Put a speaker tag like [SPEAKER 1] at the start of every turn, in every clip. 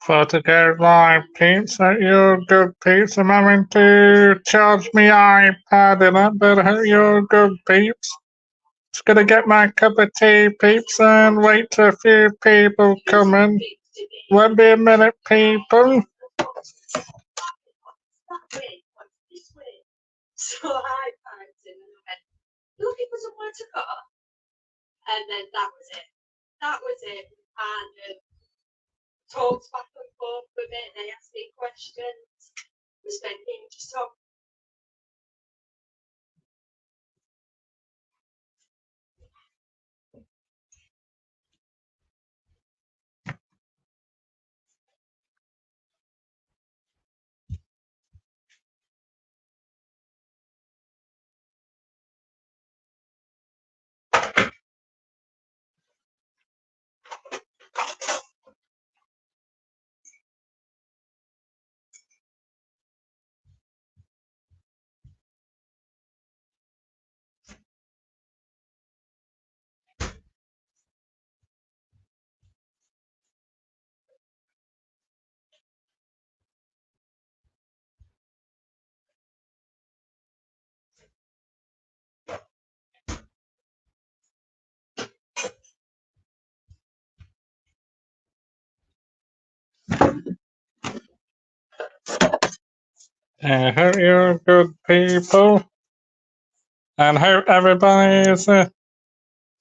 [SPEAKER 1] For to go live, peeps, hope you're good, peeps. I'm having to charge me iPad in it, but hope you're good, peeps. Just gonna get my cup of tea, peeps, and wait till a few people come in. Won't be a minute, people.
[SPEAKER 2] So I piped in and I went, looking for somewhere to go? And then that was it. That was it. And talked back and forth with it. They asked me questions. We spent ages talking.
[SPEAKER 1] I hope you're good, people. And hope everybody's been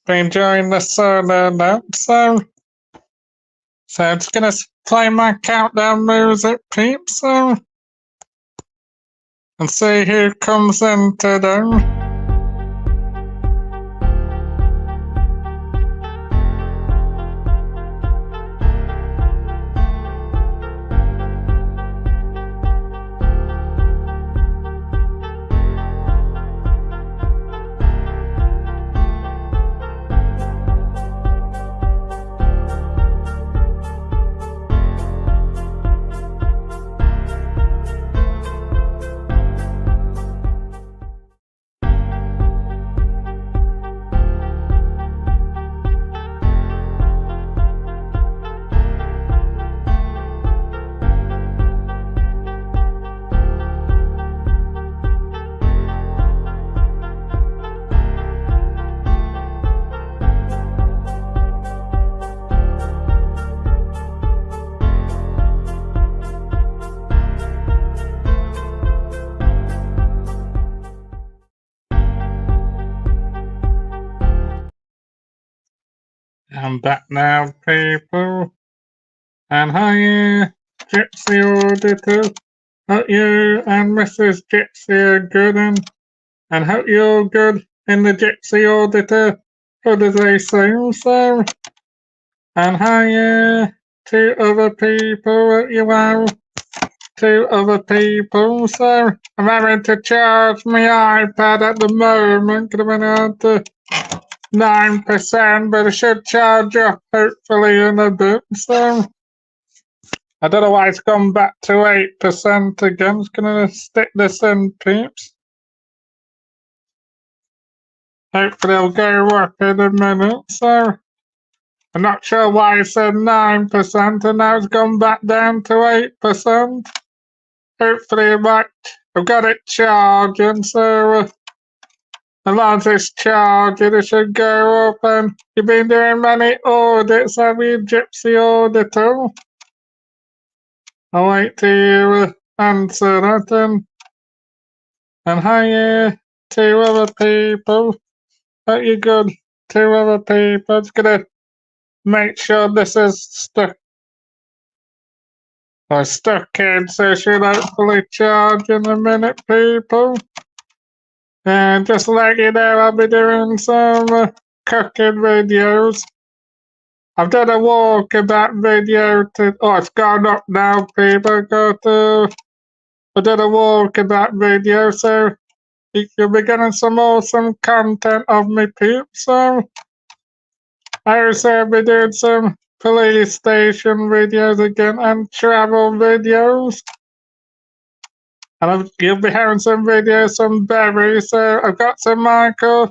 [SPEAKER 1] enjoying the solar nap. So I'm just gonna play my countdown music, peeps, and see who comes in today. I'm back now, people. And hi, Gypsy Auditor. Hope you and Mrs. Gypsy are good, and hope you're good in the Gypsy Auditor. What do they say so? And hi, to other people that you are. To other people, so I'm having to charge my iPad at the moment. Could have been on to 9%, but I should charge up hopefully in a bit. So I don't know why it's gone back to 8% again. Just gonna stick this in, peeps. Hopefully it'll go up in a minute. So I'm not sure why it said 9% and now it's gone back down to 8%. Hopefully it might. I've got it charging, so as long as it's charging, it should go up. And you've been doing many audits, have you, Gypsy Auditor? I'll wait till you answer that. And hi, two other people. Hope you're good. Two other people. Just gonna make sure this is stuck. Or stuck in, so it should hopefully charge in a minute, people. And just to let you know, I'll be doing some cooking videos. I've done a walkabout video to. Oh, it's gone up now, people. I did a walkabout video, so you'll be getting some awesome content of me, peeps. So I also be doing some police station videos again and travel videos. And you'll be having some videos, some berries. So I've got some Michael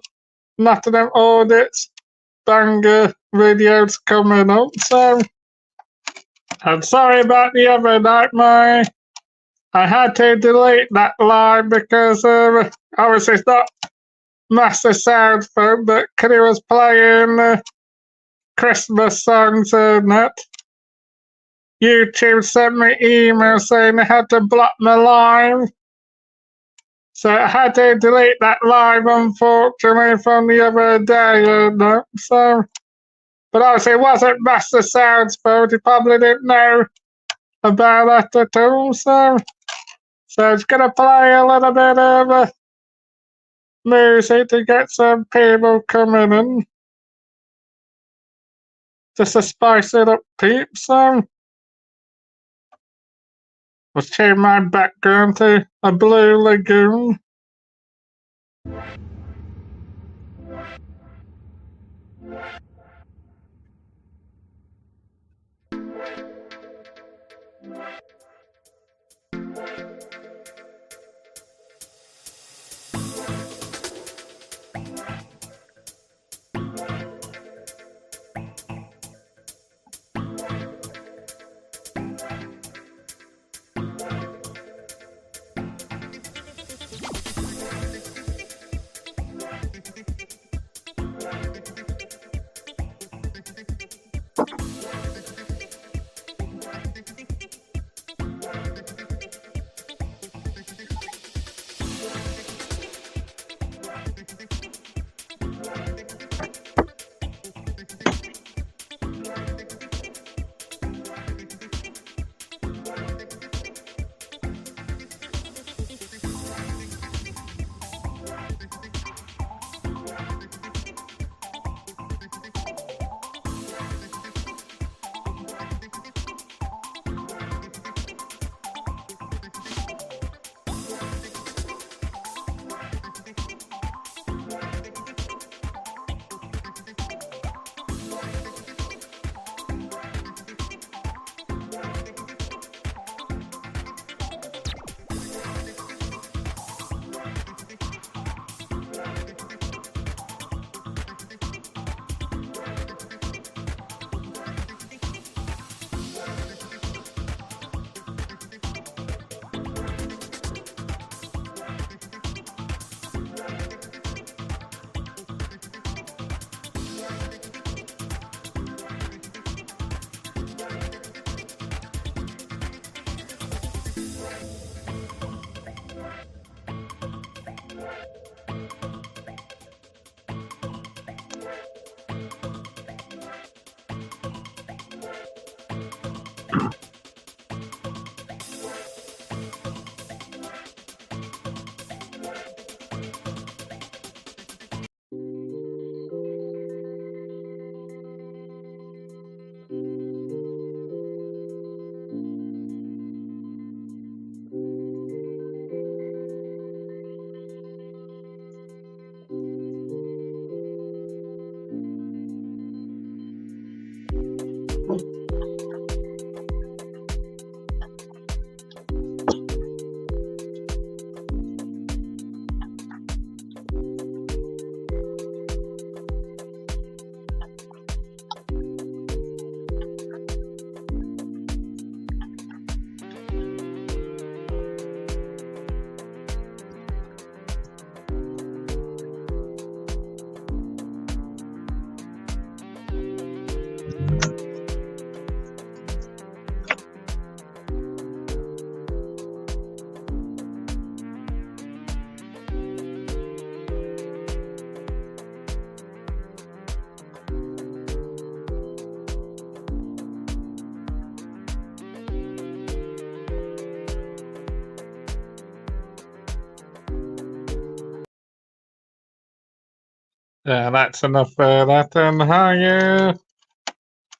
[SPEAKER 1] Nottingham audits banger videos coming up. So I'm sorry about the other night, I had to delete that line because obviously it's not Master Sound Phone, but Kenny was playing Christmas songs and that. YouTube sent me email saying they had to block my live. So I had to delete that live, unfortunately, from the other day. So, but obviously it wasn't Master Sound's fault. He probably didn't know about that at all. So it's gonna play a little bit of music to get some people coming in, just to spice it up, peeps. So let's change my background to a blue lagoon. Yeah, that's enough for that. And hi,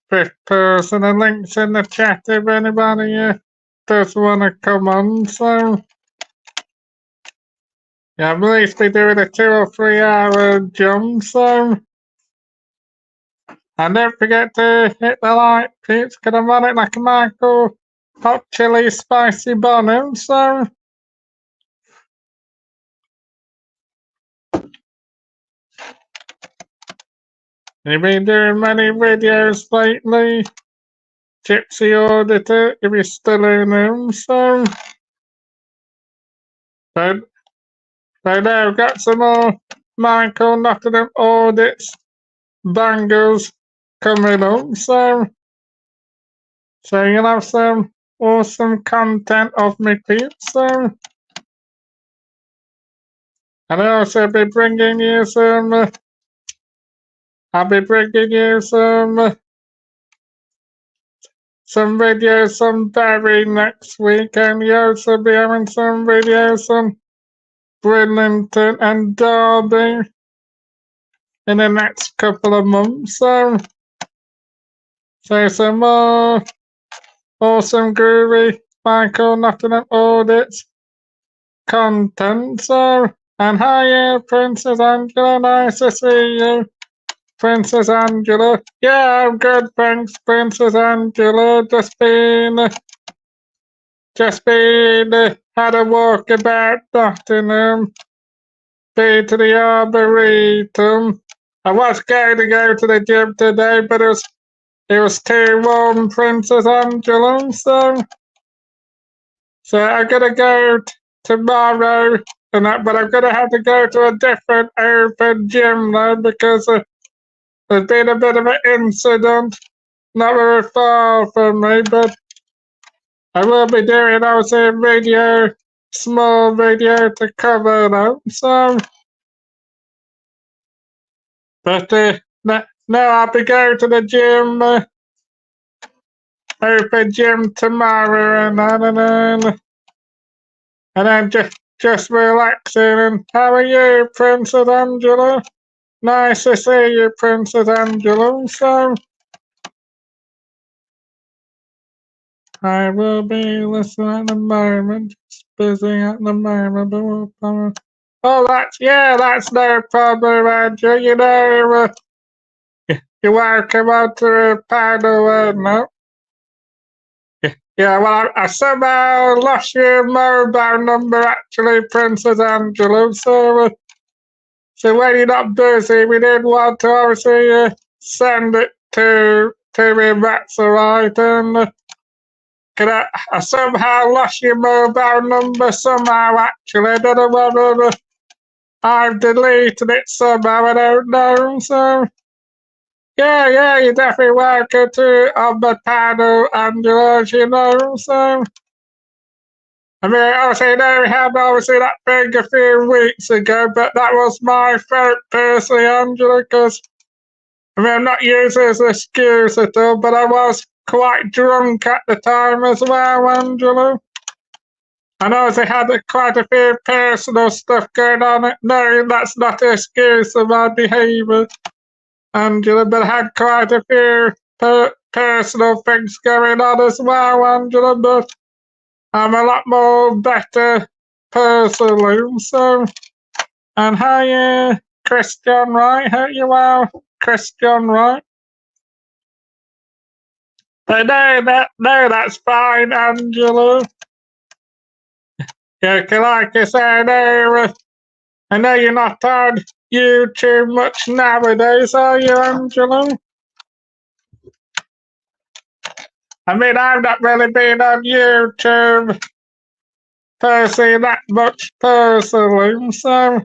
[SPEAKER 1] fifth person, and links in the chat if anybody does want to come on. So, yeah, I'm at least be doing a 2 or 3 hour jump. So, and don't forget to hit the like, peeps, because I'm on it like a Michael hot chili spicy bonham. So, you've been doing many videos lately. Gypsy Auditor, if you're still in him, so. But now I've got some more Michael Nottingham audits, bangers coming up, so you'll have some awesome content of me peeps, so. And I'll also be bringing you some, I'll be bringing you some videos from Barry next week, and you'll also be having some videos from Bridlington and Derby in the next couple of months, so some more awesome groovy Michael Nottingham audits content, so. And hi, Princess Angela, nice to see you. Princess Angela. Yeah, I'm good, thanks, Princess Angela. Just been, had a walk about Nottingham. Been to the Arboretum. I was going to go to the gym today, but it was too warm, Princess Angela, so I'm gonna go tomorrow, but I'm gonna have to go to a different open gym now because there's been a bit of an incident not very far from me, but I will be doing also a small video to cover that. So, but now I'll be going to the gym, open gym tomorrow, and then just relaxing. And how are you, Princess Angela? Nice to see you, Princess Angela. So. I will be listening at the moment, just busy at the moment, but oh, that's no problem, Andrew. You know, you're welcome onto the panel, no? Yeah, well, I somehow lost your mobile number, actually, Princess Angela, so when you're not busy, we didn't want to obviously send it to me, that's alright, and I somehow lost your mobile number somehow, actually. I don't know whether I've deleted it somehow, I don't know. So, yeah, you're definitely welcome to on the panel, Angela, as you know. So, I mean, obviously, I know we had obviously that thing a few weeks ago, but that was my fault personally, Angela, because I mean, I'm not using it as an excuse at all, but I was quite drunk at the time as well, Angela. I know they had quite a few personal stuff going on. No, that's not an excuse of my behaviour, Angela, but I had quite a few personal things going on as well, Angela, but I'm a lot more better personally, so. And hi, Christian Wright, hope you well, Christian Wright. But no, that's fine, Angela. Yeah, like I said, I know you're not on YouTube much nowadays, are you, Angela? I mean, I've not really been on YouTube personally that much personally, so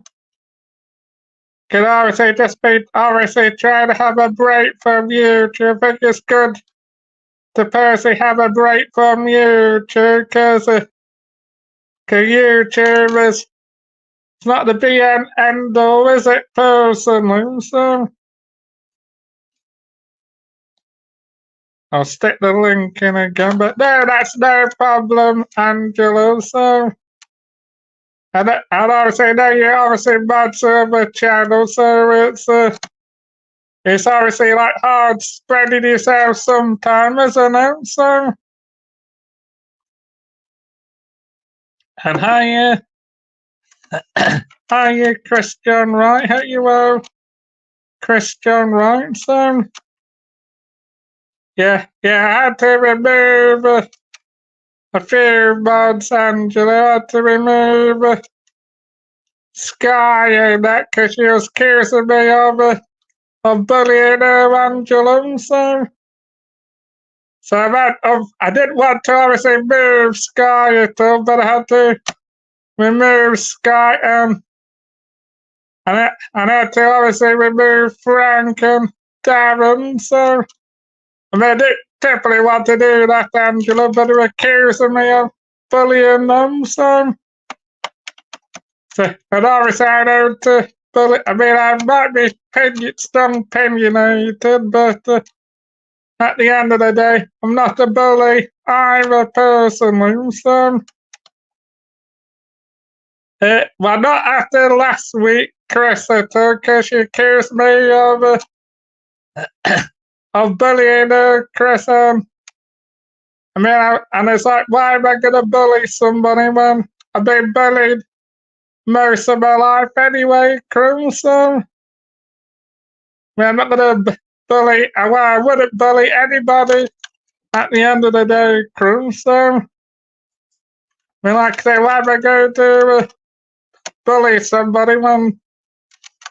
[SPEAKER 1] can obviously just be obviously trying to have a break from YouTube. I think it's good to personally have a break from YouTube because YouTube is not the be and end all, is it, personally? So I'll stick the link in again, but no, that's no problem, Angela. So, and obviously, no, you're obviously mods of the channel, so it's obviously like hard spreading yourself sometimes, isn't it? So, and hiya, Christian Wright, how you well, Christian Wright. So, yeah, I had to remove a few mods, Angela. I had to remove. Sky and that because she was accusing me of bullying her, Angela. So So I didn't want to obviously move Sky at all, but I had to remove Sky and I had to obviously remove Frank and Darren. So I mean, I didn't typically want to do that, Angela, but they were accusing me of bullying them. And obviously I don't bully. I mean, I might be strong opinionated, but at the end of the day, I'm not a bully either personally. Well, not after last week, Chris, because she accused me of bullying her, Chris. I mean, and it's like, why am I going to bully somebody when I've been bullied most of my life anyway, Chris? I mean, I'm not going to bully, well, I wouldn't bully anybody at the end of the day, Chris. I mean, like I say, why am I going to bully somebody when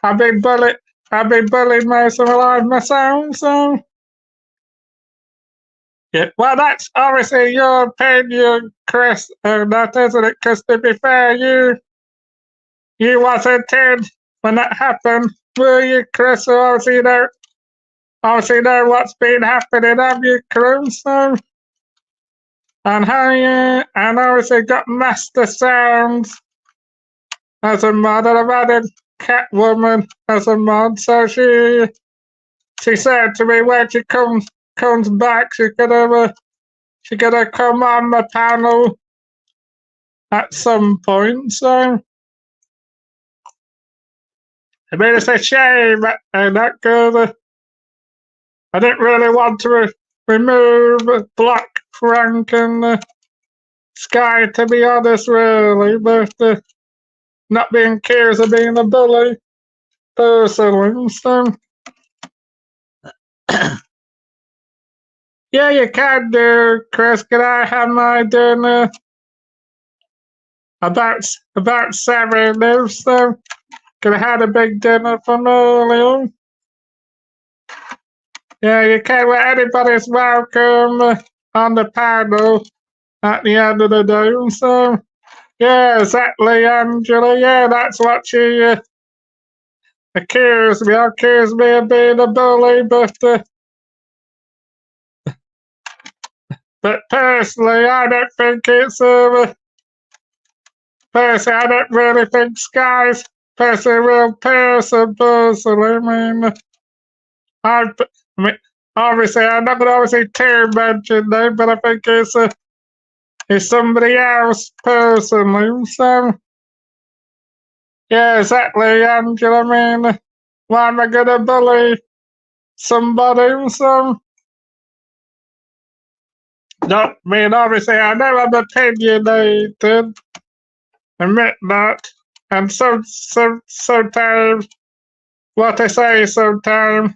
[SPEAKER 1] I've been bullied? I've been bullied most of my life myself, so. Yeah, well, that's obviously your opinion, Chris, that isn't it? Because to be fair, you wasn't in when that happened, were you, Chris? So obviously know what's been happening, have you, Chris? So, and how you, and obviously got Master Sounds as a mod, and I've added Catwoman as a mod, so she said to me when she comes back, she's gonna come on the panel at some point. So I mean, it's a shame that girl. I didn't really want to remove Black Frank and Sky, to be honest, really, but not being accused of being a bully personally. So yeah, you can do, Chris. Can I have my dinner about 7 now? So can I have a big dinner from earlier? Yeah, you can. Well, anybody's welcome on the panel at the end of the day. So yeah, exactly, Angela. Yeah, that's what she accused me. Accused me of being a bully, but personally, I don't think it's personally, I don't really think Sky's personally a real person. Personally, I mean, obviously, I'm not going to obviously mention them, but I think it's somebody else personally. So yeah, exactly, Angela. I mean, why am I going to bully somebody? So. No, I mean, obviously, I know I'm opinionated, admit that, and sometimes what I say sometimes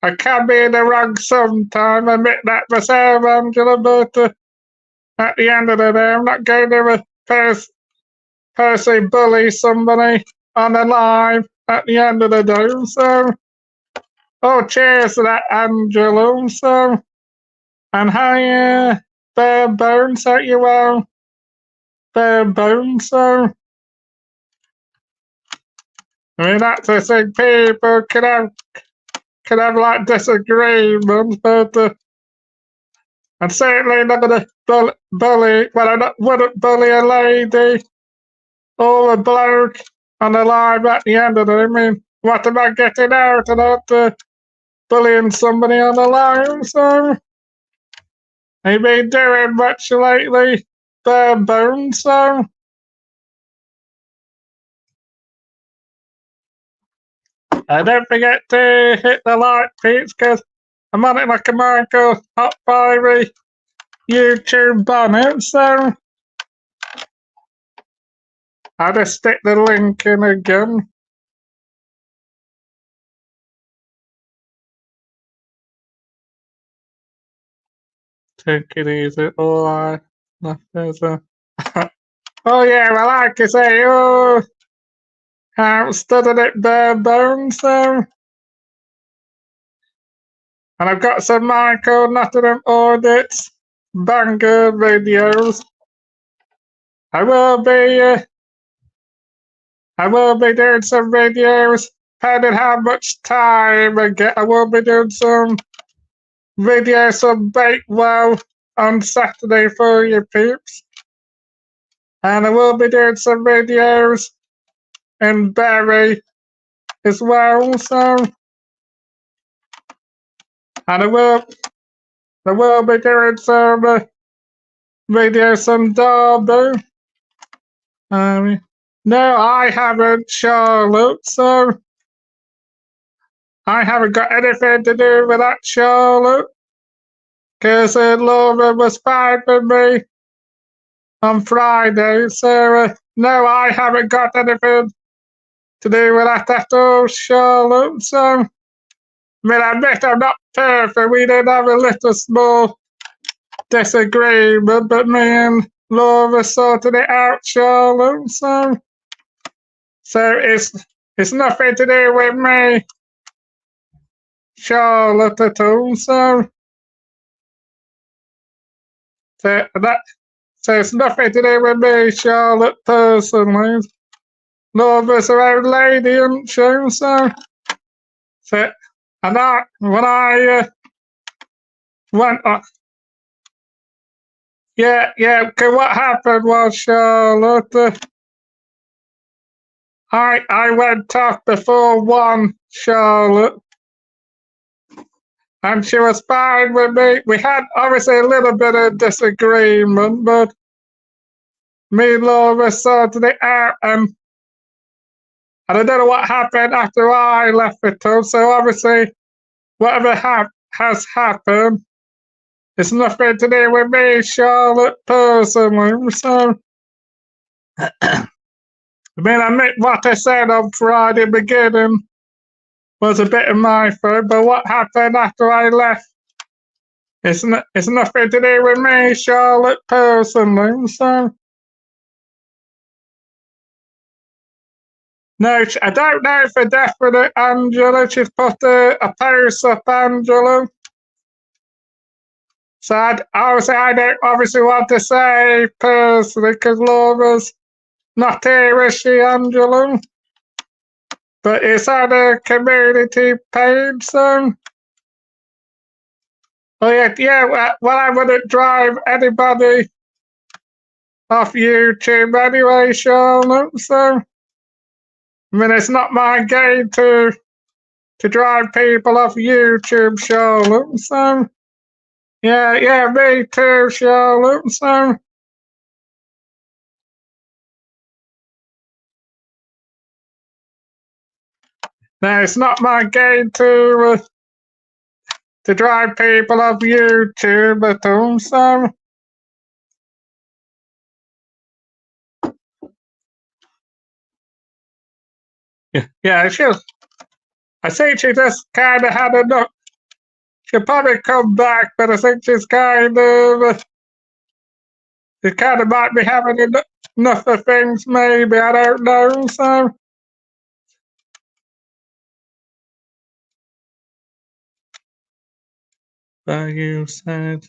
[SPEAKER 1] I can be in the wrong sometimes. I admit that myself, Angela, but at the end of the day, I'm not going to personally bully somebody on a live at the end of the day. So, oh, cheers to that, Angela. So, and hi, bare bones, hope you well. Bare bones, so. I mean, that's the thing. People can have like disagreements, but I'm certainly not going to bully. Well, wouldn't bully a lady or a bloke on the live at the end of it. I mean, what am I getting out of that? Bullying somebody on the live? So, have you been doing much lately, bare bones? So. Don't forget to hit the like, peeps, because I'm on it like a Michael Hot Fiery YouTube bonnet, so I'll just stick the link in again. Take it easy, alright. Oh yeah, well like I say, I'm studying it bare bones, so And I've got some Michael Nottingham Audits banger videos. I will be doing some videos depending how much time I get. I will be doing some videos, some Bakewell on Saturday for you peeps. And I will be doing some videos in Berry as well, so. And I will be doing some videos on Derby. No, I haven't, Charlotte, so I haven't got anything to do with that, Charlotte, because Laura was fine with me on Friday, so no, I haven't got anything to do with that at all, Charlotte, so I mean, I admit I'm not perfect, we did have a little small disagreement, but me and Laura sorted it out, Charlotte, so it's nothing to do with me, Charlotte, at all, so it's nothing to do with me, Charlotte, personally. Laura's her own lady, isn't she? So and when I went on, yeah, okay, what happened was, Charlotte, I went off before 1, Charlotte, and she was fine with me. We had obviously a little bit of disagreement, but me and Laura sorted it out, and I don't know what happened after I left the tub, so obviously whatever has happened, it's nothing to do with me, Charlotte, personally, so I mean, I admit what I said on Friday beginning was a bit of my fault, but what happened after I left, it's nothing to do with me, Charlotte, personally, so. No, I don't know for definite, Angela. She's put a post up, Angela. So I don't obviously want to say personally because Laura's not here, is she, Angela? But it's on a community page, so. Oh yeah, well, I wouldn't drive anybody off YouTube anyway, Charlotte, so. I mean, it's not my game to drive people off YouTube, Charlotte, so. Yeah, me too, Charlotte, so. No, it's not my game to drive people off YouTube at all, so. Yeah, I think she just kind of had enough. She'll probably come back, but I think she kind of might be having enough of things, maybe, I don't know, so. You said.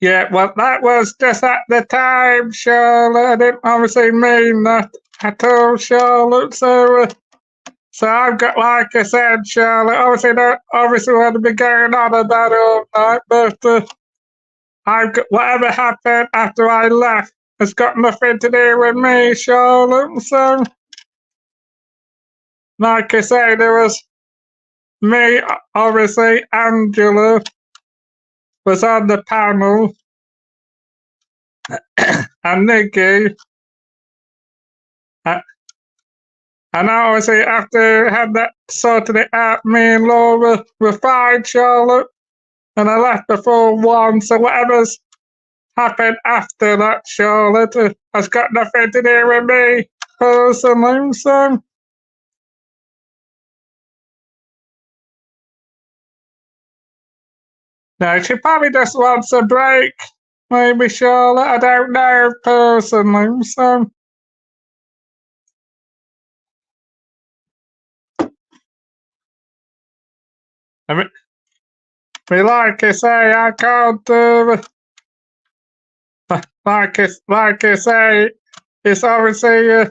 [SPEAKER 1] Yeah, well, that was just at the time, Charlotte. I didn't obviously mean that at all, Charlotte, so. So I've got, like I said, Charlotte, obviously want to be going on about it all night, but I've got whatever happened after I left. It's got nothing to do with me, Charlotte. So, like I say, there was me, obviously, Angela was on the panel, and Nikki, and obviously after I had that sorted it out, me and Laura were fine, Charlotte, and I left before 1, so whatever's happened after that, Charlotte, has got nothing to do with me personally, so. No, she probably just wants a break. Maybe Charlotte, I don't know personally, so. I mean, like I say, I can't, like I say, it's obviously,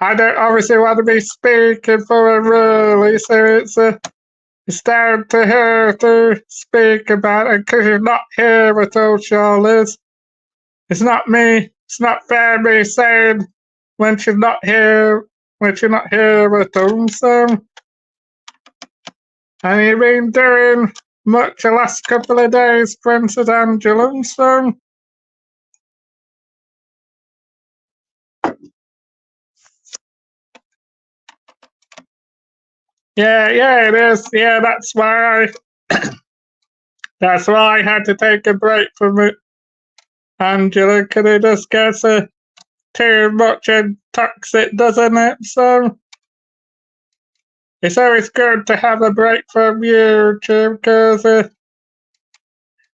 [SPEAKER 1] I don't obviously want to be speaking for her really, so it's down to her to speak about it, because she's not here at all, Charlotte. It's not me, it's not fair me saying when she's not here at all, so. And you've been doing much the last couple of days, Princess Angela, so. Yeah, it is. Yeah, that's why I had to take a break from it, Angela, because it just gets too much and toxic, doesn't it? So it's always good to have a break from YouTube, because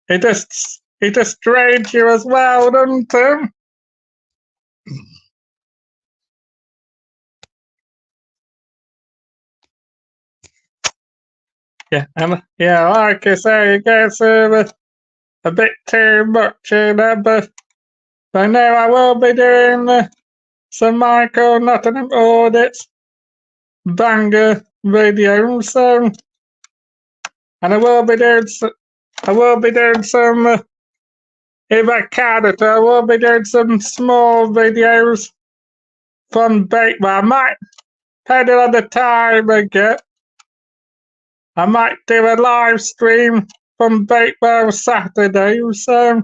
[SPEAKER 1] it just drains you as well, doesn't it? Yeah, like I say, it gets a bit too much, but I know I will be doing some Michael Nottingham audits banger videos, so, and I will be doing some, if I can, I will be doing some small videos from Bakewell. I might, depending on the time I get, I might do a live stream from Bakewell Saturday, so,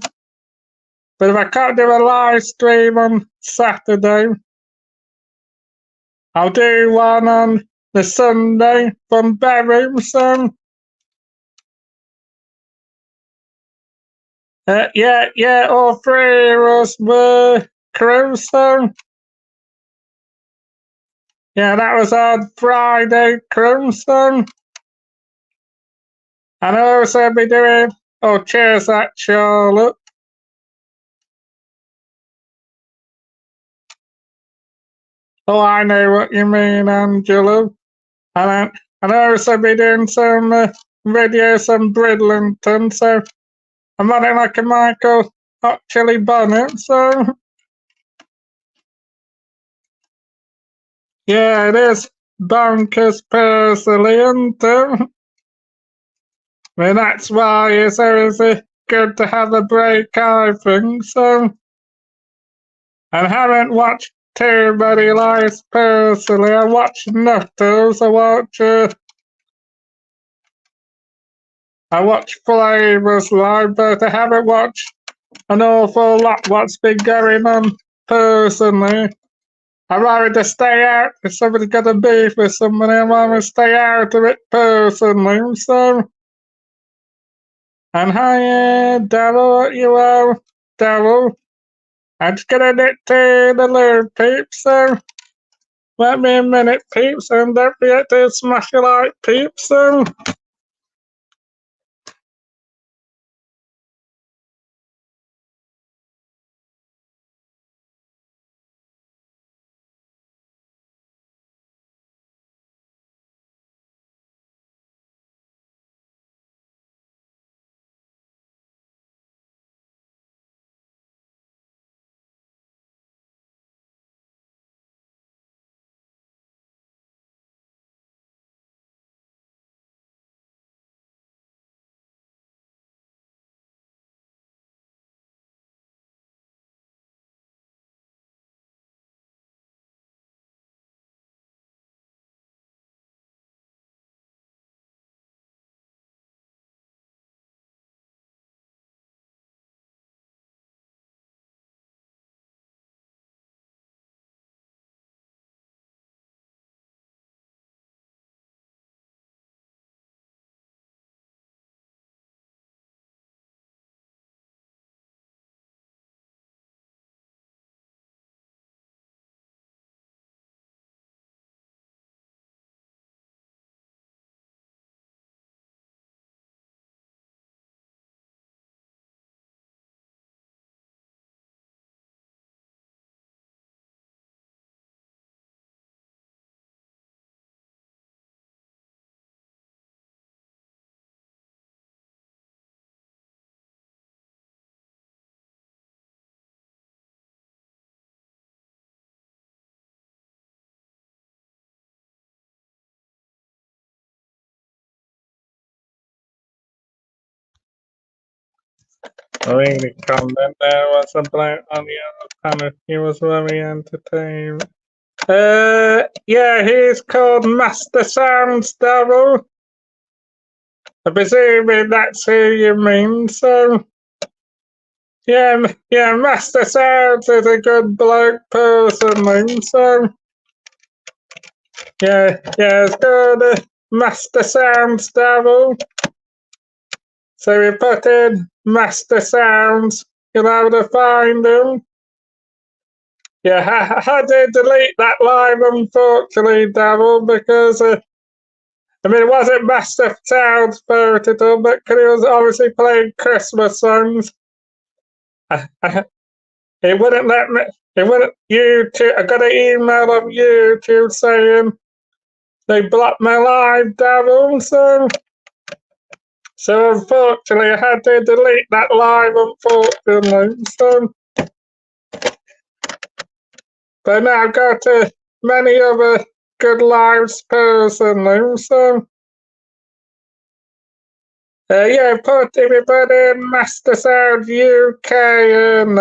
[SPEAKER 1] but if I can't do a live stream on Saturday, I'll do one on the Sunday from Berry, so. Yeah, all three of us were crew, so. Yeah, that was on Friday, crew, so. And I'll also be doing, oh, cheers, that Charlotte. Oh, I know what you mean, Angela. And I'll also be doing some videos on Bridlington, so I'm running like a Michael Hot Chili Bonnet, so. Yeah, it is bonkers personally, isn't it? I mean, that's why it's always good to have a break, I think, so. I haven't watched too many lives personally. I watch Nutters, I watch Flavors live, but I haven't watched an awful lot what's been going on personally. I'd rather just stay out. If somebody's got a beef with somebody, I'd rather stay out of it personally, so. And hi, Daryl, you are, Daryl. I'm just gonna nip to the loo, peeps, so let me a minute, peeps, and don't forget to smash your like, peeps, so. really comment. There was a bloke on the other panel. He was very entertaining. Yeah, he's called Master Sounds Devil. I presume that's who you mean, so. Yeah, Master Sounds is a good bloke personally, so. Yeah, it's good. Master Sounds Devil. So we put in Master Sounds, you'll have to find him. Yeah, I did delete that live, unfortunately, Devil, because, I mean, it wasn't Master Sounds photo, but he was obviously playing Christmas songs. It wouldn't let me, it wouldn't, YouTube, I got an email of YouTube saying they blocked my live, Devil, so unfortunately I had to delete that live, unfortunately, so. But now I've got many other good lives personally, so. Yeah, if you put in Master Sound UK and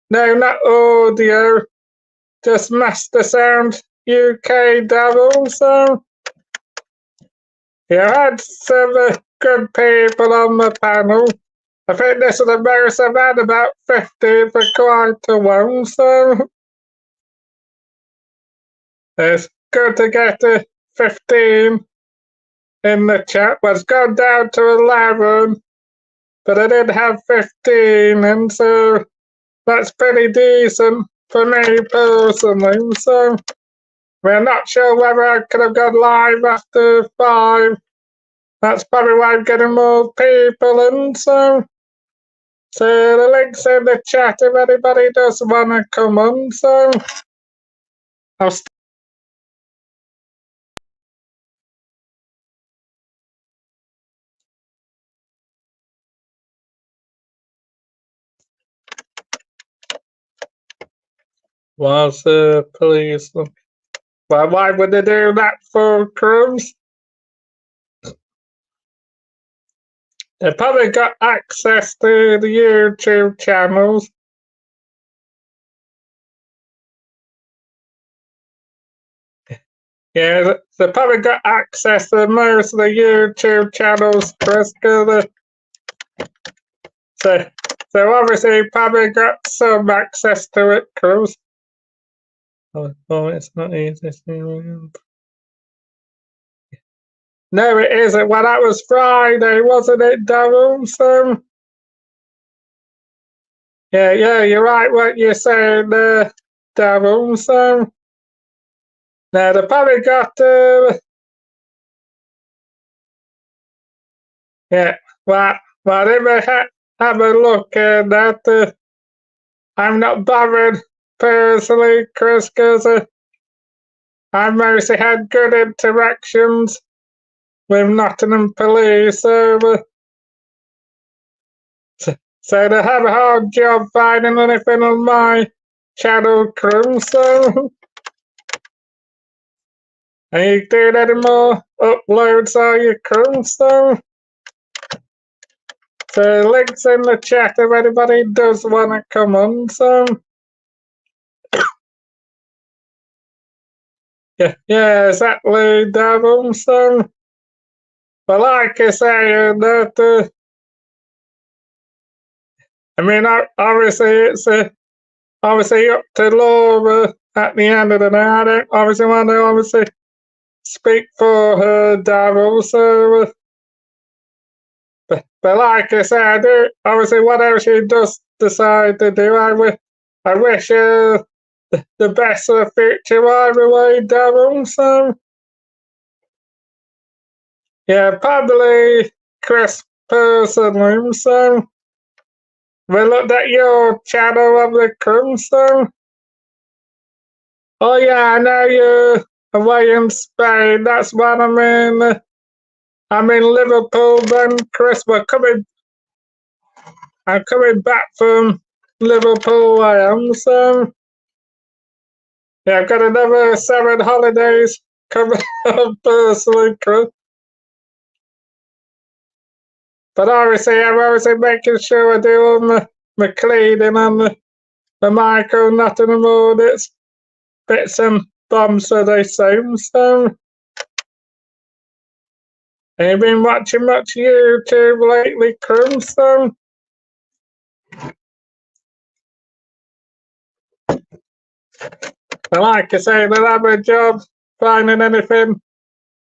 [SPEAKER 1] no, not audio, just Master Sound UK Devil, so. Yeah, I had some good people on the panel. I think this is the most I've had, about 50 for quite a while, so. It's good to get 15 in the chat. Well, it's gone down to 11, but I did have 15, and so that's pretty decent for me personally. So we're not sure whether I could have gone live after 5. That's probably why I'm getting more people in. So the link's in the chat if anybody does want to come on. So I'll was police. Well, why would they do that for Cruise? They probably got access to the YouTube channels. Yeah, they probably got access to most of the YouTube channels, Chris. So, so obviously, you probably got some access to it, Chris. Oh, it's not easy. No, it isn't. Well, that was Friday, wasn't it, Darryl? So, yeah, you're right. What you're saying there, Darryl. So, now they probably got. Yeah, well, if I have a look at that, I'm not bothered personally, Chris, because I've mostly had good interactions with Nottingham police, so they have a hard job finding anything on my channel, crew, so. Are you doing any more uploads, are you, crew, so? So links in the chat if anybody does want to come on, so. Yeah, exactly, Devil, so. But like I say, that, I mean, obviously it's obviously up to Laura at the end of the day. I don't obviously want to obviously speak for her, Daryl. So, but like I say, I do obviously whatever she does decide to do, I wish her the best for the future either way, Daryl. So, yeah, probably Chris personally. So, we looked at your channel of the crew. So. Oh yeah, I know you're away in Spain. That's what I mean. I'm in Liverpool then, Chris. I'm coming back from Liverpool. I am, so yeah, I've got another 7 holidays coming up personally, Chris. But obviously, I'm obviously making sure I do all my cleaning and the micro, nothing more that's bits and bombs, so they say. So, have you been watching much YouTube lately, Crum? So, like I say, they'll have a job finding anything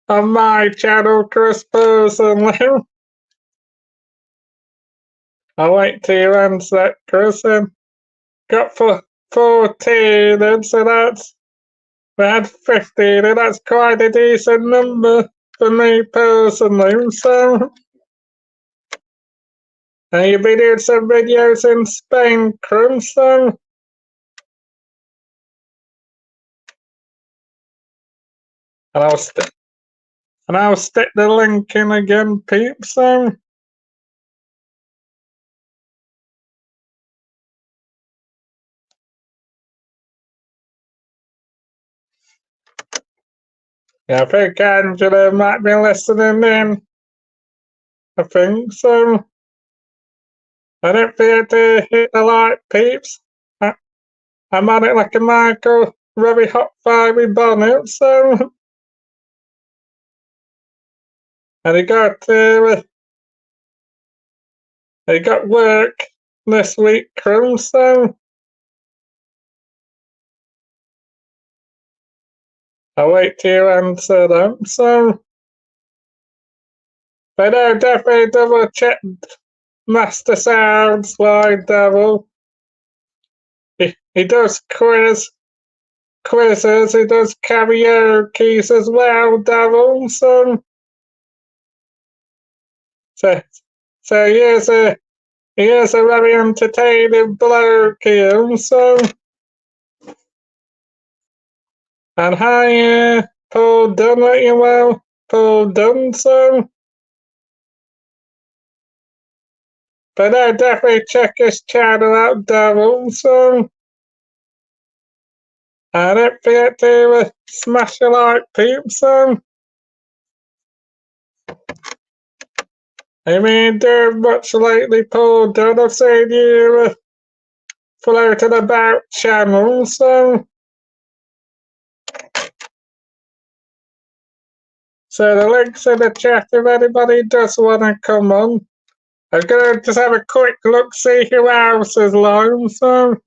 [SPEAKER 1] on my channel, Chris, personally. I'll wait till you answer that, Chris. And got for 14, and so that's we had 15, and that's quite a decent number for me personally. So, and you've been doing some videos in Spain, Crum, so. And I'll stick the link in again, peeps. So. Yeah, I think Angela might be listening in. I think so. I don't forget to hit the like, peeps. I'm on it like a Michael, very hot fiery bonnet, so. And he got work this week, Crum, so. I'll wait till you answer them, so. But no, definitely double check Master Sounds like Devil. He does quizzes, he does karaoke's as well, Devil, so. So, so he is a very entertaining bloke here, so. And hi, Paul Dunn, let you well, Paul Dunn, so. But no, definitely check his channel out, Devil, so. And don't forget to smash the like, peeps, so. I mean, doing much lately, Paul Dunn. I've seen you floating about channel, so. So the link's in the chat if anybody does want to come on. I'm going to just have a quick look, see who else is live, so.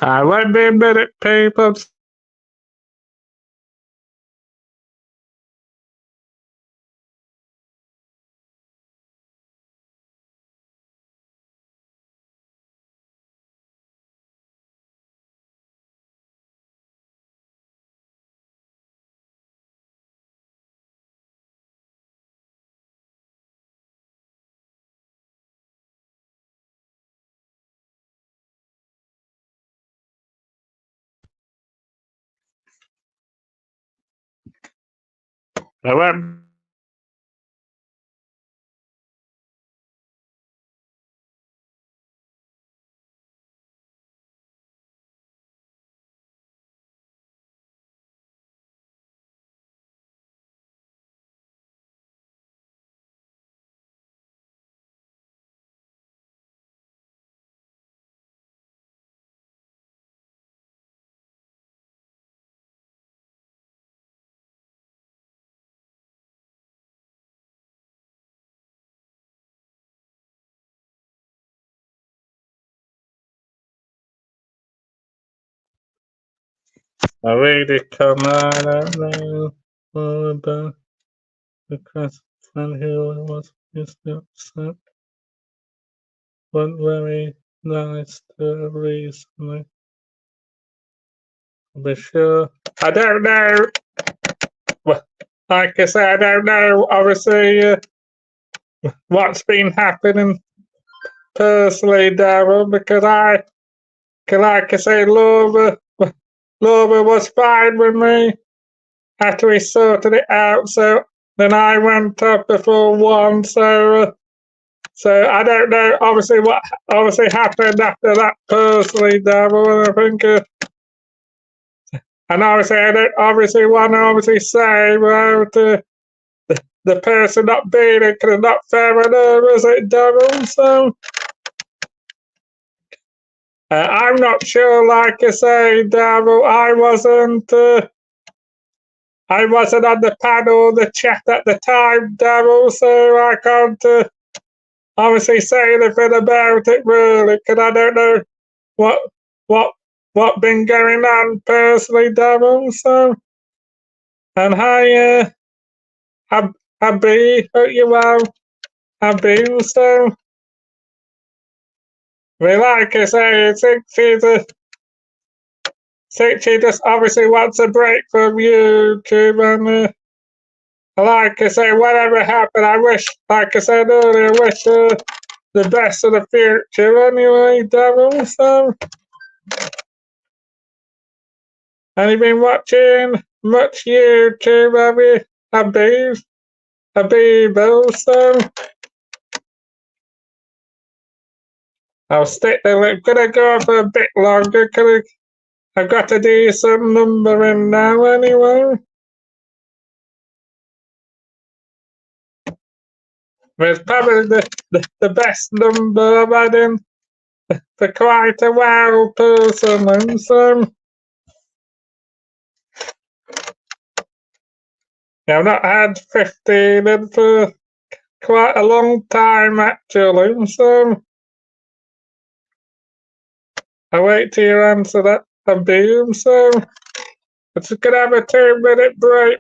[SPEAKER 1] I won't be a minute, people. I won't I really come, I don't know all about the craftsman who was just upset. One very nice to recently. I'll be sure. I don't know. Well, like I said, I don't know, obviously, what's been happening personally, Daryl, because like I say, Laura was fine with me after we sorted it out. So then I went up before 1. So I don't know, obviously, what obviously happened after that personally, Daryl. And I think, and obviously, I don't obviously want to obviously say about the person not being it because it's not fair on her, is it, Daryl? So. I'm not sure, like I say, Daryl, I wasn't on the panel, the chat at the time, Daryl, so I can't obviously say anything about it really, because I don't know what, what, what been going on personally, Daryl, so, and hi, Abby, hope you well, Abby, so, well, like I say, I think she just obviously wants a break from YouTube, and like I say, whatever happened, I wish, like I said earlier, I wish the best of the future anyway, Daryl. So, have you been watching much YouTube, have you? Habib, so I'll stick there. I'm gonna go for a bit longer because I've got to do some numbering now anyway. It's probably the best number I've had in for quite a while personally, so yeah, I've not had 15 in for quite a long time actually, so I wait till you answer that, Habib, so I'm just gonna have a 2-minute break.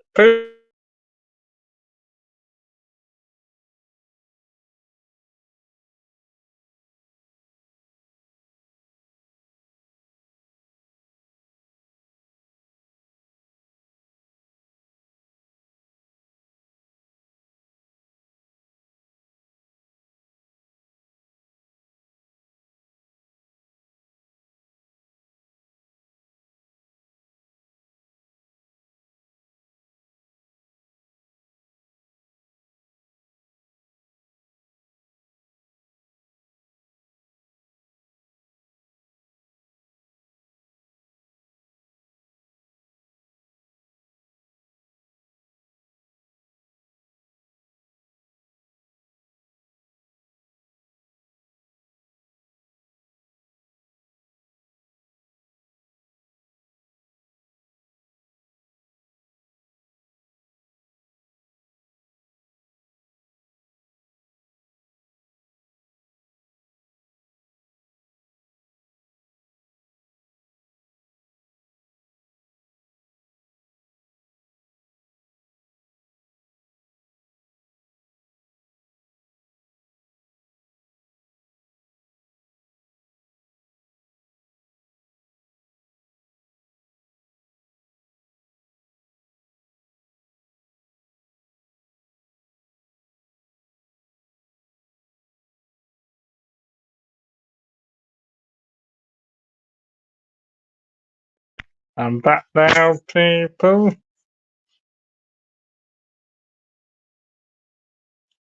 [SPEAKER 1] I'm back now, people.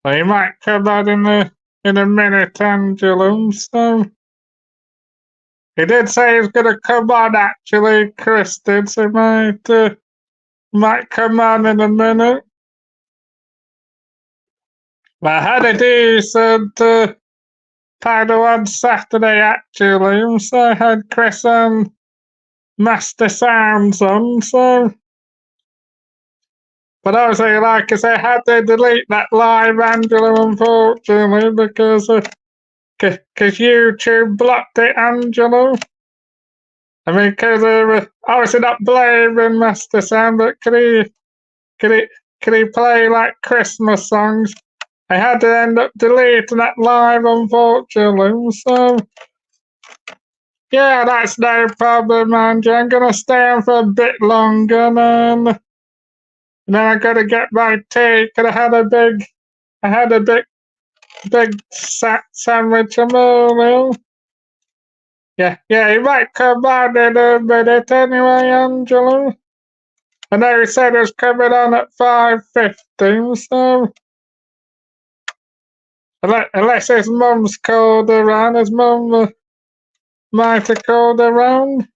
[SPEAKER 1] So you might come out in a minute, Angelo, so he did say he's gonna come on actually, Chris did, so he might come on in a minute. But I had a decent panel on Saturday actually, so I had Chris and Master Sounds on, so. But obviously, like I say, I had to delete that live, Angelo, unfortunately, because YouTube blocked it, Angelo. I mean, because obviously not blaming Master Sam, but could he, could he play like Christmas songs? I had to end up deleting that live, unfortunately. So, yeah, that's no problem, Andrew. I'm gonna stay on for a bit longer, and then I gotta get my tea. Cause I had a big sandwich a earlier. Yeah, he might come on in a minute anyway, Angela. I know he said he was coming on at 5:15, so unless his mum's called around, his mum might have called around.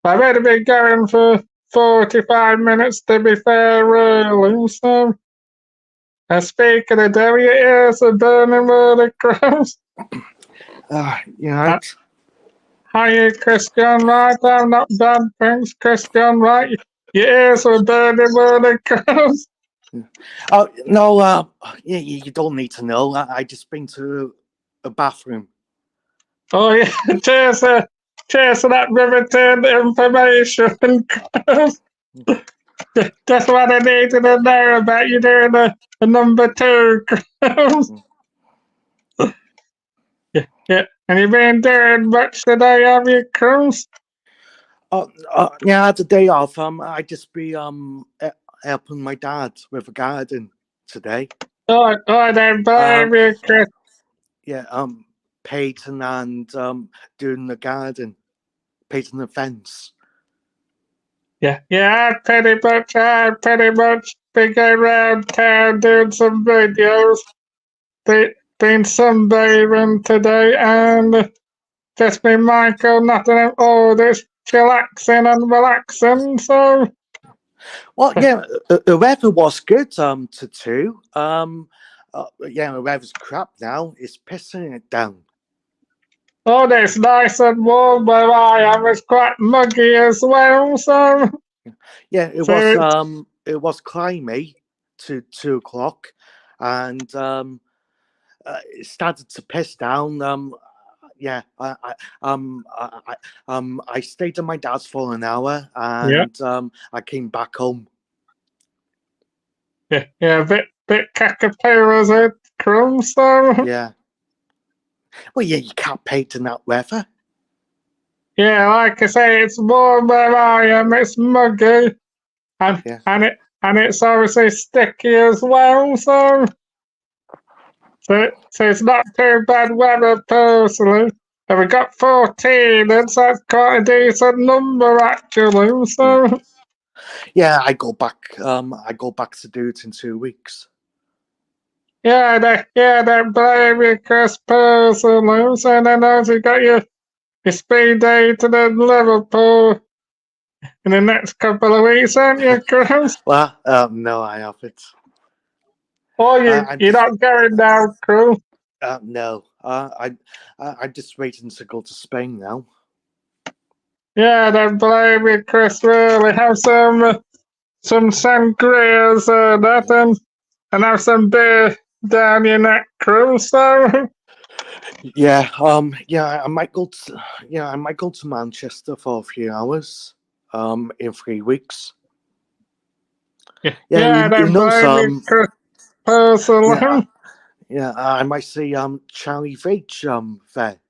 [SPEAKER 1] I've only been going for 45 minutes to be fair, really, so. Speaking of devil, your ears are burning where the crows.
[SPEAKER 3] You know.
[SPEAKER 1] How are you, Christian? Right, I'm not bad, thanks, Christian, right? Your ears were burning where the crows.
[SPEAKER 3] Oh no, yeah, you don't need to know. I just been to a bathroom.
[SPEAKER 1] Oh yeah, cheers for that riveting information. Just what I needed to know about you doing a number two. Yeah. And you been doing much today, have you, Cruz?
[SPEAKER 3] Yeah, I had a day off. I just be helping my dad with a garden today.
[SPEAKER 1] Oh, I don't blame you, Chris.
[SPEAKER 3] Yeah, painting and doing the garden, painting the fence.
[SPEAKER 1] Yeah, I pretty much been going around town doing some videos. Been sunbathing today, and just been Michael, nothing all this chillaxing and relaxing, so.
[SPEAKER 3] Well, yeah, the weather was good to two. Yeah, the weather's crap now. It's pissing it down.
[SPEAKER 1] Oh, it's nice and warm where I am. It's quite muggy as well, so.
[SPEAKER 3] Yeah, it was climby to 2 o'clock, and it started to piss down. Yeah, I stayed at my dad's for an hour, and I came back home.
[SPEAKER 1] Yeah, a bit caterpillar, is it, Crumb, so.
[SPEAKER 3] Yeah. Well, yeah, you can't paint in that weather.
[SPEAKER 1] Yeah, like I say, it's warm where I am. It's muggy, and it's obviously sticky as well. So it's not too bad weather personally. And we got 14, and so that's quite a decent number actually. So
[SPEAKER 3] yeah, I go back. I go back to do it in 2 weeks.
[SPEAKER 1] Don't blame you, Chris, personally. So then also you got your speed day to the Liverpool in the next couple of weeks, aren't you, Chris?
[SPEAKER 3] Well, no, I haven't.
[SPEAKER 1] Oh, you're not going now, Chris?
[SPEAKER 3] No, I'm just waiting to go to Spain now.
[SPEAKER 1] Yeah, don't blame me, Chris. Really, have some sangrias and have some beer down your neck, Chris. So.
[SPEAKER 3] Yeah, I might go to Manchester for a few hours, in 3 weeks.
[SPEAKER 1] Yeah, don't blame me, Chris. Personally.
[SPEAKER 3] Yeah, I might see Charlie Veitch there.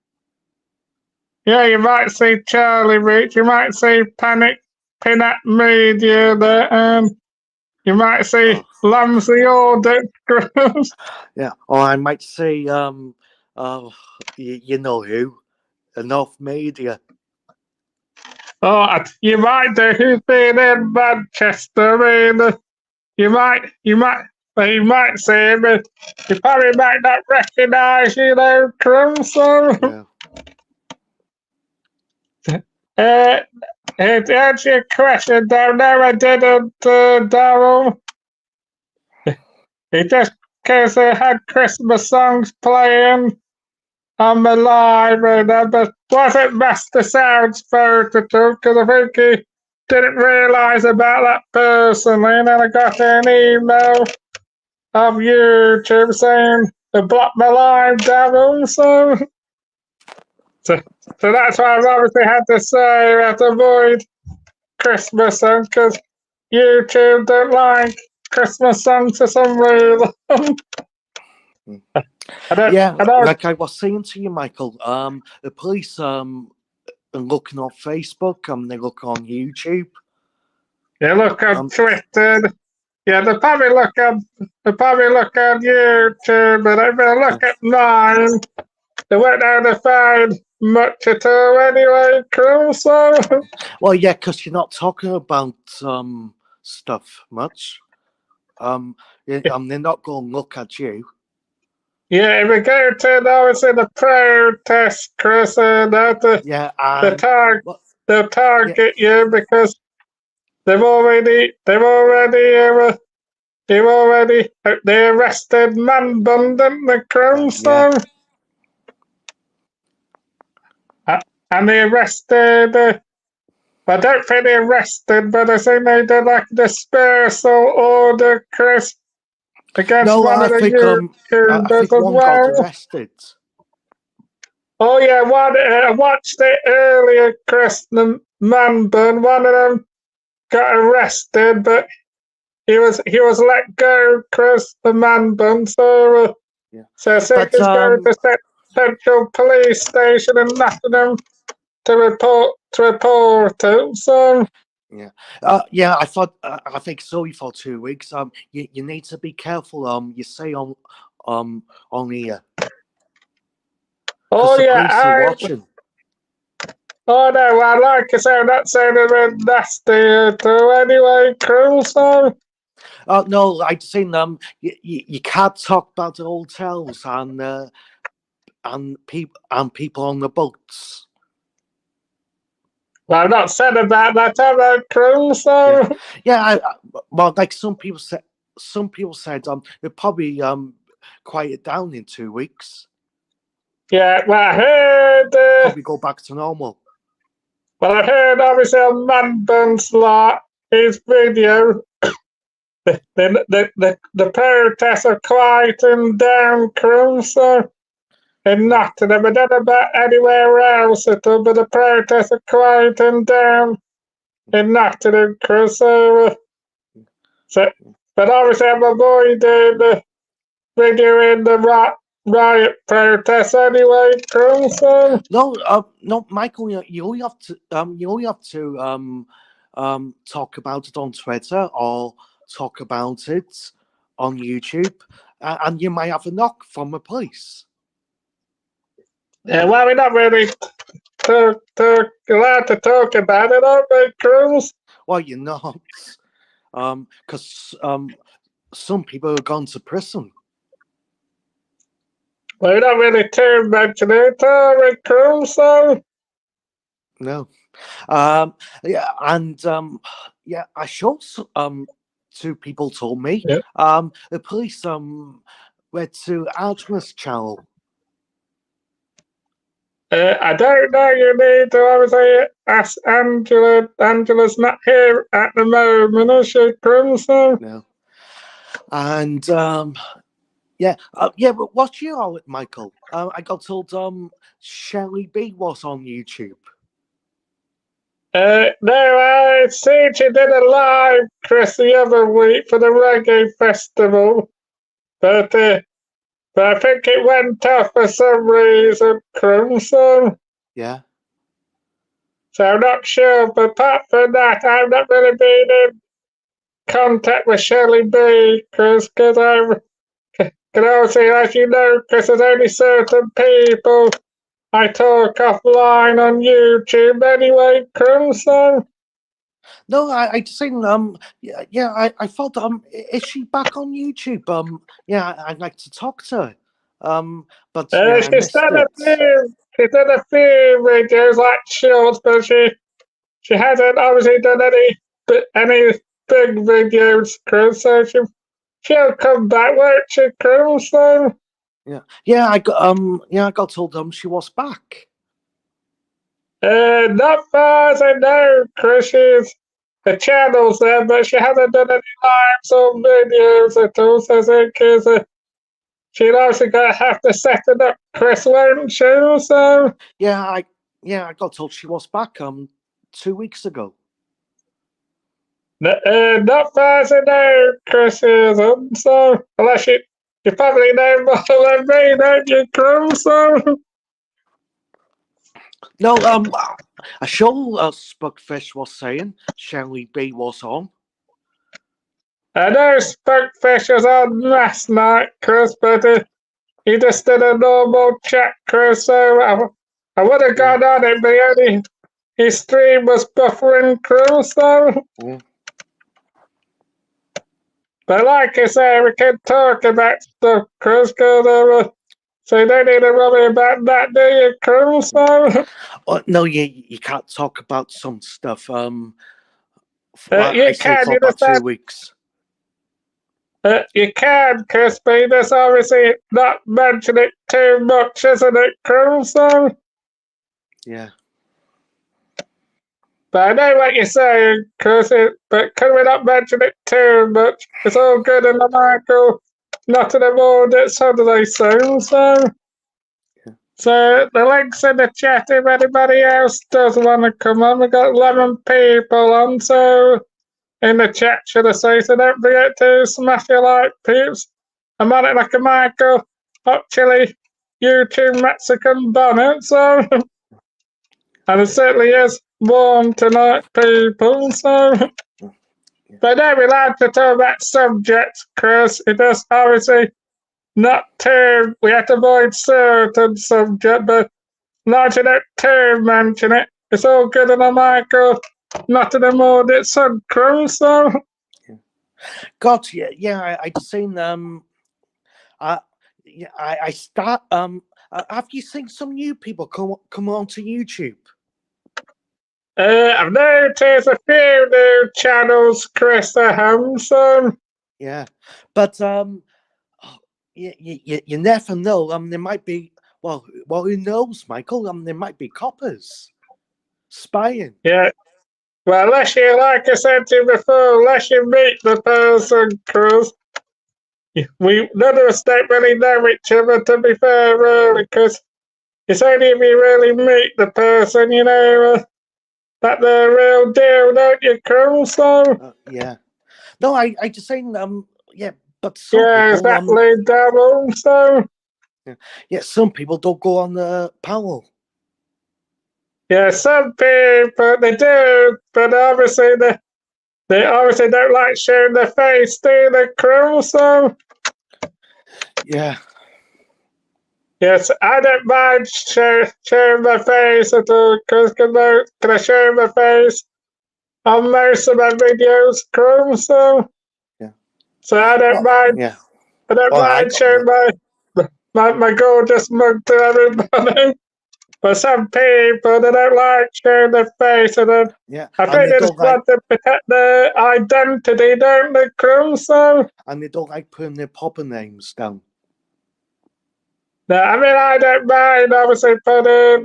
[SPEAKER 1] Yeah, you might see Charlie Reach, you might see Panic Pinat Media there, and you might see Lamsey Audit.
[SPEAKER 3] Yeah, or I might see you know who, Enough Media.
[SPEAKER 1] Oh, you might do. Who's been in Manchester? I mean, you might see him. You probably might not recognise, Crimson.
[SPEAKER 3] Yeah.
[SPEAKER 1] To answer your question, though, no, I didn't, Daryl. It just because they had Christmas songs playing on the live, and but wasn't Master Sound's photo too, because I think he didn't realise about that personally, and then I got an email of YouTube saying they blocked my live, Daryl, so So that's why I've obviously had to say we have to avoid Christmas songs because YouTube don't like Christmas songs for some reason.
[SPEAKER 3] Yeah,
[SPEAKER 1] I don't,
[SPEAKER 3] like I was saying to you, Michael, the police are looking on Facebook, they look on YouTube.
[SPEAKER 1] you look on Twitter. Yeah, they probably look on YouTube, but if they look at mine, they won't know to find much at all anyway, cool, so.
[SPEAKER 3] Well, yeah, because you're not talking about stuff much. They're not going to look at you.
[SPEAKER 1] Yeah, if we go to obviously the protest, Chris, and
[SPEAKER 3] Yeah,
[SPEAKER 1] they'll
[SPEAKER 3] yeah,
[SPEAKER 1] target you because they've already they arrested Man Bun, didn't they, Chris?
[SPEAKER 3] yeah.
[SPEAKER 1] And they arrested. I don't think they arrested, but I think they did like a dispersal order, Chris, against
[SPEAKER 3] No,
[SPEAKER 1] one of the
[SPEAKER 3] I
[SPEAKER 1] YouTubers
[SPEAKER 3] think
[SPEAKER 1] as
[SPEAKER 3] one got
[SPEAKER 1] well.
[SPEAKER 3] arrested.
[SPEAKER 1] Oh yeah, I watched it earlier, Chris. The Man Bun, one of them got arrested, but he was let go, Chris, the Man Bun. So
[SPEAKER 3] Yeah,
[SPEAKER 1] so I think
[SPEAKER 3] but
[SPEAKER 1] he's going to Central Police Station in Nottingham to report it. So
[SPEAKER 3] yeah. I think sorry for 2 weeks. You need to be careful. You say on here because
[SPEAKER 1] oh
[SPEAKER 3] the
[SPEAKER 1] yeah,
[SPEAKER 3] police are watching.
[SPEAKER 1] oh no, well, like I say, I'm not saying they're nasty at all anyway, cool, so.
[SPEAKER 3] Oh no, I'd seen you can't talk about the hotels and people on the boats.
[SPEAKER 1] Well, I've not said about that, have I, cool, so.
[SPEAKER 3] Yeah. Well, like some people said, they'll probably quiet it down in 2 weeks.
[SPEAKER 1] Yeah, well, I heard,
[SPEAKER 3] Probably go back to normal.
[SPEAKER 1] Obviously on Man Bun's his video, the protests are quieting down, cool, so. In Nottingham, I don't know about anywhere else at all, but the protests are quieting down in Nottingham, Chris. So, but obviously, I'm avoiding videoing the riot protests anyway, Chris. So,
[SPEAKER 3] No, Michael. You only have to talk about it on Twitter or talk about it on YouTube, and you might have a knock from the police.
[SPEAKER 1] yeah, well, we're not really allowed to talk about it, aren't we, Chris?
[SPEAKER 3] Well, you're not, because some people have gone to prison.
[SPEAKER 1] Well, we're not really too much in it, are we, Chris? So,
[SPEAKER 3] No. Yeah, and yeah, I showed two people told me.
[SPEAKER 1] yeah.
[SPEAKER 3] The police went to Angela's channel.
[SPEAKER 1] I don't know. You need to obviously ask Angela. Angela's not here at the moment, is she, Crimson?
[SPEAKER 3] No. And yeah, yeah. But what's your Michael? I got told Shelly B was on YouTube.
[SPEAKER 1] No, I see she did a live, Chris, the other week for the reggae festival, but I think it went off for some reason, Crimson.
[SPEAKER 3] Yeah.
[SPEAKER 1] So I'm not sure, but apart from that, I've not really been in contact with Shelly B, Chris, because can obviously, as you know, Chris, there's only certain people I talk offline on YouTube anyway, Crimson.
[SPEAKER 3] No, I just seen yeah, I thought is she back on YouTube? Yeah, I'd like to talk to her. But yeah, I
[SPEAKER 1] She's
[SPEAKER 3] missed
[SPEAKER 1] done
[SPEAKER 3] it.
[SPEAKER 1] she's done a few videos like shorts, but she hasn't obviously done any big videos, Chris. So she'll come back, won't she, Chris? So.
[SPEAKER 3] Yeah, I got told she was back.
[SPEAKER 1] Not far as I know, Chris. The channel's there, but she hasn't done any lives or videos at all. So I think she'd also got have to set it up, Chris, won't she? So,
[SPEAKER 3] Yeah, I got told she was back 2 weeks ago.
[SPEAKER 1] not far as I know, Chris isn't. So, unless you probably know more than me, don't you, Chris? So,
[SPEAKER 3] No, a show Spugfish was saying Shelley B was on.
[SPEAKER 1] I know Spunkfish was on last night, Chris, but he just did a normal chat, Chris. So, I would have
[SPEAKER 3] Yeah.
[SPEAKER 1] gone on it, but only his stream was buffering, Chris. So.
[SPEAKER 3] Yeah.
[SPEAKER 1] But like I say, we can talk about stuff, Chris, because so you don't need to worry about that, do you, Chris? So,
[SPEAKER 3] Oh, no, you can't talk about some stuff.
[SPEAKER 1] you
[SPEAKER 3] I say
[SPEAKER 1] can,
[SPEAKER 3] for
[SPEAKER 1] you
[SPEAKER 3] about
[SPEAKER 1] just
[SPEAKER 3] 2 weeks.
[SPEAKER 1] you can, Chris, but you just obviously not mention it too much, isn't it, Chris? So,
[SPEAKER 3] Yeah.
[SPEAKER 1] but I know what you're saying, Chris, but can we not mention it too much? It's all good in the Michael, not in the mood, it's Saturday soon, so. So the link's in the chat if anybody else does want to come on. We've got 11 people on, so in the chat should I say, so don't forget to smash your like, peeps. I'm on it like a Michael Hot Chili YouTube Mexican bonnet, so and it certainly is warm tonight, people, so but then we like to talk about subjects, Chris. It does obviously not too we have to avoid certain subject, but not to that term, mention it. It's all good in a Michael, not in the mood it's on Cruz, so.
[SPEAKER 3] God, yeah. I just seen yeah, I start have you seen some new people come onto YouTube?
[SPEAKER 1] I've noticed a few new channels, Chris, so.
[SPEAKER 3] Yeah, but you never know. There might be who knows, Michael? There might be coppers spying.
[SPEAKER 1] Yeah. Well, unless you, like I said to you before, unless you meet the person, Cruz, none of us don't really know each other, to be fair, really, because it's only if you really meet the person, you know, that they're real deal, don't you, Cruz? So.
[SPEAKER 3] Yeah. No, I just saying yeah, but some
[SPEAKER 1] Yeah,
[SPEAKER 3] people
[SPEAKER 1] exactly, double, so.
[SPEAKER 3] yeah, some people don't go on the panel.
[SPEAKER 1] Yeah, some people they do, but obviously they obviously don't like showing their face, do they, Crew? So
[SPEAKER 3] Yeah.
[SPEAKER 1] yes, I don't mind showing my face at all, because can I show my face on most of my videos, Crew? So
[SPEAKER 3] Yeah.
[SPEAKER 1] so I don't mind.
[SPEAKER 3] Yeah.
[SPEAKER 1] I don't mind showing my gorgeous mug to everybody. But some people they don't like showing their face, and then
[SPEAKER 3] Yeah.
[SPEAKER 1] I
[SPEAKER 3] And
[SPEAKER 1] think
[SPEAKER 3] they
[SPEAKER 1] they
[SPEAKER 3] don't
[SPEAKER 1] just want to protect their identity, don't they, Crew? So
[SPEAKER 3] and they don't like putting their popper names down.
[SPEAKER 1] no, I mean I don't mind obviously putting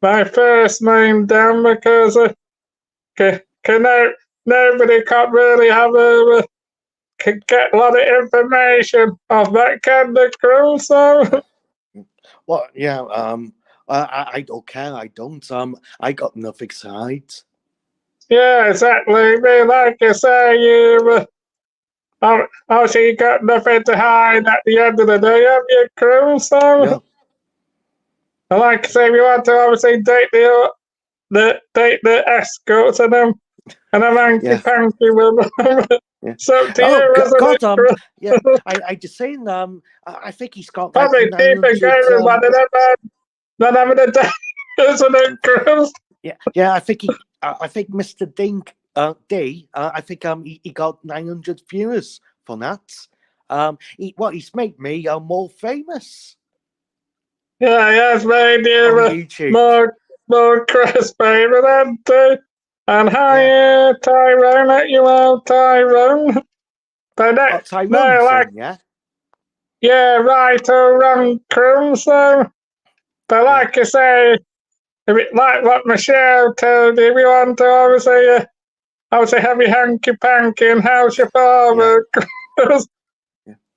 [SPEAKER 1] my first name down because nobody can't really have can get a lot of information off that kind of Crew. So
[SPEAKER 3] Well, yeah. I don't care. I don't. I got nothing to hide.
[SPEAKER 1] yeah, exactly. Me, like you say, obviously you got nothing to hide at the end of the day, have you, Crew? So,
[SPEAKER 3] No.
[SPEAKER 1] and like I say, we want to obviously date the escorts and I'm hanky panky with them.
[SPEAKER 3] Yeah.
[SPEAKER 1] So to
[SPEAKER 3] Oh
[SPEAKER 1] you, isn't
[SPEAKER 3] God,
[SPEAKER 1] it, Crew?
[SPEAKER 3] yeah. I just saying I think he's got like
[SPEAKER 1] Probably keep it
[SPEAKER 3] 900.
[SPEAKER 1] going, but not having a day, isn't it, Crew?
[SPEAKER 3] Yeah. I think Mr. Dink D. I think he got 900 viewers for that. He's made me more famous
[SPEAKER 1] Yeah, he has made
[SPEAKER 3] on
[SPEAKER 1] you
[SPEAKER 3] YouTube.
[SPEAKER 1] more crispy, hasn't he? And hi,
[SPEAKER 3] Yeah.
[SPEAKER 1] Tyrone, you are Tyrone. But no,
[SPEAKER 3] Tyrone's
[SPEAKER 1] like,
[SPEAKER 3] on, yeah.
[SPEAKER 1] yeah, right or wrong, Crew. So, but
[SPEAKER 3] Yeah.
[SPEAKER 1] like you say, like what Michelle told you, if you want to obviously have your hanky panky and house your
[SPEAKER 3] Yeah.
[SPEAKER 1] father, Crew.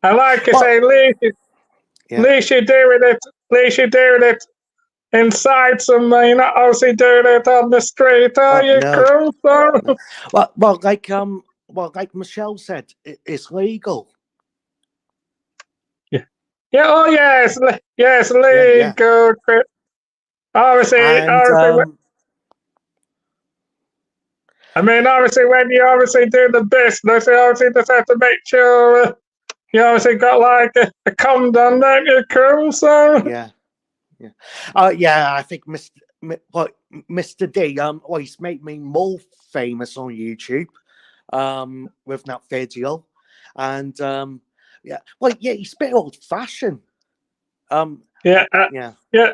[SPEAKER 1] I like you
[SPEAKER 3] Well,
[SPEAKER 1] say,
[SPEAKER 3] yeah,
[SPEAKER 1] at least you're doing it. At least you're doing it inside somewhere. You're not obviously doing it on the street, are you,
[SPEAKER 3] no,
[SPEAKER 1] Cruz? So,
[SPEAKER 3] no. Well, like Michelle said, it's legal.
[SPEAKER 1] yeah. Yeah. Oh, yes. Yes,
[SPEAKER 3] Yeah, yeah.
[SPEAKER 1] legal. Obviously,
[SPEAKER 3] And
[SPEAKER 1] I mean, obviously, when you obviously do the business, you obviously just have to make sure you obviously got like a condom, don't you, Cruz? So,
[SPEAKER 3] yeah, yeah. Yeah, I think Mr. D, well, he's made me more famous on YouTube, with that video, and yeah, well, yeah, he's a bit old fashioned.
[SPEAKER 1] yeah,
[SPEAKER 3] Yeah,
[SPEAKER 1] yeah,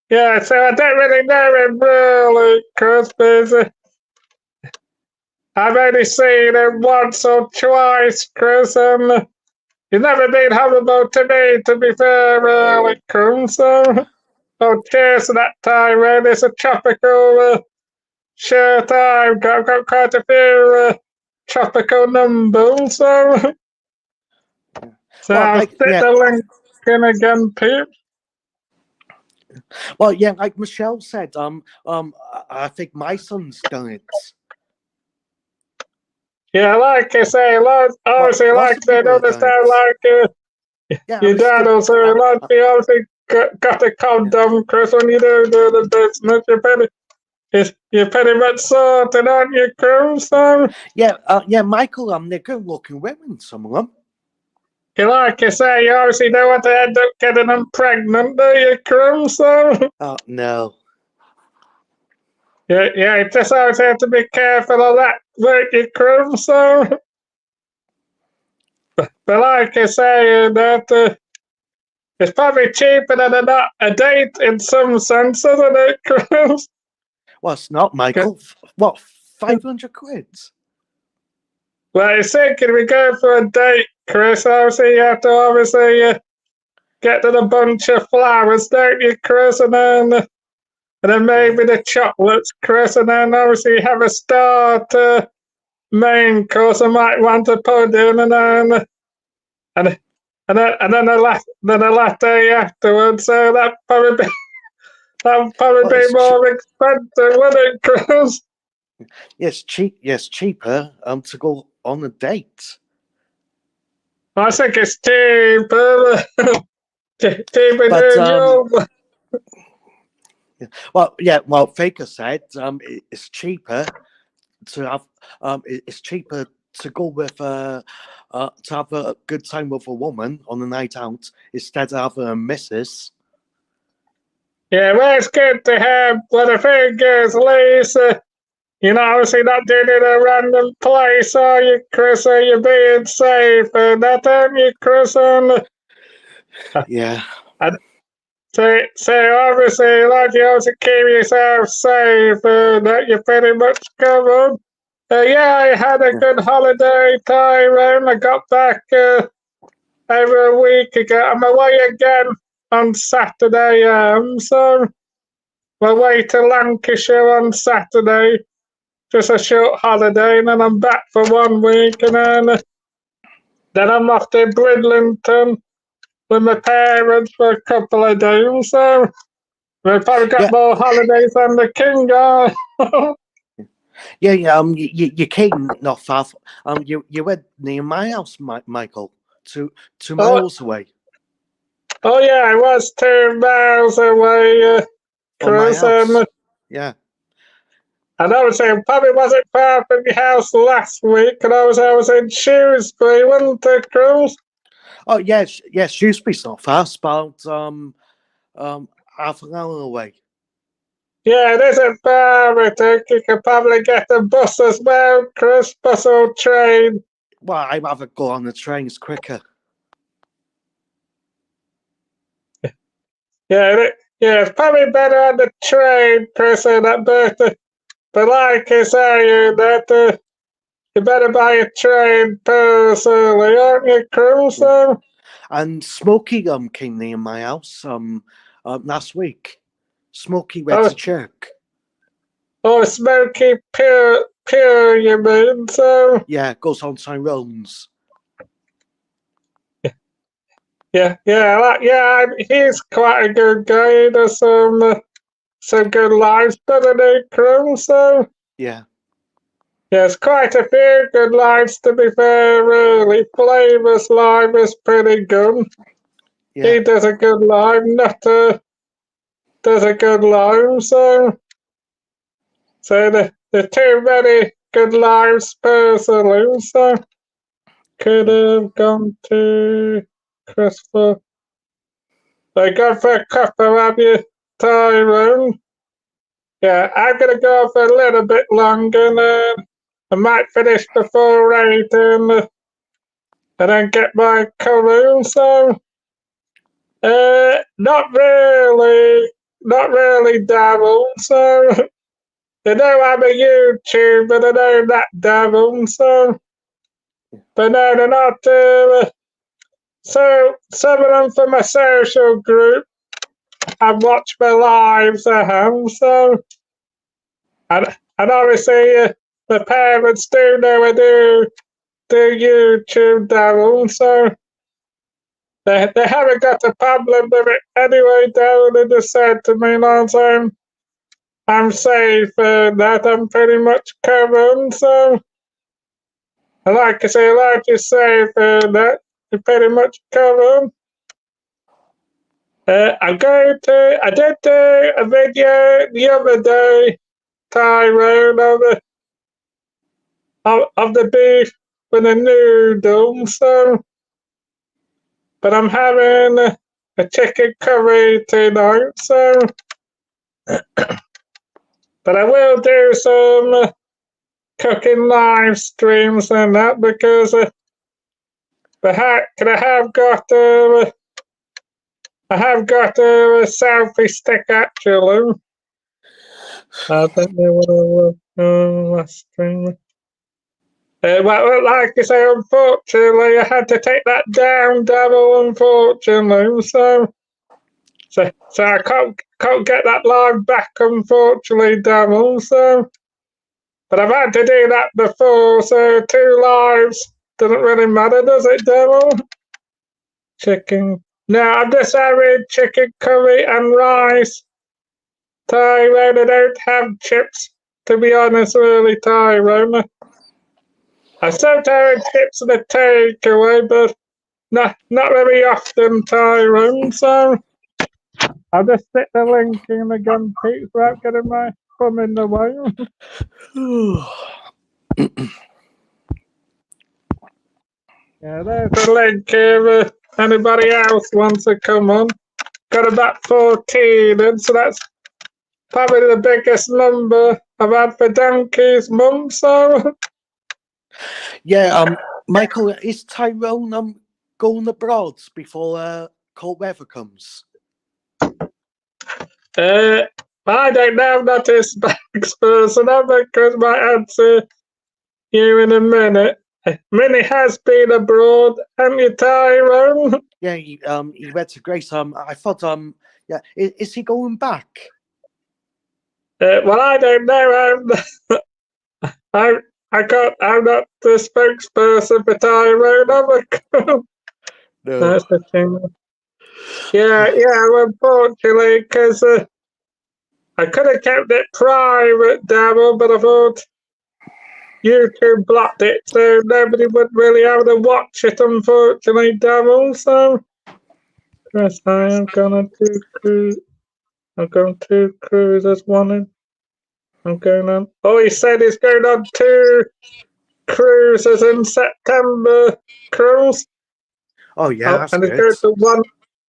[SPEAKER 1] yeah. So I don't really know him really, Cruz, because I've only seen him once or twice, Chris, and he's never been horrible to me, to be fair, really, Cruz.
[SPEAKER 3] yeah.
[SPEAKER 1] So, oh, cheers to that time, man. It's a tropical shirt. I've got quite a few tropical numbers, so, so
[SPEAKER 3] Well,
[SPEAKER 1] I'll
[SPEAKER 3] like,
[SPEAKER 1] stick
[SPEAKER 3] yeah,
[SPEAKER 1] the link in again, peeps.
[SPEAKER 3] well, yeah, like Michelle said, I think my son's done it.
[SPEAKER 1] Yeah, like I say,
[SPEAKER 3] Well,
[SPEAKER 1] obviously,
[SPEAKER 3] lots
[SPEAKER 1] like
[SPEAKER 3] of
[SPEAKER 1] I said,
[SPEAKER 3] people have done
[SPEAKER 1] understand,
[SPEAKER 3] it.
[SPEAKER 1] like
[SPEAKER 3] Yeah,
[SPEAKER 1] your dad also, like, you obviously got a
[SPEAKER 3] yeah,
[SPEAKER 1] condom, Chris, when you do the business. You're pretty much sorted, aren't you, Chris? So,
[SPEAKER 3] yeah, yeah, Michael, they're good looking women, some of them.
[SPEAKER 1] you like I say, you obviously don't want to end up getting them pregnant, do you, Chris? So,
[SPEAKER 3] Oh no.
[SPEAKER 1] yeah, you just always have to be careful of that, don't you, Chris? So, but like I say, that it's probably cheaper than a date in some sense, isn't it, Chris?
[SPEAKER 3] Well, it's not, Michael. What, 500 quid?
[SPEAKER 1] Well, you see, can we go for a date, Chris? Obviously, you have to obviously get a bunch of flowers, don't you, Chris? And then
[SPEAKER 3] Yeah.
[SPEAKER 1] maybe the chocolates, Chris, and then obviously have a starter main course. I might want a pudding, and then a latte afterwards. So that would
[SPEAKER 3] Well,
[SPEAKER 1] be more expensive, wouldn't it, Chris?
[SPEAKER 3] yes, cheaper to go on a date.
[SPEAKER 1] I think it's cheaper, cheaper
[SPEAKER 3] But
[SPEAKER 1] than you.
[SPEAKER 3] well, yeah, well, Faker said it's cheaper to have it's cheaper to go with to have a good time with a woman on a night out instead of having a missus.
[SPEAKER 1] Yeah, well, it's good to have. But the thing is, Lisa, you're not obviously not doing it in a random place, are you, Chris? Are you being safe and that, aren't you, Chris?
[SPEAKER 3] Yeah,
[SPEAKER 1] And so obviously, like you obviously keep yourself safe and that you're pretty much covered. Yeah, I had a
[SPEAKER 3] yeah,
[SPEAKER 1] good holiday time and I got back over a week ago. I'm away again on Saturday, so I'm away to Lancashire on Saturday. Just a short holiday, and then I'm back for 1 week, and then I'm off to Bridlington with my parents for a couple of days. So we've probably got
[SPEAKER 3] yeah,
[SPEAKER 1] more holidays than the king.
[SPEAKER 3] yeah, yeah. You came not far. You went near my house, Michael, two
[SPEAKER 1] oh,
[SPEAKER 3] miles away
[SPEAKER 1] oh yeah, I was 2 miles away,
[SPEAKER 3] from my
[SPEAKER 1] Chris,
[SPEAKER 3] house. Yeah.
[SPEAKER 1] and I was saying probably wasn't far from your house last week, and I was in Shrewsbury, wasn't it, Chris?
[SPEAKER 3] Oh yes, yes. Shrewsbury's not far. It's about half an hour away.
[SPEAKER 1] Yeah, it isn't far, I think. You could probably get a bus as well, Chris, bus or train.
[SPEAKER 3] Well, I'd rather go on the train. It's quicker.
[SPEAKER 1] Yeah, it's probably better on the train, Chris, and that, but like I say, that you better buy a train personally, aren't you, Chris?
[SPEAKER 3] Yeah. And Smokey came near my house last week. Smokey went
[SPEAKER 1] Oh,
[SPEAKER 3] to church.
[SPEAKER 1] oh, Smoky Pure, you mean? So,
[SPEAKER 3] Yeah, goes on Tyrone's.
[SPEAKER 1] He's quite a good guy. He does some good lives, doesn't he, Crumb? So
[SPEAKER 3] Yeah,
[SPEAKER 1] yes, quite a few good lives to be fair. Really, Flavor's live is pretty good.
[SPEAKER 3] yeah,
[SPEAKER 1] He does a good live. Nutter does a good live. So the too many good lives personally. So could have gone to Christopher. They go for a couple, have you, Tyrone? Yeah, I'm gonna go for a little bit longer. And I might finish before 8 and then get my Karoon. So, not really, Daryl. So, they know I'm a YouTuber, they know that, Daryl. So, but no, they're not. So, some of them from my social group, I've watched my lives at home. So, and obviously, the parents do know I do YouTube, Daryl. So, they haven't got a problem with it anyway, Daryl. They just said to me last time, I'm safe and that I'm pretty much covered. So, like I say, like you safe and that you're pretty much covered. I did do a video the other day, Tyrone, of the beef with the noodles. So, but I'm having a chicken curry tonight. So, but I will do some cooking live streams and that because I have got a selfie stick actually. I don't know what I was last stream. Well, like I say, unfortunately, I had to take that down, Devil. Unfortunately, so I can't get that live back, unfortunately, Devil. So, but I've had to do that before, so 2 lives doesn't really matter, does it, Devil? Chicken. No, I'm just having chicken curry and rice. Tyrone, I don't have chips, to be honest, really, Tyrone. I sometimes chips in a takeaway, but not very often, Tyrone. So I'll just stick the link in again, Pete, without getting my thumb in the way. Yeah, there's the link if anybody else wants to come on. Got about 14 in, so that's probably the biggest number I've had for Donkey's mum, so.
[SPEAKER 3] yeah. Michael, is Tyrone going abroad before cold weather comes?
[SPEAKER 1] I don't know, I'm not a spokesperson, I'm because my answer you in a minute. Minnie has been abroad, haven't you, Tyrone?
[SPEAKER 3] Yeah, he went to Grace. I thought yeah, is he going back?
[SPEAKER 1] Well, I don't know. I'm not the spokesperson for Tyrone.
[SPEAKER 3] No.
[SPEAKER 1] That's the thing. Yeah. Well, unfortunately, because I could have kept it private, Daryl, but I thought YouTube blocked it, so nobody would really have to watch it. Unfortunately, Daryl. So, yes, I am gonna do cruise. I'm going to cruise as one. I'm going on. Oh, he said he's going on 2 cruises in September. Cruise.
[SPEAKER 3] Oh yeah,
[SPEAKER 1] Oh,
[SPEAKER 3] that's
[SPEAKER 1] and he's
[SPEAKER 3] good.
[SPEAKER 1] going to one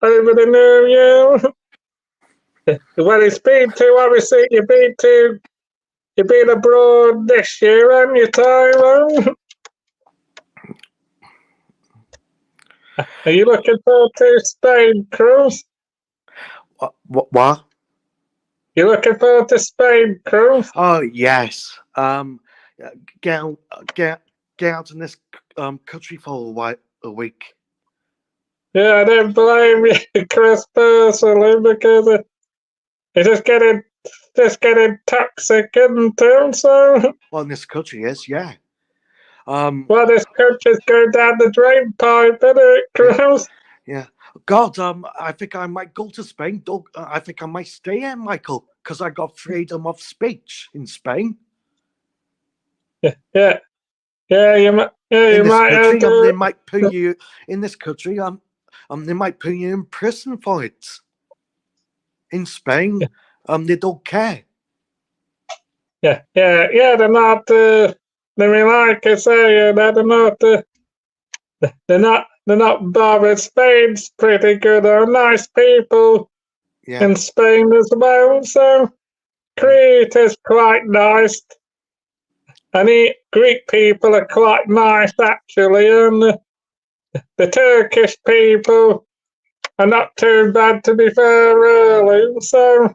[SPEAKER 1] over the New Year. Well, he's been to, obviously, you've been abroad this year, haven't you, Tyrone? Are you looking forward to Spain, Cruz?
[SPEAKER 3] What?
[SPEAKER 1] You looking forward to Spain, Cruz?
[SPEAKER 3] Oh yes. Get out, get out in this country for a week.
[SPEAKER 1] Yeah, I don't blame you, Chris, personally, because it's just getting toxic, isn't it? So,
[SPEAKER 3] Well, in this country is yeah.
[SPEAKER 1] well, this country's going down the drain pipe, isn't it,
[SPEAKER 3] Yeah.
[SPEAKER 1] Cruz?
[SPEAKER 3] Yeah. God, I think I might go to Spain. I think I might stay here, Michael, because I got freedom of speech in Spain.
[SPEAKER 1] Yeah, yeah, yeah,
[SPEAKER 3] In
[SPEAKER 1] you
[SPEAKER 3] this
[SPEAKER 1] might have
[SPEAKER 3] country, they
[SPEAKER 1] to.
[SPEAKER 3] might put you in this country. They might put you in prison for it. In Spain, they don't care.
[SPEAKER 1] Yeah, they're not. I mean, like I say, they're not. They're not bothered. Spain's pretty good. They're nice people
[SPEAKER 3] Yeah,
[SPEAKER 1] in Spain as well. So
[SPEAKER 3] yeah.
[SPEAKER 1] Crete is quite nice. And Greek people are quite nice actually, and the Turkish people are not too bad to be fair, really. So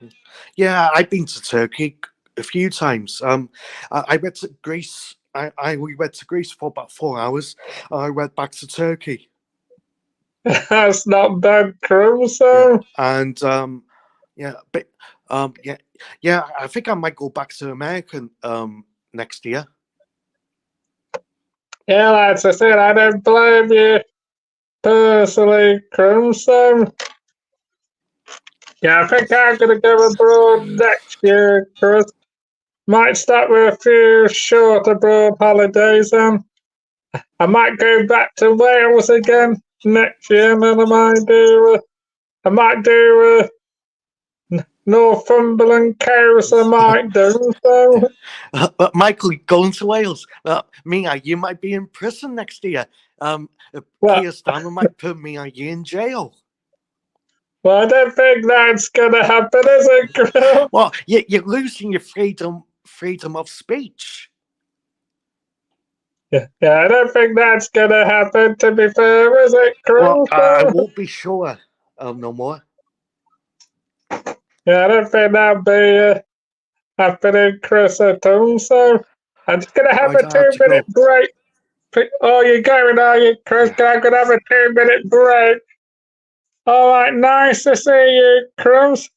[SPEAKER 3] Yeah, I've been to Turkey a few times. I went to Greece. We went to Greece for about 4 hours. I went back to Turkey.
[SPEAKER 1] that's not bad, Crum.
[SPEAKER 3] Yeah,
[SPEAKER 1] So
[SPEAKER 3] and yeah, but yeah, yeah. I think I might go back to America next year.
[SPEAKER 1] yeah, as I said, I don't blame you personally, Crum. So yeah, I think I'm gonna go abroad next year, Chris. Might start with a few short abroad holidays, and I might go back to Wales again next year, and then I might do Northumberland Coast. I might do so.
[SPEAKER 3] But Michael, going to Wales. Mia, you might be in prison next year.
[SPEAKER 1] Well,
[SPEAKER 3] Keir Starmer might put Mia you in jail.
[SPEAKER 1] well, I don't think that's gonna happen, is it, Chris?
[SPEAKER 3] Well, you're losing your freedom of speech.
[SPEAKER 1] Yeah, I don't think that's gonna happen. To be fair, is it,
[SPEAKER 3] Well,
[SPEAKER 1] Chris?
[SPEAKER 3] I won't be sure. No more.
[SPEAKER 1] Yeah, I don't think that'll be happening, Chris, at all. So I'm just gonna have
[SPEAKER 3] Right,
[SPEAKER 1] a
[SPEAKER 3] I have to
[SPEAKER 1] 2 minute
[SPEAKER 3] go.
[SPEAKER 1] break. Oh, you're going, are you, Chris?
[SPEAKER 3] Yeah.
[SPEAKER 1] I'm gonna have a 2 minute break. All right, nice to see you, Chris.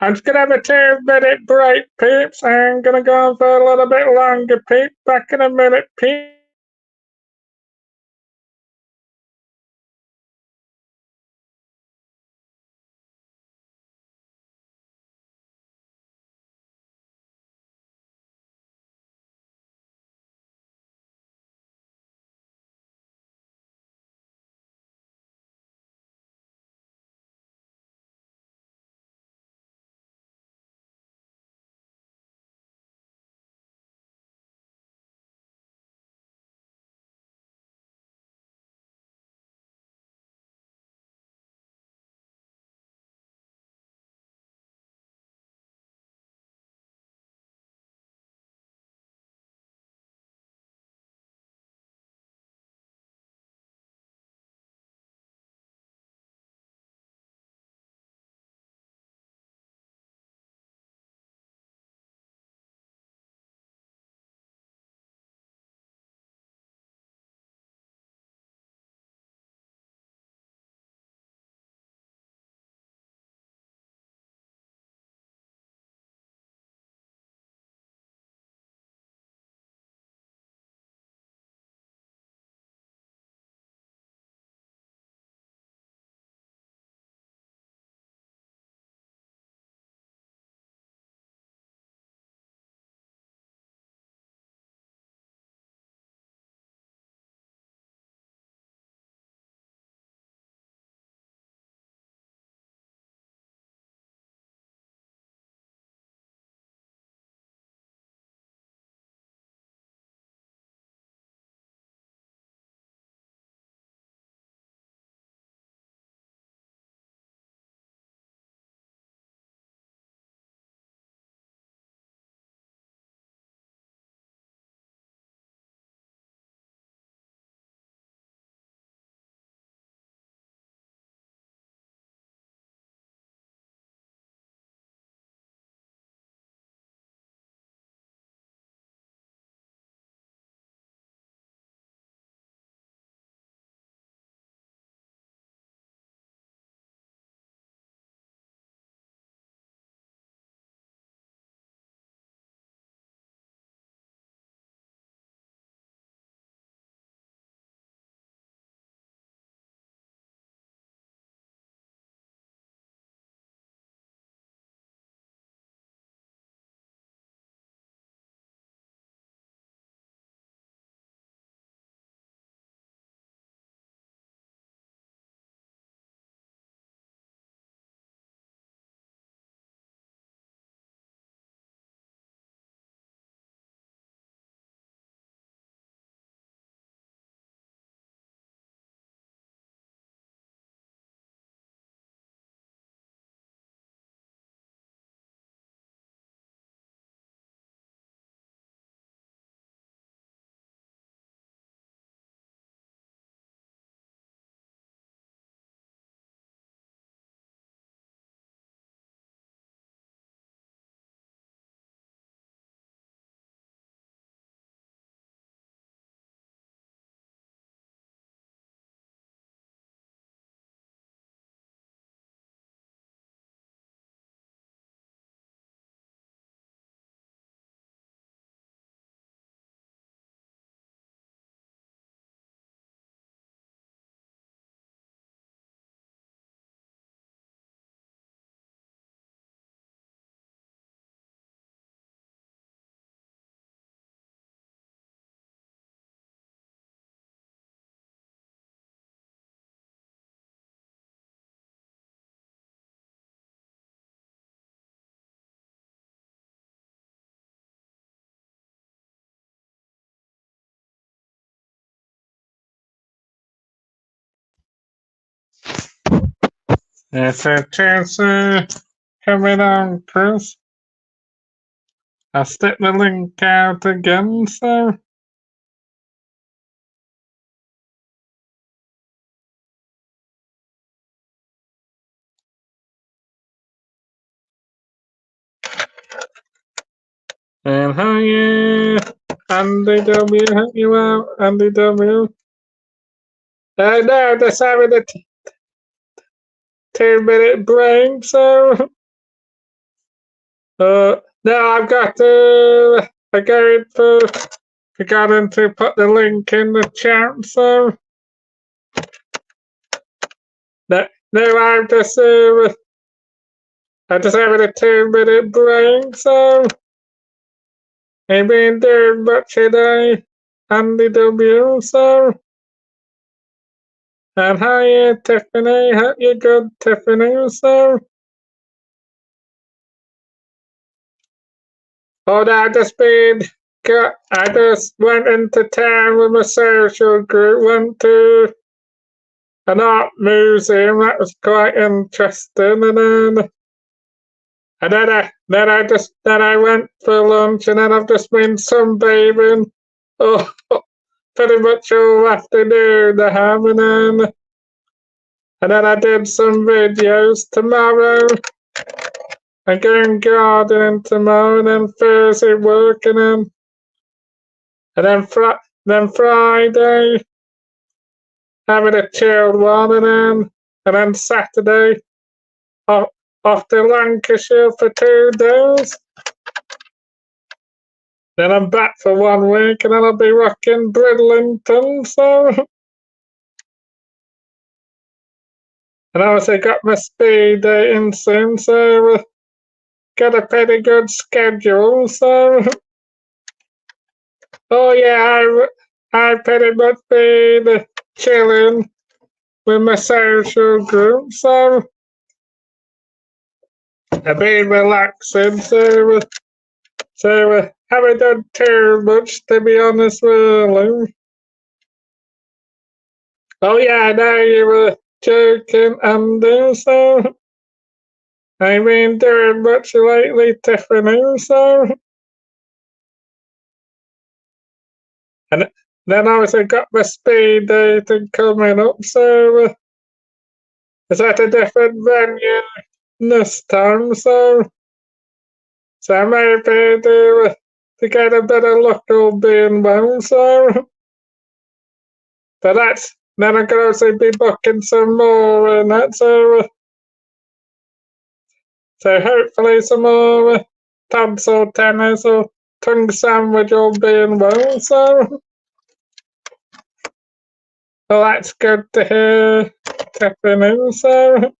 [SPEAKER 1] I'm just gonna have a 2 minute break, peeps. I'm gonna go on for a little bit longer, peeps. Back in a minute, peeps. Yeah, so cheers coming on, Chris. I'll stick the link out again, so. And hi, Andy W, help you out, Andy W. No, just having a 2 minute break, so. No, I've got to. I forgotten to put the link in the chat, so. No, I'm just having a 2 minute break, so. Ain't been doing much today, Andy W, so. And hi, Tiffany, hope you're good, Tiffany, so. Oh, no, I just went into town with my social group, went to an art museum, that was quite interesting, then I went for lunch, and then I've just been sunbathing, oh, pretty much all afternoon I have, and then I did some videos tomorrow, I'm going gardening tomorrow, and then Thursday working, and then Friday, having a chilled one, and then Saturday, off, off to Lancashire for 2 days. Then I'm back for 1 week, and then I'll be rocking Bridlington, so. And I also got my speed dating soon, so got a pretty good schedule, so. Oh yeah, I pretty much been chilling with my social group, so I've been relaxing, so haven't done too much, to be honest, really. Oh yeah, I know you were joking, Andy, so I ain't been doing much lately, Tiffany, so. And then I also got my speed dating coming up, so it's at a different venue this time, so maybe to get a better look all being well, so. But then I could also be booking some more and that, so hopefully some more tonsil tennis or tongue sandwich all being well, so. Well, that's good to hear, Tiffany, so.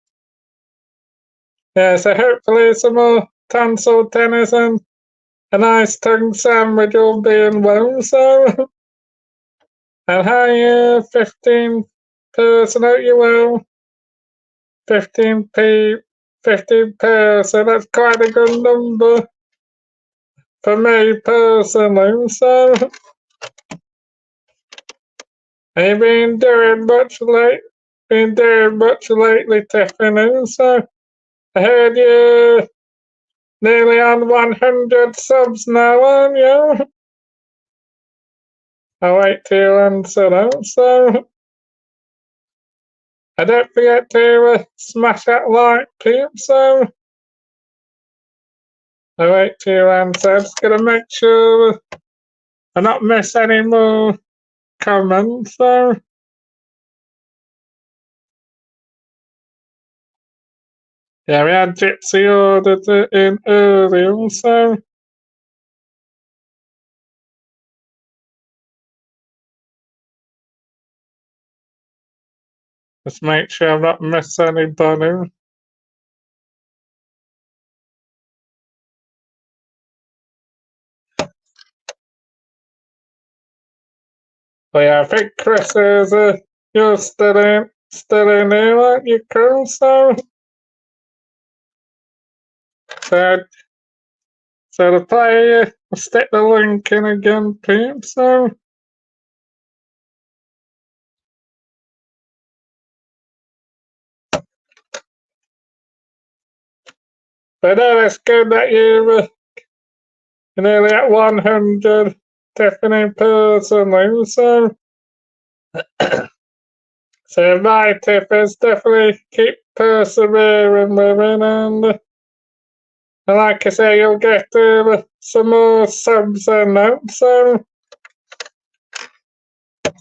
[SPEAKER 1] Yeah, so hopefully some more tonsil tennis and a nice tongue sandwich all being well, so. And hi, 15 person, hope you well. 15 person, that's quite a good number for me personally, so. Ain't been doing much lately, Tiffany, so. I heard you nearly on 100 subs now, aren't you? I'll wait till you answer that, so. I don't forget to smash that like, peeps, so. I wait till you answer. I'm just gonna make sure I not miss any more comments, so. Yeah, we had Gypsy ordered it in earlier, so. Just make sure I've not missed anybody. But yeah, I think Chris is, you're still in here, aren't you, Chris? So, so to play, I'll stick the link in again, peeps, so. But no, it's good that you're nearly at 100, Tiffany, personally. So my tip is definitely keep persevering with it, and like I say, you'll get some more subs and that. So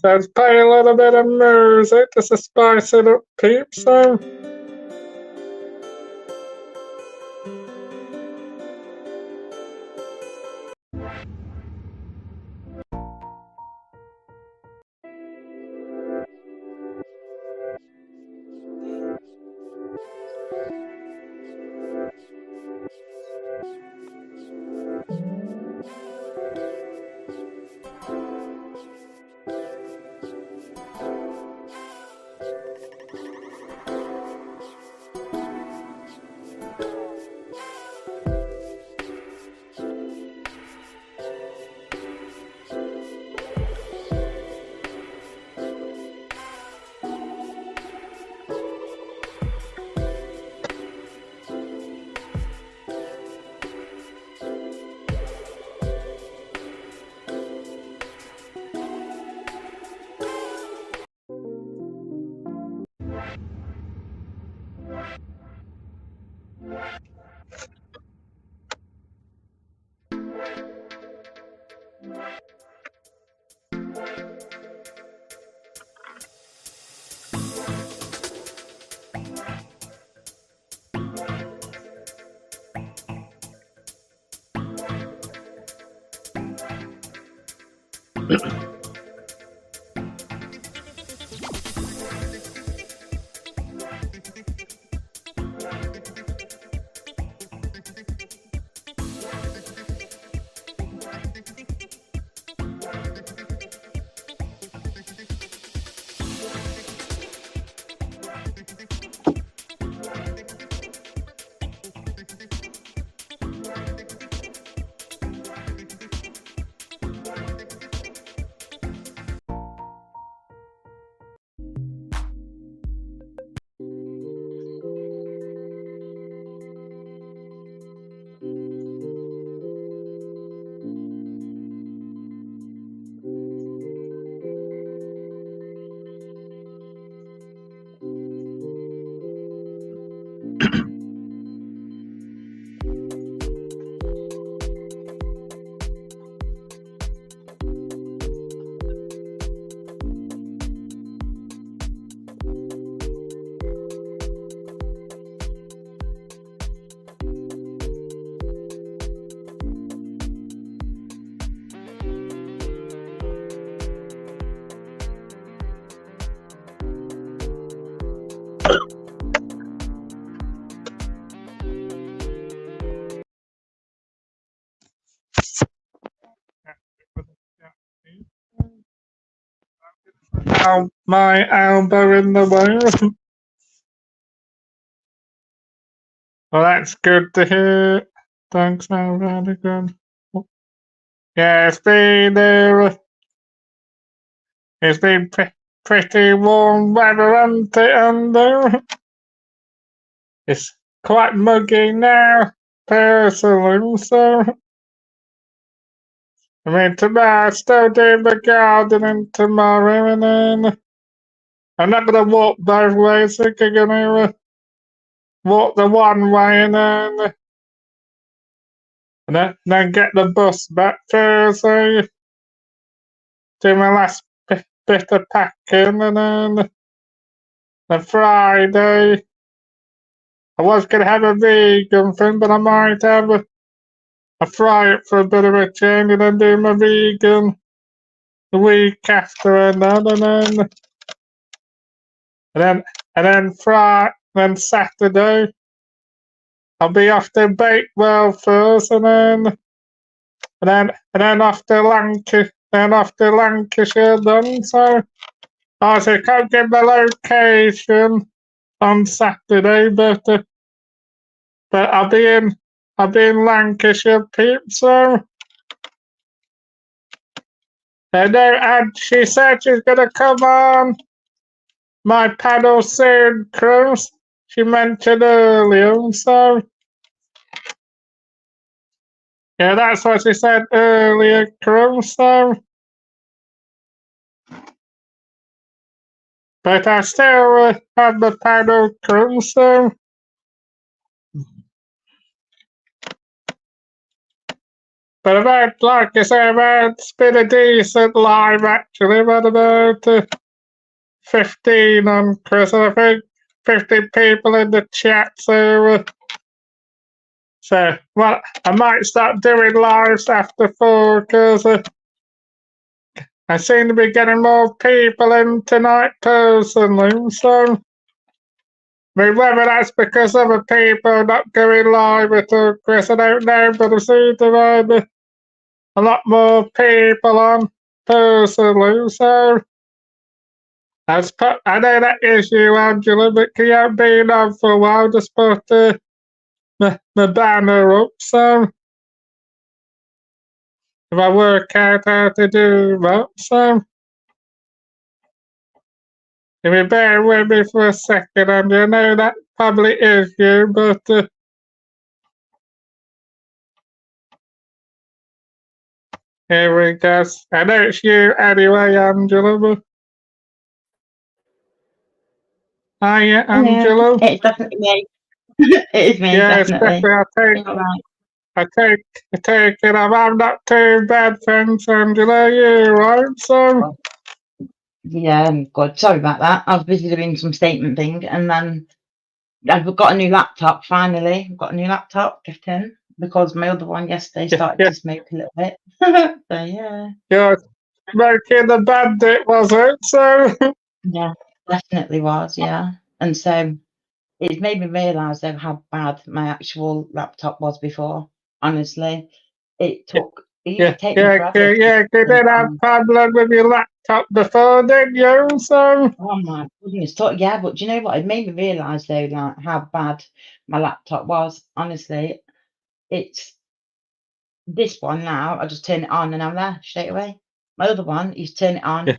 [SPEAKER 1] let's play a little bit of music just to spice it up, peeps. So. My elbow in the way. Well, that's good to hear. Thanks, now, really good. Yeah, it's been pretty warm weather, hasn't it? And it's quite muggy now, personally. So, I mean, tomorrow I still doing the gardening tomorrow, and then I'm not gonna walk both ways. I think I'm gonna walk the one way, and then get the bus back Thursday. Do my last bit of packing, and then the Friday. I was gonna have a vegan thing, but I might have a fry it for a bit of a change, and then do my vegan the week after, and then Saturday I'll be off to Bakewell first, and then off to Lancashire then. So I can't give the location on Saturday, but I'll be in Lancashire, peeps. So and she said she's gonna come on my paddle soon cruise. She mentioned earlier, so Yeah, that's what she said earlier, Crumb, so. But I still have the panel, Crumb, so. But about, like I say, it's been a decent live actually, about 15 on Chris, I think 50 people in the chat, so, well, I might start doing lives after 4, because I seem to be getting more people in tonight personally, so, I mean, whether that's because other people not going live at all, Chris, I don't know, but I seem to have a lot more people on personally, so. I know that is you, Angela, but you haven't been on for a while. Just put my banner up, so if I work out how to do that, so if you bear with me for a second, Angela, I know that probably is you, but here we go. I know it's you anyway, Angela, but hiya,
[SPEAKER 4] Hello.
[SPEAKER 1] Angela.
[SPEAKER 4] It's definitely me. It is me,
[SPEAKER 1] Yeah, it's
[SPEAKER 4] definitely.
[SPEAKER 1] definitely,
[SPEAKER 4] You're right.
[SPEAKER 1] I take it, I'm not too bad, thanks, Angela, you right, so.
[SPEAKER 4] Well, yeah, I'm good. Sorry about that. I was busy doing some statement thing, and then I've got a new laptop finally. I've got a new laptop gift in because my other one yesterday started
[SPEAKER 1] Yeah,
[SPEAKER 4] to smoke a little bit. So yeah.
[SPEAKER 1] yeah, smoking the bandit, was it, so.
[SPEAKER 4] Yeah, definitely was, yeah. And so it's made me realise though how bad my actual laptop was before. Honestly. It used to take me forever to
[SPEAKER 1] Yeah, you
[SPEAKER 4] turn it
[SPEAKER 1] did have
[SPEAKER 4] on.
[SPEAKER 1] problem with your laptop before, didn't you? So,
[SPEAKER 4] Oh my goodness. Yeah, but do you know what? It made me realise though, like how bad my laptop was. Honestly, it's this one now. I just turn it on and I'm there straight away. My other one, you turn it on,
[SPEAKER 1] yeah,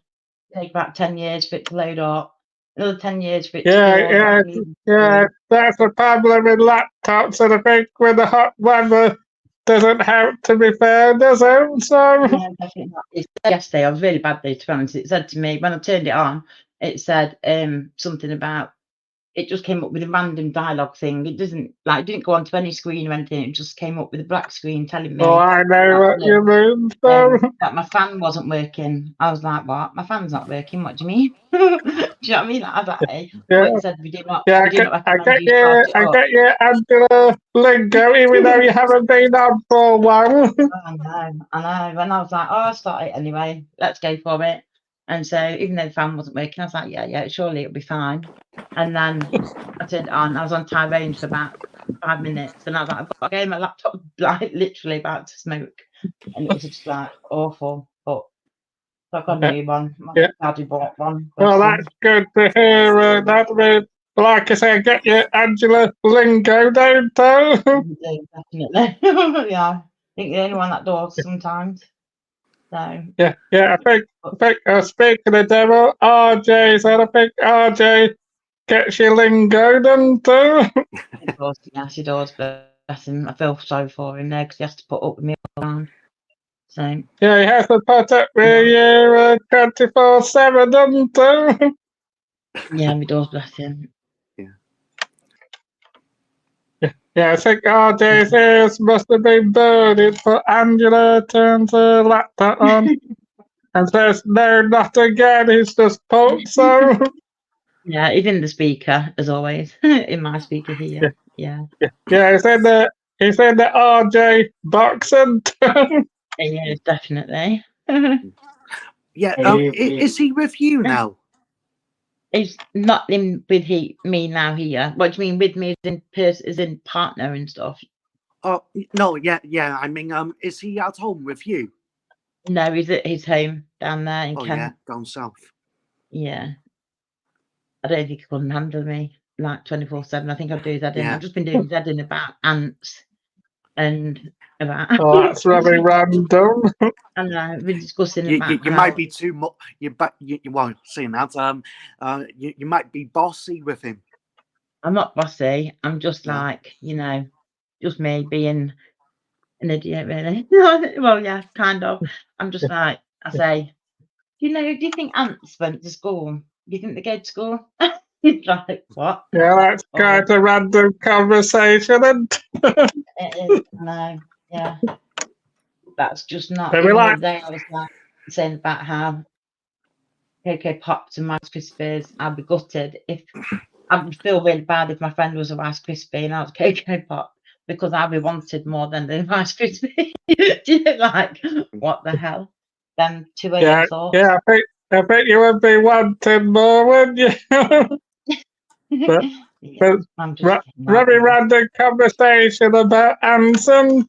[SPEAKER 4] take about 10 years for it to load up, another 10 years for it to
[SPEAKER 1] yeah,
[SPEAKER 4] do all what
[SPEAKER 1] yeah,
[SPEAKER 4] it needs to
[SPEAKER 1] yeah,
[SPEAKER 4] do.
[SPEAKER 1] that's the problem with laptops, and I think with the hot weather doesn't help, to be fair, does it? So,
[SPEAKER 4] No, definitely not. It said yesterday, I was really bad though, to be honest. It said to me when I turned it on, it said something about it just came up with a random dialogue thing. It doesn't like it didn't go onto any screen or anything. It just came up with a black screen telling
[SPEAKER 1] oh,
[SPEAKER 4] me
[SPEAKER 1] I know what
[SPEAKER 4] that
[SPEAKER 1] you mean, so,
[SPEAKER 4] that my fan wasn't working. I was like, "What? My fan's not working? What do you mean?" Do you know what I mean? I was like, "Hey," but
[SPEAKER 1] yeah.
[SPEAKER 4] it said
[SPEAKER 1] Yeah,
[SPEAKER 4] we do not recommend you start it
[SPEAKER 1] I
[SPEAKER 4] up.
[SPEAKER 1] get you, Angela Lingo, even though you haven't been on for a while.
[SPEAKER 4] I know. And I was like, "Oh, I'll start it anyway. Let's go for it." And so even though the fan wasn't working, I was like, "Yeah, surely it'll be fine." And then I turned it on. I was on high range for about 5 minutes, and I was like, "I've got to go." My laptop like literally about to smoke, and it was just like awful. But so I got a new one. My
[SPEAKER 1] Yeah.
[SPEAKER 4] daddy bought one.
[SPEAKER 1] Well,
[SPEAKER 4] Bless
[SPEAKER 1] that's
[SPEAKER 4] him.
[SPEAKER 1] good to hear. That means, like I say, get your Angela Lingo down too.
[SPEAKER 4] Definitely. Yeah. I think the only one that does sometimes. So,
[SPEAKER 1] Yeah.
[SPEAKER 4] but
[SPEAKER 1] Speaking of the devil, RJ said I think RJ gets your lingo done too.
[SPEAKER 4] of course, yeah, she does. Bless him. I feel sorry for him there because he has to put up with me all the time. So,
[SPEAKER 1] Yeah, he has to put up with
[SPEAKER 4] yeah,
[SPEAKER 1] you 24/7, doesn't he?
[SPEAKER 4] yeah, he does. Bless him.
[SPEAKER 3] Yeah.
[SPEAKER 1] Yeah, I think RJ's ears must have been burning, but Angela turns her laptop on and says, "No, not again." He's just put so.
[SPEAKER 4] Yeah, he's in the speaker as always. In my speaker here. Yeah,
[SPEAKER 1] Yeah, he's in the RJ boxing.
[SPEAKER 4] he is definitely.
[SPEAKER 3] Yeah. Is he with you now?
[SPEAKER 4] He's not in with me now here. What do you mean with me as in partner and stuff?
[SPEAKER 3] Oh no. Yeah. I mean, is he at home with you?
[SPEAKER 4] No, he's at his home down there in
[SPEAKER 3] Oh yeah,
[SPEAKER 4] Kent.
[SPEAKER 3] down south.
[SPEAKER 4] Yeah. I don't think he couldn't handle me like 24/7. I think I'd do his head in.
[SPEAKER 3] Yeah.
[SPEAKER 4] I've just been doing his head in about ants and about
[SPEAKER 1] Oh, that's very random.
[SPEAKER 4] and we've been discussing about
[SPEAKER 3] You might
[SPEAKER 4] how
[SPEAKER 3] be too much. You well, saying that. You might be bossy with him.
[SPEAKER 4] I'm not bossy. I'm just
[SPEAKER 3] No.
[SPEAKER 4] like, just me being an idiot, really. Well, yeah, kind of. I'm just like, I say, do you think ants went to school? Do you think they go to school? He's like, what?
[SPEAKER 1] Yeah, that's
[SPEAKER 4] Oh,
[SPEAKER 1] quite a random conversation, and
[SPEAKER 4] it is. No, yeah. That's just not.
[SPEAKER 1] maybe
[SPEAKER 4] Even the
[SPEAKER 1] like,
[SPEAKER 4] other day, I was like saying about how Cocoa Pops and Rice Krispies, I'd be gutted if I would feel really bad if my friend was a Rice Krispie and I was Cocoa Pop because I'd be wanted more than the Rice Krispie. Do you know, like, what the hell? Them two
[SPEAKER 1] yeah,
[SPEAKER 4] thoughts.
[SPEAKER 1] yeah, I think you would be wanting more, wouldn't you? but,
[SPEAKER 4] Yeah,
[SPEAKER 1] but
[SPEAKER 4] I'm just kidding,
[SPEAKER 1] very
[SPEAKER 4] yeah.
[SPEAKER 1] random conversation about ants and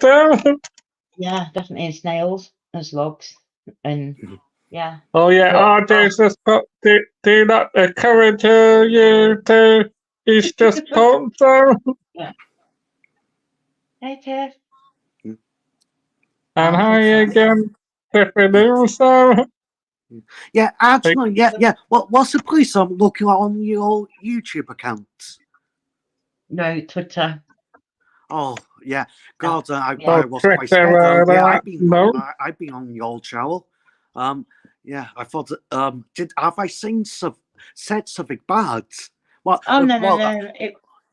[SPEAKER 4] Yeah, definitely, and snails and slugs and yeah.
[SPEAKER 1] oh yeah,
[SPEAKER 4] But
[SPEAKER 1] Jesus, but do not encourage you to eat just pop, so,
[SPEAKER 4] yeah. Hey Tiff.
[SPEAKER 1] and
[SPEAKER 4] Oh,
[SPEAKER 1] hi
[SPEAKER 4] Tiff's like,
[SPEAKER 1] again, Tiffany, so,
[SPEAKER 3] Yeah,
[SPEAKER 1] like,
[SPEAKER 3] actually, yeah. What's the place I'm looking at on your YouTube account?
[SPEAKER 4] no, Twitter.
[SPEAKER 3] Oh, yeah.
[SPEAKER 4] No,
[SPEAKER 3] God, I,
[SPEAKER 4] yeah.
[SPEAKER 1] oh,
[SPEAKER 3] I was quite scared.
[SPEAKER 1] Twitter,
[SPEAKER 3] Yeah, I've been
[SPEAKER 1] no,
[SPEAKER 3] I've been on the old channel. Yeah, I thought. Have I said something bad? Well,
[SPEAKER 4] Oh no, no,
[SPEAKER 3] well,
[SPEAKER 4] no.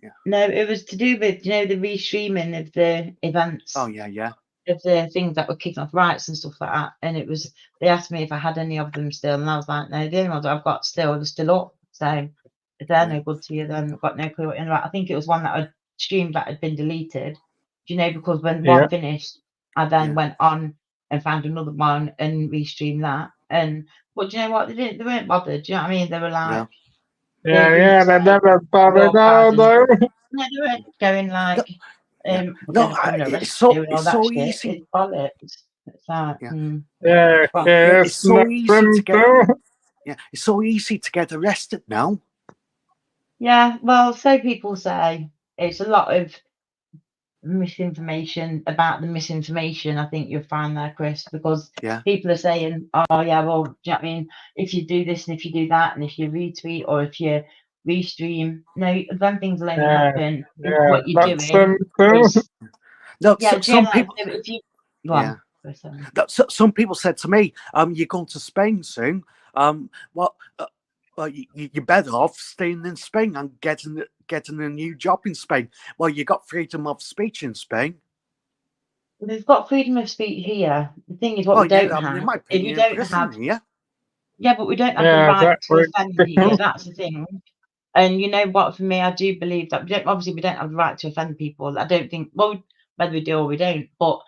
[SPEAKER 3] yeah.
[SPEAKER 4] No, it was to do with, the restreaming of the events,
[SPEAKER 3] Oh, yeah.
[SPEAKER 4] of the things that were kicking off rights and stuff like that. And it was, they asked me if I had any of them still, and I was like, no, the only ones I've got still are still up. So if they're no good to you, then I've got no clue what in about. I think it was one that I'd streamed that had been deleted. Do you know, because when
[SPEAKER 1] yeah,
[SPEAKER 4] one finished, I then
[SPEAKER 3] Yeah.
[SPEAKER 4] went on and found another one and restreamed that. And but do you know what? They weren't bothered. Do you know what I mean? They were like, they didn't
[SPEAKER 1] they
[SPEAKER 4] say
[SPEAKER 1] never bothered
[SPEAKER 4] you're bad,
[SPEAKER 1] all,
[SPEAKER 4] and
[SPEAKER 1] though.
[SPEAKER 4] no, they weren't going
[SPEAKER 3] No,
[SPEAKER 4] like,
[SPEAKER 3] yeah.
[SPEAKER 4] we're
[SPEAKER 3] No,
[SPEAKER 4] going to come and
[SPEAKER 3] it's
[SPEAKER 4] arrest
[SPEAKER 3] so
[SPEAKER 4] you and all
[SPEAKER 3] it's
[SPEAKER 4] that
[SPEAKER 3] so
[SPEAKER 4] shit.
[SPEAKER 3] easy.
[SPEAKER 4] It's bollocks. It's like,
[SPEAKER 3] Yeah.
[SPEAKER 1] Yeah,
[SPEAKER 4] well,
[SPEAKER 1] yeah,
[SPEAKER 3] It's
[SPEAKER 1] it's
[SPEAKER 3] so easy to
[SPEAKER 1] nothing,
[SPEAKER 3] get.
[SPEAKER 1] though.
[SPEAKER 3] Yeah, it's so easy to get arrested now.
[SPEAKER 4] yeah, well, so people say it's a lot of misinformation about the misinformation. I think you'll find there, Chris, because
[SPEAKER 3] Yeah.
[SPEAKER 4] people are saying, oh, yeah, well, do you know what I mean? If you do this and if you do that, and if you retweet or if you restream, no, then things will only
[SPEAKER 1] Yeah,
[SPEAKER 4] happen if
[SPEAKER 1] yeah,
[SPEAKER 4] what you're doing
[SPEAKER 1] nothing, though.
[SPEAKER 4] is,
[SPEAKER 3] No,
[SPEAKER 4] yeah, do you
[SPEAKER 3] some
[SPEAKER 4] know, like,
[SPEAKER 3] people.
[SPEAKER 4] so if you, go
[SPEAKER 3] Yeah.
[SPEAKER 4] on, go on.
[SPEAKER 3] No, some people said to me, you're going to Spain soon. Well, you're better off staying in Spain and getting a new job in Spain. Well, you got freedom of speech in Spain.
[SPEAKER 4] They've got freedom of speech here. The thing is, what
[SPEAKER 3] Well,
[SPEAKER 4] we don't
[SPEAKER 3] yeah, they
[SPEAKER 4] have
[SPEAKER 3] might put
[SPEAKER 4] is we
[SPEAKER 3] you in
[SPEAKER 4] don't
[SPEAKER 3] prison
[SPEAKER 4] have,
[SPEAKER 3] here.
[SPEAKER 4] yeah, but we don't have the
[SPEAKER 1] Yeah,
[SPEAKER 4] right to
[SPEAKER 1] exactly.
[SPEAKER 4] offend here. That's the thing. And you know what? For me, I do believe that obviously we don't have the right to offend people. I don't think, well, whether we do or we don't, but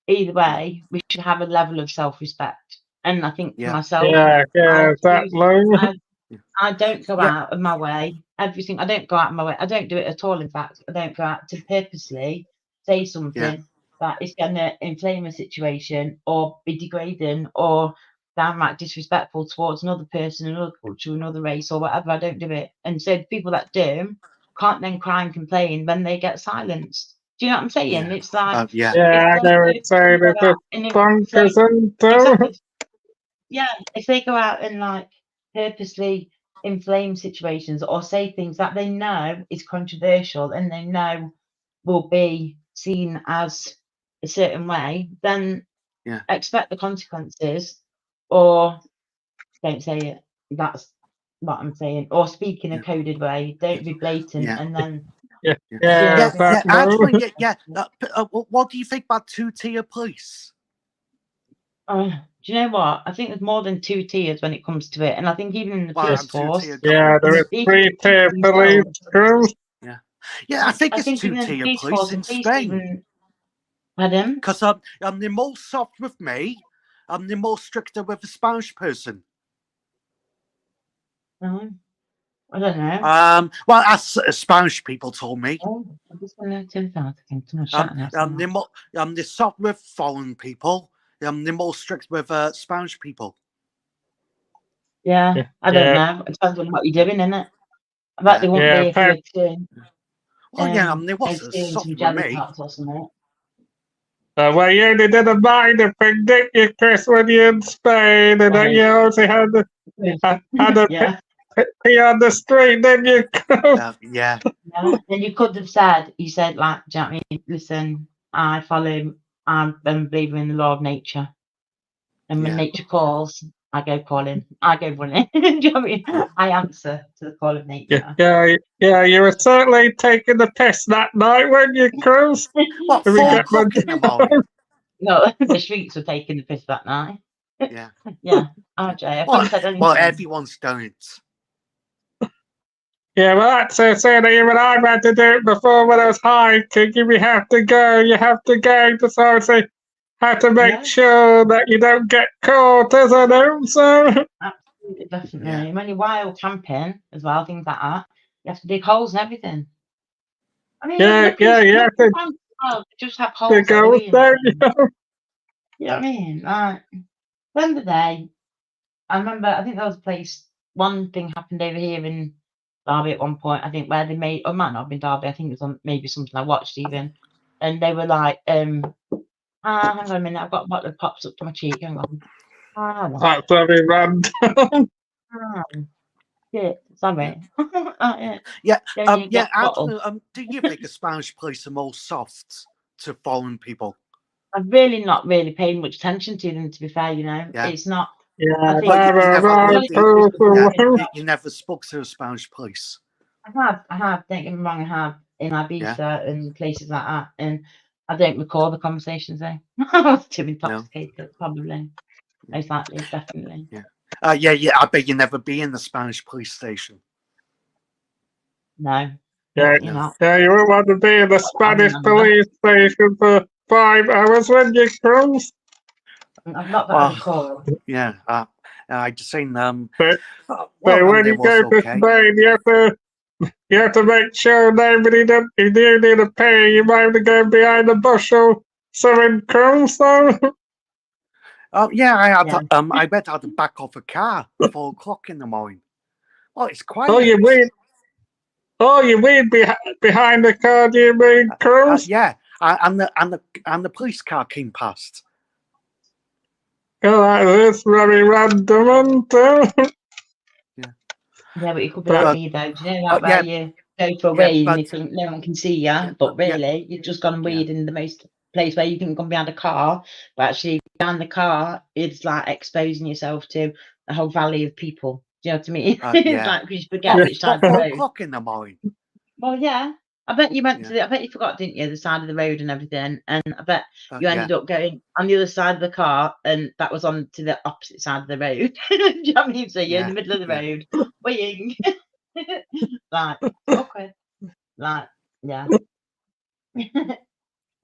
[SPEAKER 4] either way, we should have a level of self-respect. And I think for
[SPEAKER 3] Yeah.
[SPEAKER 4] myself,
[SPEAKER 1] Yeah,
[SPEAKER 4] I
[SPEAKER 1] exactly.
[SPEAKER 4] I don't go
[SPEAKER 3] Yeah.
[SPEAKER 4] out of my way. Everything I don't go out of my way. I don't do it at all. In fact, I don't go out to purposely say something that is going to inflame a situation or be degrading or downright disrespectful towards another person, another culture, another race, or whatever. I don't do it. And so the people that do can't then cry and complain when they get silenced. Do you know what I'm saying?
[SPEAKER 3] Yeah.
[SPEAKER 4] It's like
[SPEAKER 3] Yeah.
[SPEAKER 4] if
[SPEAKER 1] Yeah, I
[SPEAKER 4] one
[SPEAKER 1] know it's
[SPEAKER 4] person
[SPEAKER 1] saying
[SPEAKER 4] go
[SPEAKER 1] it's
[SPEAKER 4] out
[SPEAKER 1] a
[SPEAKER 4] and
[SPEAKER 1] bonkers,
[SPEAKER 4] inflame,
[SPEAKER 1] and
[SPEAKER 4] exactly, yeah, if they go out and like purposely inflame situations or say things that they know is controversial and they know will be seen as a certain way, then
[SPEAKER 3] Yeah.
[SPEAKER 4] expect the consequences or don't say it. That's what I'm saying. Or speak in a
[SPEAKER 3] Yeah.
[SPEAKER 4] coded way. Don't be blatant
[SPEAKER 3] Yeah.
[SPEAKER 4] and then
[SPEAKER 1] yeah,
[SPEAKER 3] Yeah.
[SPEAKER 1] yeah,
[SPEAKER 3] Yeah. Yeah. Actually,
[SPEAKER 1] exactly.
[SPEAKER 3] yeah. What do you think about two-tier police?
[SPEAKER 4] do you know what? I think there's more than two tiers when it comes to it. And I think even in the
[SPEAKER 3] Well,
[SPEAKER 4] police
[SPEAKER 3] I'm
[SPEAKER 4] force,
[SPEAKER 3] two-tier
[SPEAKER 1] Yeah, there is
[SPEAKER 4] even the police
[SPEAKER 1] 3-tier police
[SPEAKER 4] themselves,
[SPEAKER 1] crews.
[SPEAKER 3] Yeah. Yeah, I think
[SPEAKER 4] I
[SPEAKER 3] it's
[SPEAKER 4] think even in the
[SPEAKER 3] two-tier
[SPEAKER 4] police force,
[SPEAKER 3] police
[SPEAKER 4] the
[SPEAKER 3] in
[SPEAKER 4] police
[SPEAKER 3] Spain.
[SPEAKER 4] even pardon?
[SPEAKER 3] Because they're more soft with me, they're more stricter with the Spanish person.
[SPEAKER 4] Oh, I don't know.
[SPEAKER 3] Well, as Spanish people told me.
[SPEAKER 4] Oh, I'm just gonna turn down. I think someone's shouting outside.
[SPEAKER 3] They're soft with foreign people. They're more strict with Spanish people.
[SPEAKER 4] Yeah, I don't
[SPEAKER 1] Yeah,
[SPEAKER 4] know. It depends on what you're doing, innit? I bet
[SPEAKER 3] Yeah.
[SPEAKER 4] they won't be
[SPEAKER 1] yeah,
[SPEAKER 4] if you were to
[SPEAKER 3] Well, yeah, they wasn't
[SPEAKER 4] experience
[SPEAKER 3] soft
[SPEAKER 4] some
[SPEAKER 3] with
[SPEAKER 4] jelly
[SPEAKER 3] me.
[SPEAKER 4] tots or something.
[SPEAKER 1] well, you only didn't mind a thing, didn't you, Chris, when you're in Spain, and that
[SPEAKER 4] Right.
[SPEAKER 1] you also had a
[SPEAKER 4] Yeah.
[SPEAKER 1] pee on the street, didn't you?
[SPEAKER 3] Yeah.
[SPEAKER 4] Yeah. And you could have said, you said like, do you know what I mean? Listen, I follow I'm a believer in the law of nature. And when
[SPEAKER 3] Yeah.
[SPEAKER 4] nature calls, I go calling. I go running. Do you know what I mean? I answer to the call of nature.
[SPEAKER 1] Yeah, you were certainly taking the piss that night, weren't you, Cruz?
[SPEAKER 3] What,
[SPEAKER 1] Did we
[SPEAKER 3] 4
[SPEAKER 1] get
[SPEAKER 3] o'clock in the morning?
[SPEAKER 4] No, the streets were taking the piss that night.
[SPEAKER 3] Yeah.
[SPEAKER 4] Yeah, RJ, I
[SPEAKER 3] Well,
[SPEAKER 4] haven't said anything.
[SPEAKER 3] well, everyone's done it.
[SPEAKER 1] Yeah, well, that's it. Even I've had to do it before when I was hiking. You have to go. You have to go to obviously have to make
[SPEAKER 4] Yeah.
[SPEAKER 1] sure that you don't get caught, isn't it? So
[SPEAKER 4] Absolutely, definitely.
[SPEAKER 3] Yeah.
[SPEAKER 4] When you're wild camping as well, things like that, you have to dig holes and everything. I mean,
[SPEAKER 1] yeah, you have to
[SPEAKER 4] just have holes like
[SPEAKER 1] go
[SPEAKER 4] the wee.
[SPEAKER 1] don't you?
[SPEAKER 4] You know what I mean? Like, at the end of the day, I remember, I think there was a place, one thing happened over here in Derby at one point, I think, where they made, or it might not have been Derby, I think it was on maybe something I watched even, and they were like, hang on a minute, I've got a bottle that pops up to my cheek, hang on. No.
[SPEAKER 1] That's very random.
[SPEAKER 4] Shit, sorry.
[SPEAKER 3] Yeah.
[SPEAKER 4] Don't need a
[SPEAKER 3] Yeah.
[SPEAKER 4] glass bottle.
[SPEAKER 3] Actually, do you think the Spanish police are more soft to foreign people?
[SPEAKER 4] I've really not really paid much attention to them, to be fair, you know.
[SPEAKER 3] Yeah.
[SPEAKER 4] It's not,
[SPEAKER 1] Yeah,
[SPEAKER 4] I think,
[SPEAKER 3] Well, you
[SPEAKER 1] never
[SPEAKER 3] never,
[SPEAKER 1] right
[SPEAKER 3] you never spoke to the Spanish police.
[SPEAKER 4] I have, don't get me wrong, I have in Ibiza and places like that, and I don't recall the conversations though. I was too intoxicated, probably. Most likely, definitely.
[SPEAKER 3] Yeah. I bet you never be in the Spanish police station.
[SPEAKER 4] No.
[SPEAKER 1] Yeah,
[SPEAKER 4] You're not.
[SPEAKER 1] yeah, you wouldn't want to be in the Spanish
[SPEAKER 4] remember.
[SPEAKER 1] police station for 5 hours when you cruise.
[SPEAKER 4] I've not that
[SPEAKER 3] Well,
[SPEAKER 4] a call.
[SPEAKER 3] Yeah. I just seen
[SPEAKER 1] But
[SPEAKER 3] well,
[SPEAKER 1] when you
[SPEAKER 3] it was
[SPEAKER 1] go to
[SPEAKER 3] okay.
[SPEAKER 1] Spain, you have to make sure nobody does. If you need to pay, you might have to go behind the bush or something, cruise. So
[SPEAKER 3] Oh yeah,
[SPEAKER 4] Yeah.
[SPEAKER 3] I bet I had to back off a car 4 o'clock in the morning. Oh, it's quiet.
[SPEAKER 1] oh, you mean behind the car? Do you mean cruise?
[SPEAKER 3] Yeah, and the police car came past.
[SPEAKER 1] Oh, that is very random, isn't it?
[SPEAKER 4] Yeah, but you could be
[SPEAKER 1] But-
[SPEAKER 4] like me though. Do you know that where
[SPEAKER 3] yeah,
[SPEAKER 4] you go for a
[SPEAKER 3] yeah,
[SPEAKER 4] weed and
[SPEAKER 3] but-
[SPEAKER 4] you think no one can see you,
[SPEAKER 3] yeah,
[SPEAKER 4] but
[SPEAKER 3] yeah.
[SPEAKER 4] really you've just gone and
[SPEAKER 3] Yeah.
[SPEAKER 4] weed in the most place where you think you're going behind a car, but actually behind the car it's like exposing yourself to a whole valley of people. Do you know what I mean? It's
[SPEAKER 3] Yeah.
[SPEAKER 4] like because you forget which side of the
[SPEAKER 3] 4
[SPEAKER 4] road.
[SPEAKER 3] o'clock in the morning.
[SPEAKER 4] Well, yeah. I bet you went
[SPEAKER 3] Yeah.
[SPEAKER 4] to I bet you forgot, didn't you, the side of the road and everything. And I bet you
[SPEAKER 3] Yeah.
[SPEAKER 4] ended up going on the other side of the car and that was on to the opposite side of the road. Do you know what I mean? So you're in the middle of the road, weighing. Like, awkward. Like, yeah.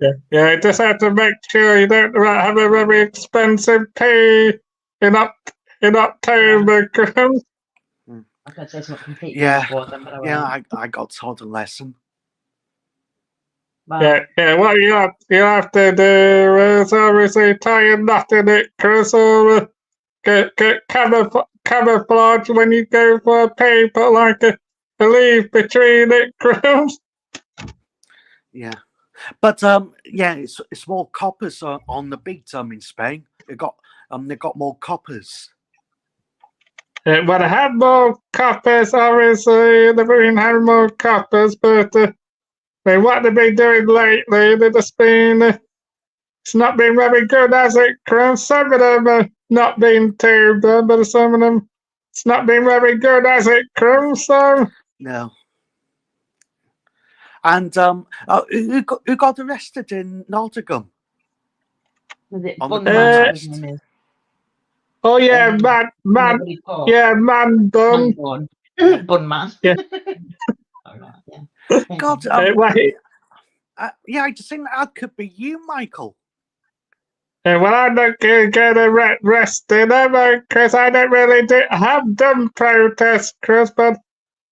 [SPEAKER 1] Yeah, you just have to make sure you don't have a very expensive tea in October, cruise.
[SPEAKER 4] I was going to say something completely
[SPEAKER 3] Yeah.
[SPEAKER 4] awkward then, but I
[SPEAKER 3] Yeah,
[SPEAKER 4] won't.
[SPEAKER 3] I got taught a lesson.
[SPEAKER 4] Well,
[SPEAKER 1] Yeah. What you have to do is obviously tie a knot in it, Chris, or get camouflage when you go for a paper, like a leaf between it, Chris.
[SPEAKER 3] Yeah, but yeah, it's more coppers on the beat. In Spain, they got more coppers.
[SPEAKER 1] But I had more coppers, obviously. The Marine had more coppers, but what they've been doing lately, they've just been. It's not been very good, has it, Chris? Some of them have not been too good, but some of them, it's not been very good, has it, Chris? So,
[SPEAKER 3] No. And who got arrested in Nottingham?
[SPEAKER 4] was it
[SPEAKER 3] On the
[SPEAKER 4] Bunman?
[SPEAKER 3] protest.
[SPEAKER 4] His name is?
[SPEAKER 1] oh yeah, man,
[SPEAKER 4] Nobody caught.
[SPEAKER 1] yeah, man bun.
[SPEAKER 4] Bun.
[SPEAKER 3] Yeah.
[SPEAKER 4] Bunman.
[SPEAKER 1] Yeah.
[SPEAKER 4] All right, yeah.
[SPEAKER 3] God, yeah, I just think that could be you, Michael.
[SPEAKER 1] Well, I'm not going to get arrested, am I? Because I don't really have done protests, Chris, but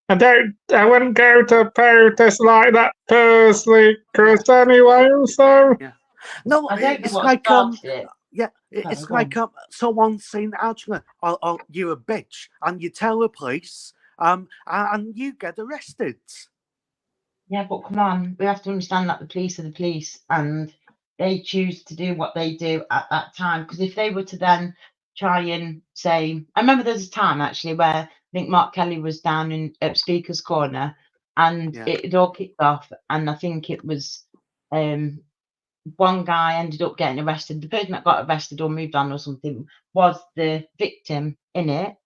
[SPEAKER 1] I wouldn't go to a protest like that personally, Chris, anyway, so.
[SPEAKER 3] Yeah. No,
[SPEAKER 4] I don't know
[SPEAKER 3] it's
[SPEAKER 4] what
[SPEAKER 3] like
[SPEAKER 4] started it.
[SPEAKER 3] yeah, it's
[SPEAKER 4] go
[SPEAKER 3] like someone saying actually, oh, you're a bitch, and you tell the police, and you get arrested.
[SPEAKER 4] Yeah, but come on, we have to understand that the police are the police and they choose to do what they do at that time. Because if they were to then try and say, I remember there was a time actually where I think Mark Kelly was down in Speaker's Corner and
[SPEAKER 3] Yeah.
[SPEAKER 4] it all kicked off. And I think it was one guy ended up getting arrested. The person that got arrested or moved on or something was the victim in it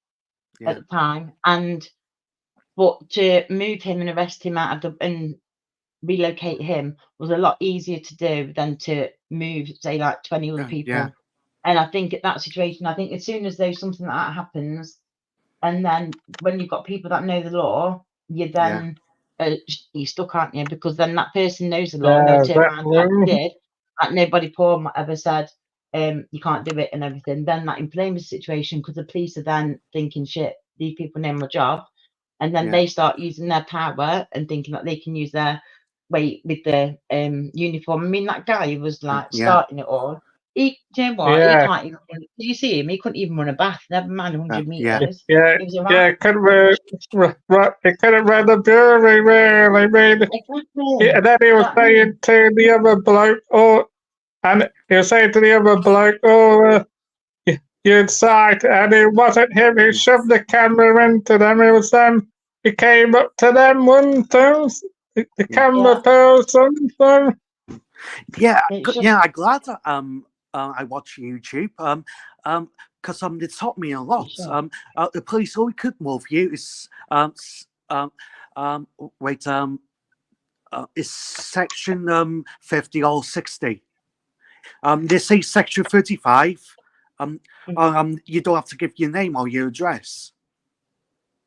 [SPEAKER 3] Yeah.
[SPEAKER 4] at the time, but to move him and arrest him out of and relocate him was a lot easier to do than to move, say, like 20 other people.
[SPEAKER 3] Yeah.
[SPEAKER 4] And I think at that situation, I think as soon as though something like that happens, and then when you've got people that know the law, you then you're stuck, aren't you? Because then that person knows the law and they'll
[SPEAKER 1] Yeah,
[SPEAKER 4] turn around like
[SPEAKER 1] exactly.
[SPEAKER 4] they did, like nobody poor ever said, you can't do it and everything. Then that inflames the situation because the police are then thinking, shit, these people know my job. And then
[SPEAKER 3] Yeah.
[SPEAKER 4] they start using their power and thinking that they can use their weight with the uniform. I mean, that guy who was like
[SPEAKER 3] Yeah.
[SPEAKER 4] starting it all. He, do you know what? He
[SPEAKER 1] Yeah,
[SPEAKER 4] can't even. Did you see him? He couldn't even run a bath. Never mind 100
[SPEAKER 3] Yeah.
[SPEAKER 4] meters.
[SPEAKER 1] yeah,
[SPEAKER 4] He was a
[SPEAKER 1] yeah.
[SPEAKER 4] right.
[SPEAKER 1] He couldn't read the jury, really. I mean,
[SPEAKER 4] Exactly.
[SPEAKER 1] and then he was
[SPEAKER 4] That means,
[SPEAKER 1] saying to the other bloke, and he was saying to the other bloke, you incite, and it wasn't him. He shoved the camera into them. It was them. He came up to them one time, the camera person. So.
[SPEAKER 3] Yeah,
[SPEAKER 4] it's just,
[SPEAKER 3] yeah. I'm glad that I watch YouTube because they taught me a lot.
[SPEAKER 4] sure.
[SPEAKER 3] The police all we could move you is wait is section 50 or 60. They say section 35. You don't have to give your name or your address.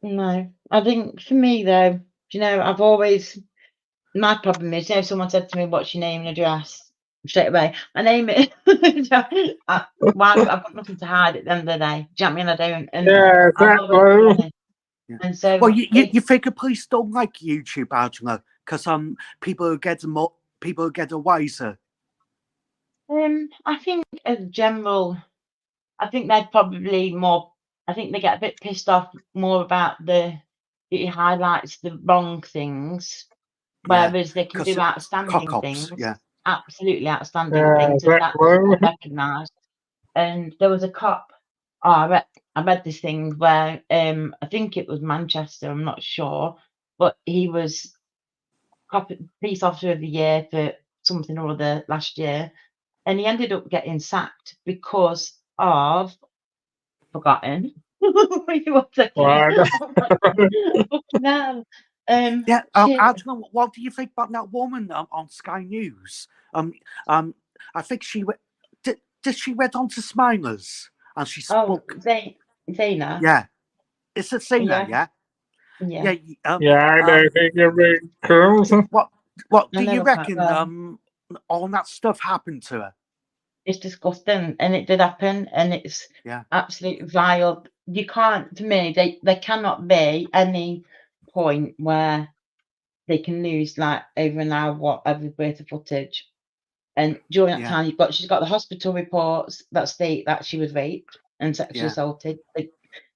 [SPEAKER 4] No, I think for me though, you know, I've always, my problem is, you know, if someone said to me, "What's your name and address?" Straight away, my name is. Why? I've got nothing to hide at the end of the day. Do you know what I mean? I don't, and
[SPEAKER 1] Yeah,
[SPEAKER 4] I've always been
[SPEAKER 1] exactly.
[SPEAKER 4] honest.
[SPEAKER 3] Yeah.
[SPEAKER 4] And so
[SPEAKER 3] Well, you
[SPEAKER 4] it's,
[SPEAKER 3] think the police don't like YouTube, Angela, because people get more people get wiser.
[SPEAKER 4] I think as general, I think they're probably more. I think they get a bit pissed off more about it highlights the wrong things,
[SPEAKER 3] Yeah,
[SPEAKER 4] whereas they can
[SPEAKER 3] because
[SPEAKER 4] do outstanding
[SPEAKER 3] cock-ups.
[SPEAKER 4] things,
[SPEAKER 3] Yeah,
[SPEAKER 4] absolutely outstanding
[SPEAKER 1] Yeah,
[SPEAKER 4] things, and that doesn't
[SPEAKER 1] exactly.
[SPEAKER 4] get recognised. And there was a cop. Oh, I read this thing where I think it was Manchester. I'm not sure, but he was police officer of the year for something or other last year, and he ended up getting sacked because of forgotten. One second.
[SPEAKER 1] Right.
[SPEAKER 4] Fucking hell.
[SPEAKER 3] yeah.
[SPEAKER 4] Shit.
[SPEAKER 3] Angela, what do you think about that woman on Sky News? I think she went. Did she went on to Smilers and she
[SPEAKER 4] Oh,
[SPEAKER 3] spoke?
[SPEAKER 4] Zaina.
[SPEAKER 3] Yeah, it's a singer.
[SPEAKER 4] Yeah,
[SPEAKER 3] Yeah,
[SPEAKER 4] yeah.
[SPEAKER 3] yeah.
[SPEAKER 1] Yeah, I know. Think you're being cool.
[SPEAKER 3] What
[SPEAKER 4] I
[SPEAKER 3] do
[SPEAKER 4] know
[SPEAKER 3] you
[SPEAKER 4] her quite
[SPEAKER 3] reckon?
[SPEAKER 4] well.
[SPEAKER 3] All that stuff happened to her.
[SPEAKER 4] It's disgusting, and it did happen, and it's
[SPEAKER 3] Yeah,
[SPEAKER 4] absolutely vile. You can't, for me, there cannot be any point where they can lose like over an hour, whatever worth of footage. And during that
[SPEAKER 3] yeah,
[SPEAKER 4] time, she's got the hospital reports that state that she was raped and sexually
[SPEAKER 3] yeah,
[SPEAKER 4] assaulted. Like,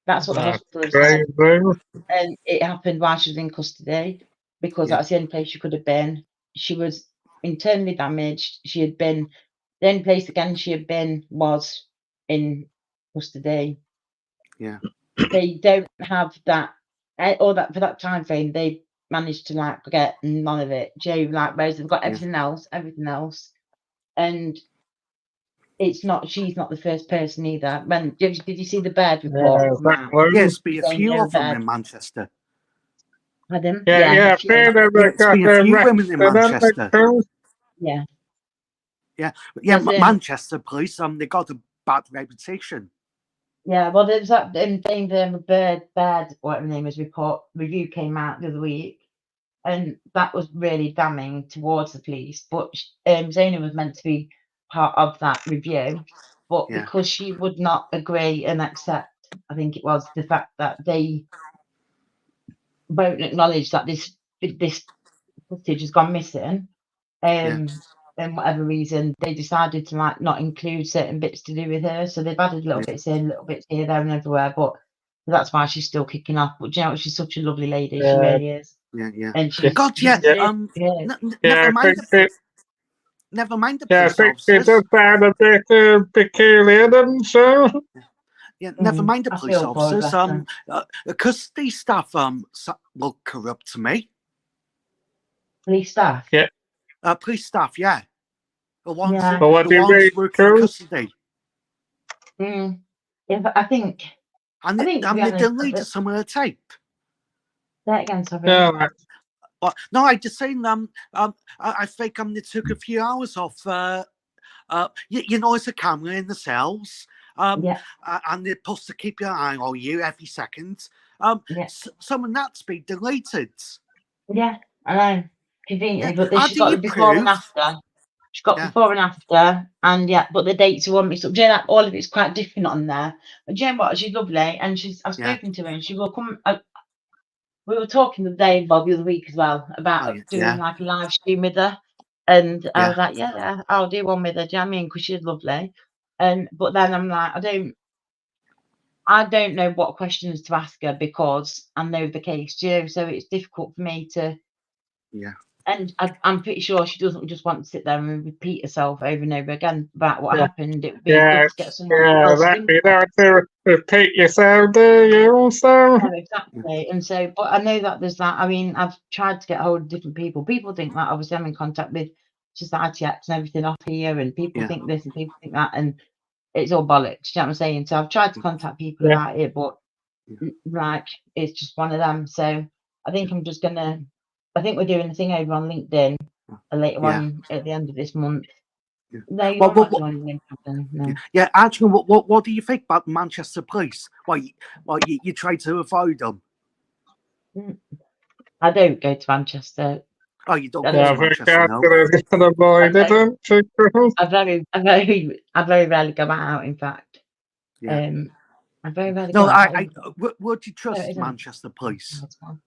[SPEAKER 4] that's what the
[SPEAKER 1] That's
[SPEAKER 4] hospital have said,
[SPEAKER 1] crazy.
[SPEAKER 4] and it happened while she was in custody because
[SPEAKER 3] yeah,
[SPEAKER 4] that's the only place she could have been. She was internally damaged. She had been the only place again she had been was in custody.
[SPEAKER 3] yeah,
[SPEAKER 4] They don't have that or that for that time frame. They managed to like get none of it. Joe, like, whereas they've got
[SPEAKER 3] yeah.
[SPEAKER 4] everything else, and it's not. She's not the first person either. When did you see the bird report
[SPEAKER 1] Yeah,
[SPEAKER 4] come out?
[SPEAKER 1] exactly.
[SPEAKER 3] Yes, be a
[SPEAKER 4] Saying
[SPEAKER 3] few
[SPEAKER 4] no
[SPEAKER 3] of them
[SPEAKER 4] bird.
[SPEAKER 3] in Manchester.
[SPEAKER 4] Pardon?
[SPEAKER 1] Yeah,
[SPEAKER 4] Yeah, a
[SPEAKER 1] yeah.
[SPEAKER 4] few.
[SPEAKER 1] Fear them
[SPEAKER 3] Yeah, it's
[SPEAKER 1] got
[SPEAKER 3] been a few women in
[SPEAKER 1] arrested, haven't they,
[SPEAKER 3] Manchester.
[SPEAKER 1] cool?
[SPEAKER 4] Yeah.
[SPEAKER 3] Yeah,
[SPEAKER 4] There's
[SPEAKER 3] Manchester police. They got a bad reputation.
[SPEAKER 4] yeah, well, there's that thing, the bird, whatever the name is, review came out the other week, and that was really damning towards the police. But Zaina was meant to be part of that review, but
[SPEAKER 3] Yeah,
[SPEAKER 4] because she would not agree and accept, I think it was the fact that they won't acknowledge that this footage has gone missing,
[SPEAKER 3] yeah,
[SPEAKER 4] and whatever reason, they decided to like not include certain bits to do with her. So they've added little
[SPEAKER 3] yeah,
[SPEAKER 4] bits in, little bits here, there, and everywhere. But that's why she's still kicking off. But you know, she's such a lovely lady. She
[SPEAKER 1] Yeah,
[SPEAKER 4] really is,
[SPEAKER 3] yeah.
[SPEAKER 4] and
[SPEAKER 1] yeah,
[SPEAKER 3] God,
[SPEAKER 4] she
[SPEAKER 3] yeah.
[SPEAKER 1] yeah,
[SPEAKER 4] deserves to be heard.
[SPEAKER 1] yeah.
[SPEAKER 3] Never mind the
[SPEAKER 1] I
[SPEAKER 3] police
[SPEAKER 1] think she
[SPEAKER 3] officers.
[SPEAKER 1] does sound a bit peculiar, doesn't she?
[SPEAKER 3] Yeah, never mind the
[SPEAKER 4] I
[SPEAKER 3] police
[SPEAKER 4] feel for her,
[SPEAKER 3] officers.
[SPEAKER 4] bless her.
[SPEAKER 3] Because these staff look corrupt to me.
[SPEAKER 4] Police staff.
[SPEAKER 1] Yeah,
[SPEAKER 3] Police staff, yeah. The ones,
[SPEAKER 4] Yeah.
[SPEAKER 1] But what
[SPEAKER 3] the
[SPEAKER 1] do you
[SPEAKER 3] ones
[SPEAKER 1] mean,
[SPEAKER 3] working in
[SPEAKER 1] Cool?
[SPEAKER 3] custody.
[SPEAKER 4] Yeah, but I think
[SPEAKER 3] And
[SPEAKER 4] to be
[SPEAKER 3] they
[SPEAKER 4] honest,
[SPEAKER 3] deleted some of the tape.
[SPEAKER 4] say it again, sorry.
[SPEAKER 1] Yeah, like,
[SPEAKER 3] But no, I just saying I think they took a few hours off you know, it's a camera in the cells.
[SPEAKER 4] Yeah,
[SPEAKER 3] And they're supposed to keep your eye on you every second.
[SPEAKER 4] yeah,
[SPEAKER 3] Some of that's been deleted.
[SPEAKER 4] yeah. I know.
[SPEAKER 3] Yeah.
[SPEAKER 4] Conveniently, but then
[SPEAKER 3] How
[SPEAKER 4] she's
[SPEAKER 3] do
[SPEAKER 4] got
[SPEAKER 3] you
[SPEAKER 4] the before and
[SPEAKER 3] prove?
[SPEAKER 4] after. She's got
[SPEAKER 3] Yeah,
[SPEAKER 4] before and after, and yeah, but the dates are one mixed up. Do you know that all of it's quite different on there? But do you know what? She's lovely, and I've
[SPEAKER 3] yeah.
[SPEAKER 4] spoken to her, and she will come. We were talking the day, Bob, the other week as well
[SPEAKER 3] Oh,
[SPEAKER 4] about doing
[SPEAKER 3] yeah,
[SPEAKER 4] like a live stream with her, and I
[SPEAKER 3] yeah,
[SPEAKER 4] was like, yeah, I'll do one with her. Do you know what I mean? Because she's lovely, and but then I'm like, I don't know what questions to ask her because I know the case, you know, so it's difficult for me to.
[SPEAKER 3] yeah,
[SPEAKER 4] And I'm pretty sure she doesn't just want to sit there and repeat herself over and over again about what
[SPEAKER 1] yeah,
[SPEAKER 4] happened. It would be good
[SPEAKER 1] yeah,
[SPEAKER 4] to get someone
[SPEAKER 1] yeah,
[SPEAKER 4] else's
[SPEAKER 1] that you
[SPEAKER 4] input.
[SPEAKER 1] don't have to repeat yourself, do you, also?
[SPEAKER 4] No, exactly. And so, but I know that there's that. I mean, I've tried to get hold of different people. People think that obviously I'm in contact with Society Acts and everything off here, and people
[SPEAKER 3] yeah,
[SPEAKER 4] think this and people think that, and it's all bollocks. You know what I'm saying? So I've tried to contact people
[SPEAKER 1] Yeah,
[SPEAKER 4] about it, but like it's just one of them. So I think I'm just gonna. I think we're doing a thing over on LinkedIn later
[SPEAKER 3] yeah.
[SPEAKER 4] on at the end of this month.
[SPEAKER 3] Yeah.
[SPEAKER 4] No,
[SPEAKER 3] Well,
[SPEAKER 4] you're not joining in, Captain. No.
[SPEAKER 3] yeah. Actually, what do you think about Manchester Police? You try to avoid them.
[SPEAKER 4] I don't go to Manchester.
[SPEAKER 3] Oh, you don't
[SPEAKER 4] I
[SPEAKER 3] go
[SPEAKER 1] yeah,
[SPEAKER 3] to
[SPEAKER 1] I
[SPEAKER 4] don't.
[SPEAKER 1] think
[SPEAKER 3] Manchester, no?
[SPEAKER 1] Catherine got avoided,
[SPEAKER 4] I,
[SPEAKER 1] didn't she, Cool?
[SPEAKER 4] I very rarely go out. In fact,
[SPEAKER 3] Yeah.
[SPEAKER 4] I very rarely go
[SPEAKER 3] No,
[SPEAKER 4] out.
[SPEAKER 3] would you
[SPEAKER 4] No, it
[SPEAKER 3] trust
[SPEAKER 4] isn't.
[SPEAKER 3] Manchester Police?
[SPEAKER 4] That's one.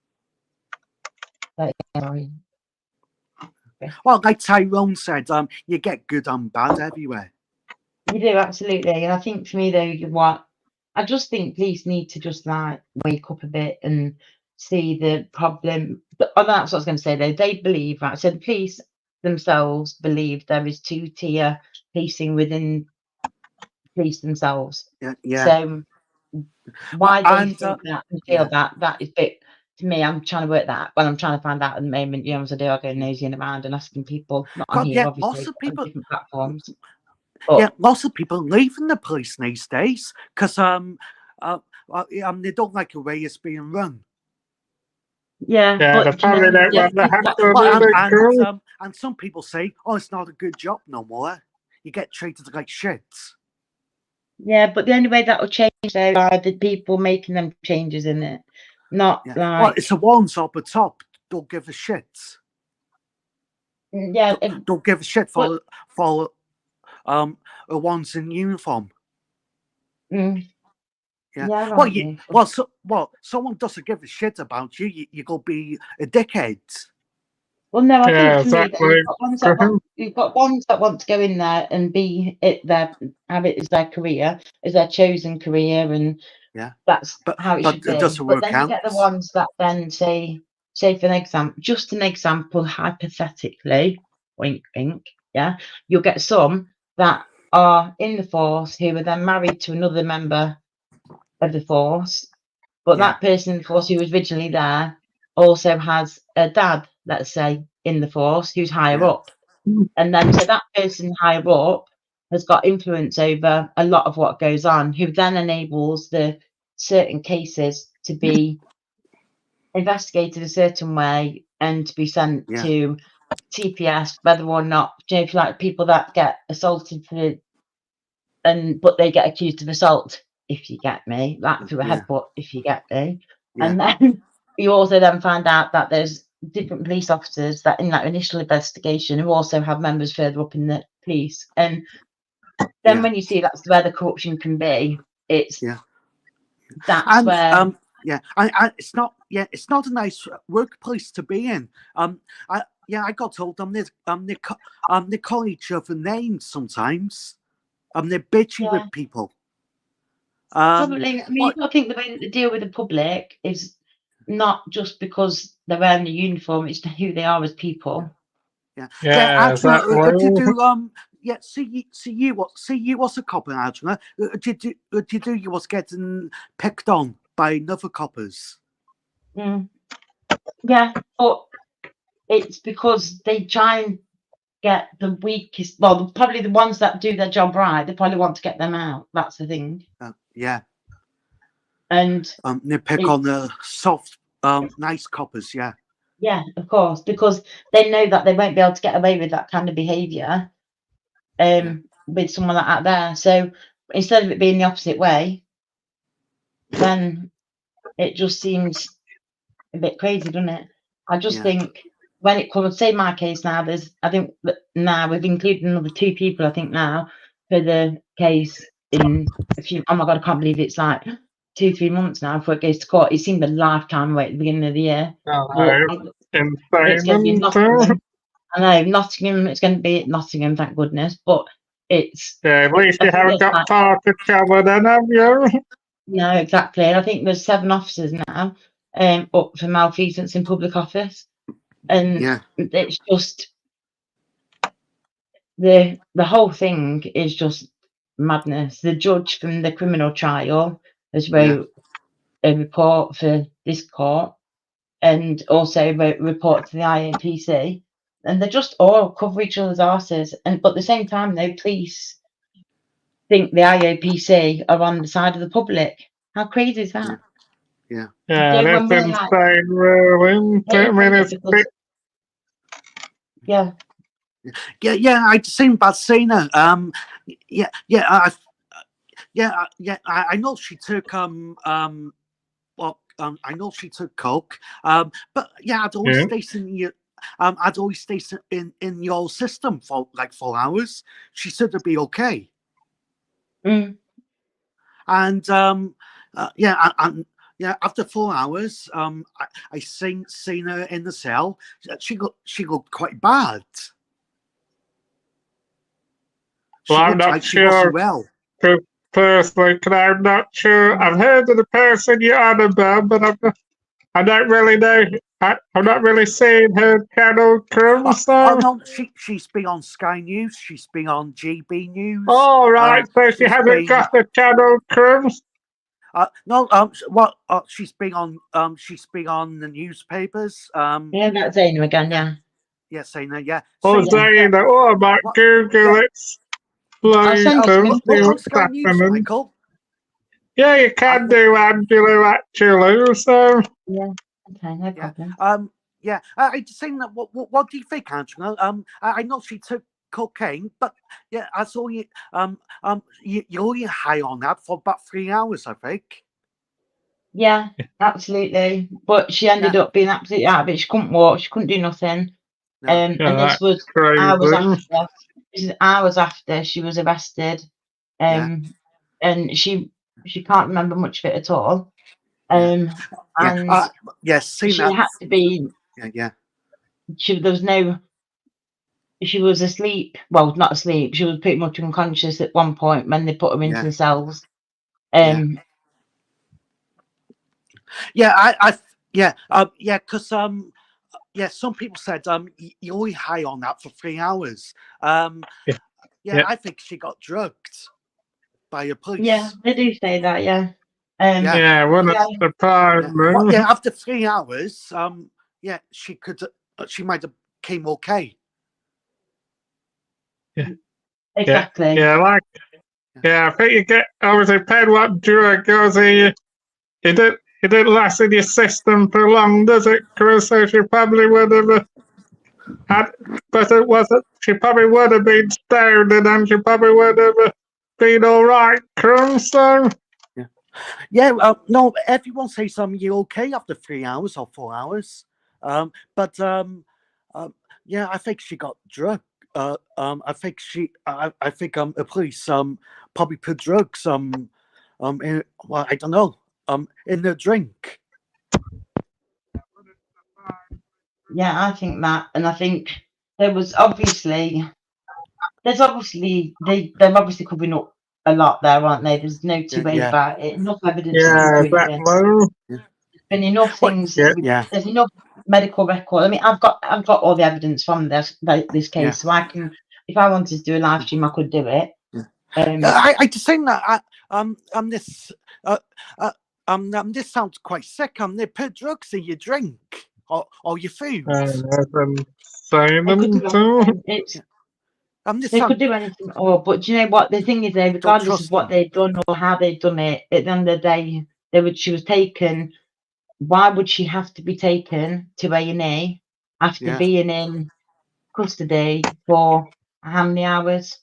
[SPEAKER 4] Sorry. Okay.
[SPEAKER 3] Well, like Tyrone said, you get good and bad everywhere.
[SPEAKER 4] You do absolutely, and I think for me though, what I just think police need to just like wake up a bit and see the problem. But that's what I was going to say. Though they believe right. So the police themselves believe there is two-tier policing within police themselves.
[SPEAKER 3] Yeah, yeah.
[SPEAKER 4] So why they
[SPEAKER 3] And
[SPEAKER 4] think that and feel
[SPEAKER 3] yeah,
[SPEAKER 4] that is bit to me. I'm trying to work that. Well, I'm trying to find out at the moment. You know, as I do, I go nosing around and asking people, not on
[SPEAKER 3] God,
[SPEAKER 4] here,
[SPEAKER 3] yeah, lots
[SPEAKER 4] obviously,
[SPEAKER 3] of
[SPEAKER 4] but on
[SPEAKER 3] people.
[SPEAKER 4] different platforms.
[SPEAKER 3] Yeah,
[SPEAKER 4] But
[SPEAKER 3] lots of people leaving the police these days because they don't like the way it's being run.
[SPEAKER 4] yeah,
[SPEAKER 1] Yeah, the
[SPEAKER 4] but you know,
[SPEAKER 1] family don't
[SPEAKER 4] yeah,
[SPEAKER 1] want the
[SPEAKER 4] that's
[SPEAKER 1] hassle,
[SPEAKER 4] what
[SPEAKER 1] do
[SPEAKER 4] I'm.
[SPEAKER 1] they, Cool?
[SPEAKER 3] And some people say, "Oh, it's not a good job no more. You get treated like shit."
[SPEAKER 4] Yeah, but the only way that will change though are the people making them changes in it, not
[SPEAKER 3] Yeah. Well,
[SPEAKER 4] like
[SPEAKER 3] it's the ones up at top don't give a shit.
[SPEAKER 4] yeah.
[SPEAKER 3] Don't give a shit
[SPEAKER 4] But
[SPEAKER 3] for the ones in uniform.
[SPEAKER 4] mm,
[SPEAKER 3] Yeah.
[SPEAKER 4] yeah,
[SPEAKER 3] Well,
[SPEAKER 4] right.
[SPEAKER 3] someone doesn't give a shit about you. You go be a dickhead.
[SPEAKER 4] Well, no, I
[SPEAKER 1] Yeah,
[SPEAKER 4] think for me though,
[SPEAKER 1] exactly.
[SPEAKER 4] you've got ones that want to go in there and be it their have it as their career, as their chosen career, and
[SPEAKER 3] Yeah.
[SPEAKER 4] that's
[SPEAKER 3] But
[SPEAKER 4] how it should
[SPEAKER 3] it
[SPEAKER 4] be.
[SPEAKER 3] doesn't
[SPEAKER 4] But
[SPEAKER 3] work
[SPEAKER 4] then you
[SPEAKER 3] out.
[SPEAKER 4] get the ones that then say for an example, just an example, hypothetically, wink, wink, yeah, you'll get some that are in the force who are then married to another member of the force, but
[SPEAKER 3] Yeah.
[SPEAKER 4] that person in the force who was originally there also has a dad, let's say, in the force who's higher
[SPEAKER 3] Yeah.
[SPEAKER 4] up. And then so that person higher up has got influence over a lot of what goes on, who then enables the certain cases to be investigated a certain way and to be sent
[SPEAKER 3] Yeah.
[SPEAKER 4] to TPS, whether or not, you know, if you like people that get assaulted for but they get accused of assault, if you get me, like through a
[SPEAKER 3] Yeah.
[SPEAKER 4] headbutt, if you get me.
[SPEAKER 3] Yeah.
[SPEAKER 4] And then you also then find out that there's different police officers that in that initial investigation who also have members further up in the police. And then
[SPEAKER 3] Yeah.
[SPEAKER 4] when you see that's where the corruption can be, it's
[SPEAKER 3] Yeah.
[SPEAKER 4] that's
[SPEAKER 3] And
[SPEAKER 4] where
[SPEAKER 3] yeah, it's not a nice workplace to be in. I got told they call each other names sometimes. They're bitchy
[SPEAKER 4] yeah,
[SPEAKER 3] with people.
[SPEAKER 4] probably. I mean,
[SPEAKER 3] What?
[SPEAKER 4] you've got to think the way that they deal with the public is not just because they're wearing a uniform; it's who they are as people.
[SPEAKER 3] Yeah.
[SPEAKER 1] Yeah,
[SPEAKER 3] Actually, do you
[SPEAKER 1] exactly.
[SPEAKER 3] do yeah, see you was a copper, actually. You was getting picked on by another coppers.
[SPEAKER 4] Mm, yeah, but it's because they try and get the weakest. Well, probably the ones that do their job right. They probably want to get them out. That's the thing.
[SPEAKER 3] Yeah.
[SPEAKER 4] And
[SPEAKER 3] They pick on the soft, nice coppers. Yeah.
[SPEAKER 4] yeah, of course, because they know that they won't be able to get away with that kind of behaviour with someone like that there. So instead of it being the opposite way, then it just seems a bit crazy, doesn't it? I just think when it comes, say my case now, I think that now we've included another 2 people, I think now, for the case in a few, oh my God, I can't believe it's like 2-3 months now before it goes to court. It seemed a lifetime away at the beginning of the year. But it's going to be
[SPEAKER 1] Insane.
[SPEAKER 4] Nottingham. I know, Nottingham, it's going to be at Nottingham, thank goodness. But it's.
[SPEAKER 1] Yeah, at least you
[SPEAKER 4] I think
[SPEAKER 1] haven't
[SPEAKER 4] there's
[SPEAKER 1] got far to travel then, have you?
[SPEAKER 4] no, exactly. And I think there's 7 officers now up for malfeasance in public office. And it's just the whole thing is just madness. The judge from the criminal trial has wrote a report for this court and also wrote a report to the IAPC, and they just all cover each other's arses. But at the same time, though, police think the IAPC are on the side of the public. How crazy is that?
[SPEAKER 1] Yeah,
[SPEAKER 4] So when
[SPEAKER 1] that's
[SPEAKER 4] we're
[SPEAKER 1] insane, really.
[SPEAKER 4] it
[SPEAKER 1] I mean,
[SPEAKER 4] is
[SPEAKER 1] it's
[SPEAKER 4] because, yeah.
[SPEAKER 3] Yeah. I seen about Cena. I know she took I know she took coke. But yeah, I'd always stay in your. I'd always stay in your system for like 4 hours. She said it'd be okay.
[SPEAKER 4] Mm.
[SPEAKER 3] And after 4 hours, I seen her in the cell. She looked quite bad.
[SPEAKER 1] Well, I'm not
[SPEAKER 3] like
[SPEAKER 1] sure.
[SPEAKER 3] She wasn't well.
[SPEAKER 1] Personally, I'm not sure. I've heard of the person you're on about, but I don't really know. I'm not really seeing her channel come. So.
[SPEAKER 3] No, she's been on Sky News. She's been on GB News.
[SPEAKER 1] Oh, right. So she hasn't got the channel crumbs.
[SPEAKER 3] No, she's been on the newspapers.
[SPEAKER 4] Yeah, that's Zaina again, yeah.
[SPEAKER 3] Yeah, Zaina, yeah.
[SPEAKER 1] Oh, Zaina. Oh, I might Google it.
[SPEAKER 4] I'll send you
[SPEAKER 3] Look on Sky News, Michael.
[SPEAKER 1] Yeah, you can do Angela actually. So
[SPEAKER 4] yeah, okay, no problem.
[SPEAKER 3] I just saying that. What do you think, Angela? I know she took cocaine, but yeah, I saw you. You're only high on that for about 3 hours, I think.
[SPEAKER 4] Yeah, absolutely. But she ended up being absolutely out of it. She couldn't walk. She couldn't do nothing. And this was hours after. This is hours after she was arrested. And she can't remember much of it at all. And
[SPEAKER 3] she
[SPEAKER 4] had to be.
[SPEAKER 3] Yeah.
[SPEAKER 4] She was asleep. Well, not asleep. She was pretty much unconscious at one point when they put her into the cells.
[SPEAKER 3] Because some people said you're only high on that for 3 hours. I think she got drugged by a police.
[SPEAKER 4] Yeah, they do say that. Yeah.
[SPEAKER 1] Wouldn't surprise me.
[SPEAKER 3] After 3 hours, she might have came okay.
[SPEAKER 4] Exactly.
[SPEAKER 1] I think you get obviously paid what drug goes in. It didn't last in your system for long, does it, Chris? So she probably would have had, but it wasn't. She probably would have been stoned, and then she probably would have been all right, Chris. So.
[SPEAKER 3] No, everyone says you're okay after 3 hours or 4 hours. I think she got drugged. I think the police probably put drugs in, well, I don't know, in the drink.
[SPEAKER 4] Yeah, I think that, and I think they're obviously covering up a lot there, aren't they? There's no two ways about it. Enough evidence to be proven. There's been enough things. There's enough medical record. I mean, I've got all the evidence from this case, so I can, if I wanted to do a live stream, I could do it.
[SPEAKER 3] I just think that this sounds quite sick. They put drugs in your drink or your food. I'm just
[SPEAKER 4] They could do anything, or but do you know what the thing is? Though, regardless of
[SPEAKER 3] trust
[SPEAKER 4] what
[SPEAKER 3] them.
[SPEAKER 4] they'd done or how they'd done it, at the end of the day, she was taken. Why would she have to be taken to A&E after
[SPEAKER 3] Yeah,
[SPEAKER 4] being in custody for how many hours?